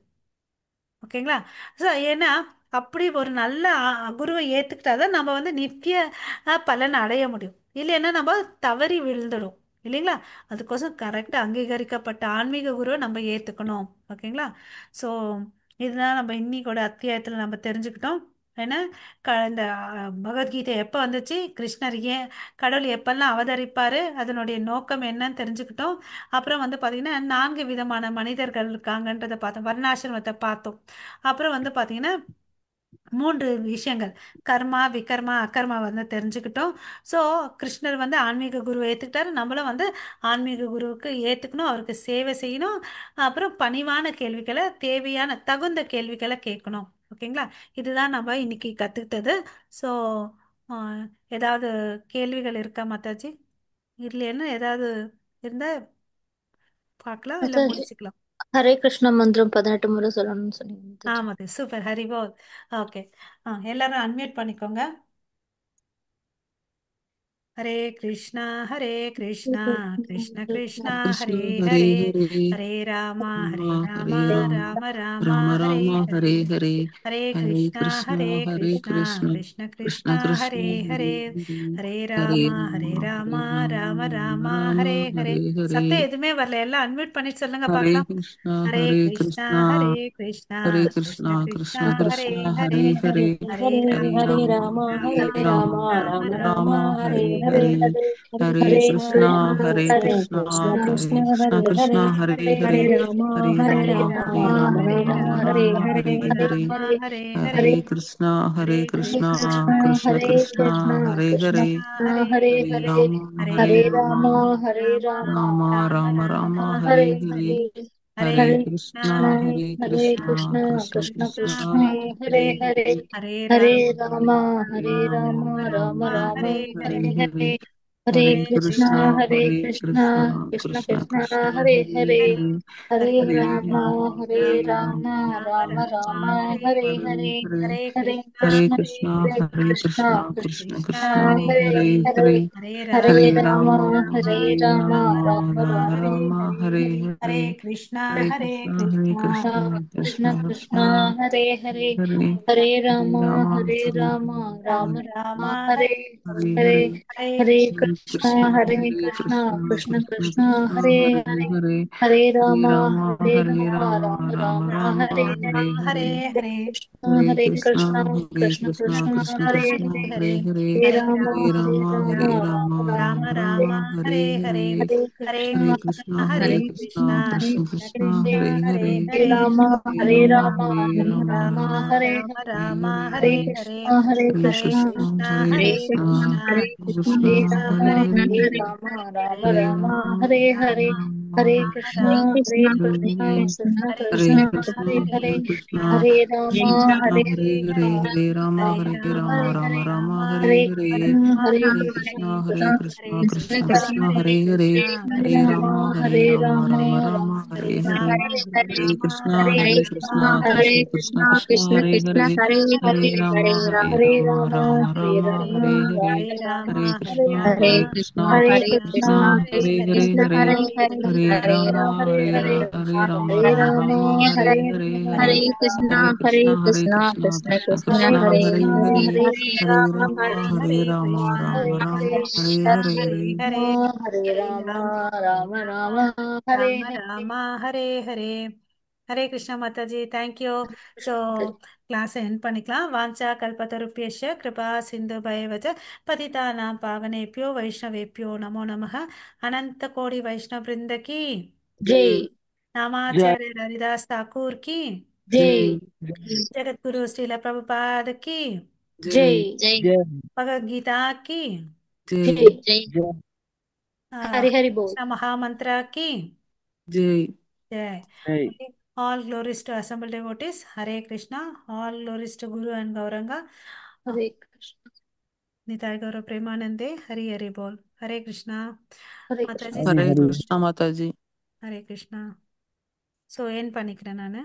ஓகேங்களா? ஸோ ஏன்னா அப்படி ஒரு நல்ல குருவை ஏத்துக்கிட்டாதான் நம்ம வந்து நித்திய பலன் அடைய முடியும். இல்லைன்னா நம்ம தவறி விழுந்துடும் இல்லைங்களா? அதுக்கோசம் கரெக்டாக அங்கீகரிக்கப்பட்ட ஆன்மீக குருவை நம்ம ஏத்துக்கணும். ஓகேங்களா? ஸோ இதுதான் நம்ம இன்னிக்கோட அத்தியாயத்தில் நம்ம தெரிஞ்சுக்கிட்டோம். ஏன்னா இந்த பகவத்கீதை எப்போ வந்துச்சு, கிருஷ்ணர் ஏன், கடவுள் எப்பெல்லாம் அவதரிப்பாரு, அதனுடைய நோக்கம் என்னன்னு தெரிஞ்சுக்கிட்டோம். அப்புறம் வந்து பார்த்தீங்கன்னா 4 விதமான மனிதர்கள் இருக்காங்கன்றதை பார்த்தோம், வர்ணாசிரமத்தை பார்த்தோம். அப்புறம் வந்து பார்த்தீங்கன்னா 3 விஷயங்கள், கர்மா விகர்மா அகர்மா வந்து தெரிஞ்சுக்கிட்டோம். ஸோ கிருஷ்ணர் வந்து ஆன்மீக குருவை ஏற்றுக்கிட்டாரு, நம்மளும் வந்து ஆன்மீக குருவுக்கு ஏற்றுக்கணும், அவருக்கு சேவை செய்யணும். அப்புறம் பணிவான கேள்விகளை, தேவையான தகுந்த கேள்விகளை கேட்கணும். ஓகேங்களா? இதுதான் நம்ம இன்னைக்கு கற்றுக்கிட்டது. ஸோ ஏதாவது கேள்விகள் இருக்கா மாதாஜி? இல்லைன்னு ஏதாவது இருந்தால் பார்க்கலாம், இல்லை மாதாஜி, முடிச்சுக்கலாம். ஹரே கிருஷ்ணா மந்திரம் 18 முறை சொல்லணும்னு சொன்னீங்க மாதாஜி. ஆமாம், சூப்பர், ஹரி போல். ஓகே, எல்லாரும் அன்மியூட் பண்ணிக்கோங்க. Hare Krishna Hare Krishna Krishna Krishna Hare Krishna Hare Hare Hare Hare Rama Hare Rama Rama Hare Rama Rama Rama Rama Hare Rama Hare Hare Hare Hare Hare Krishna Hare Krishna Hare Krishna Krishna Krishna Krishna Krishna Hare Krishna Hare Hare Hare Hare Hare Rama Hare Rama Rama Hare Rama Rama Rama Rama Hare Rama Hare. Hare சத்தம் Hare எதுவுமே வரல, எல்லாம் அன்மியூட் பண்ணிட்டு சொல்லுங்க Hare பார்க்கலாம். Krishna Hare Hare Krishna Hare Krishna Krishna Hare Krishna Krishna Krishna Krishna Hare Krishna Hare Hare Hare Hare Hare Rama Rama Rama Hare Rama Rama Rama Rama Rama Rama Hare Hare Hare. Hare Hare Hare Krishna Hare Hare Krishna Hare Hare Krishna Krishna Hare Hare Hare Hare Hare Hare Rama Rama Hare Rama Hare Rama Rama Rama Hare Hare Hare Rama Hare Hare. Hare Krishna Hare Hare Krishna Krishna Krishna Hare Krishna Krishna Hare Krishna Hare Krishna Hare Hare Hare Rama Hare Hare Rama Rama Rama Rama Rama Rama Rama Rama Hare Hare Hare. Hare Hare Hare Krishna Krishna Hare Hare Krishna Krishna Krishna Krishna Krishna Krishna Hare Hare Hare Hare Hare Hare Rama Rama Hare Hare Rama Rama Rama Rama Rama Rama Hare Rama Hare. Hare Hare Hare. Hare Hare Hare Hare Krishna Krishna Krishna Hare Hare Hare Krishna Krishna Krishna Krishna Krishna Krishna Hare Hare Hare. Hare. Hare Hare Hare Hare Rama Rama Rama Hare Rama Hare Rama Rama Rama Rama Rama Rama Rama Rama Hare Hare Hare. Hare Hare. Hare Hare Hare Krishna Hare Krishna Hare Krishna Hare Krishna Hare Krishna Krishna Krishna Krishna Krishna Krishna Krishna Krishna Hare Hare Hare. Hare Hare. Hare Hare Hare Rama Hare Rama Rama Hare Hare Rama Rama Rama Rama Rama Rama Hare Rama Hare. Hare Hare Hare Krishna Hare Hare Krishna Hare Krishna Krishna Krishna Krishna Krishna Krishna Hare Hare. Hare Hare Hare Rama Rama Hare Hare Rama Rama Rama Rama Rama Hare Hare Hare. Hare Hare. Hare Hare Hare Hare Krishna Krishna Hare Hare Krishna Krishna Krishna Krishna Krishna Krishna Hare Hare Hare. Hare Hare Hare Rama Rama Hare Hare Rama Rama Rama Rama Rama Rama Hare Rama Rama Hare. Hare Hare Hare Hare. Krishna Hare Hare Krishna Krishna Hare Krishna Krishna Krishna Krishna Krishna Hare Krishna Krishna Hare. Hare. Hare Hare Hare Hare Rama Hare Rama Hare Rama Hare Rama Hare Rama Rama Rama Rama Rama Rama Hare. Rama Rama Hare Hare Hare. Hare Hare Hare Krishna Hare Krishna Krishna Hare Hare Hare Krishna Krishna Hare Krishna Krishna Krishna Krishna Hare Hare Hare Hare Hare. Rama Hare Hare Hare Rama Rama Rama Hare Hare Rama Rama Rama Rama Rama Hare Rama Hare. Hare Rama Hare Hare Hare Hare. Krishna Hare Hare Hare Krishna Krishna Krishna Hare Hare Hare Krishna Krishna Krishna Hare Krishna Krishna Krishna Krishna Hare Hare Hare Hare Hare. Rama Rama Hare Hare Rama Rama Rama Hare Hare. Rama Rama Hare Rama Krishna Hare Rama Hare Krishna, Hare Krishna Krishna Hare Krishna, Krishna Hare Hare Krishna Krishna Krishna Krishna Hare Krishna, Hare Hare. Hare Krishna Krishna Hare Hare Rama Krishna Hare Rama, Hare Rama Hare Hare Rama Hare Rama Hare Rama Rama Rama Hare Rama Hare. Rama Rama Hare Hare Hare Krishna Rama Hare Hare Hare Krishna Krishna Hare Krishna Hare Krishna Krishna Krishna Krishna Hare Krishna Hare. Hare Hare Hare Krishna Hare Hare Krishna Rama Rama Hare Hare Hare Rama Rama Rama Rama Rama Hare Hare Hare Hare Rama Hare. Hare Hare Rama Krishna Hare Hare Hare Krishna Krishna Krishna Hare Krishna Krishna Krishna Krishna Krishna Krishna Krishna Hare Krishna Hare Krishna Hare Hare Hare Hare. Hare. Rama Hare Hare Rama Rama Rama Hare Rama Hare Rama Hare Rama Hare Rama Hare Rama Rama Hare Hare Hare Krishna Hare. Rama Hare Hare Krishna Krishna, Hare Hare Hare Krishna Krishna Krishna, Hare Krishna Krishna Hare Hare Hare Krishna, Hare Hare Hare Hare Hare, Krishna Hare Hare Rama Krishna Rama, Hare Hare Hare Hare Krishna Rama, Rama Hare Rama Rama Rama Rama Rama, Hare Hare Hare Hare Rama Hare Hare Rama Krishna, Hare Rama Hare Krishna Hare. Hare Krishna, Krishna Krishna Krishna Krishna, Hare Krishna Hare Hare Krishna Hare, Hare Hare Hare Hare Krishna Hare Rama, Krishna Rama Hare Krishna Hare Hare Krishna, Rama Krishna Krishna Rama Hare Rama Hare. Krishna Hare Krishna Krishna Hare Hare Rama Hare. Hare Hare Rama Rama Rama Rama Hare Rama Hare. Rama Hare Hare. Hare Krishna Mataji, thank you. So கிளாஸை என் பண்ணிக்கலாம். வாஞ்சா கல்பத்தருப்பியஷ கிருபா சிந்து பயவஜ பதிதானாம் பாவனேபியோ வைஷ்ணவேபியோ நமோ நமः. அனந்த கோடி வைஷ்ணவ பிருந்த की Jai Jai नामाचार्य Haridas Thakur की Jai Jai Jagat Guru Srila Prabhupada की Jai Jai Jai Bhagavad Gita की Jai Jai. Jai Jai Hari Hari போல். कृष्ण महामंत्र की Jai जय. Jai Okay. All glories to assembled devotees. Hare Krishna. All glories to Guru and Gauranga. Uh, Hare Krishna Nitai Gaurav Premanande. Hari Hari Bol. Hare Krishna. Hare Krishna. Mataji, Hare Krishna Mataji. Hare Krishna. So, end பண்ணிக்கிறேன் நானு.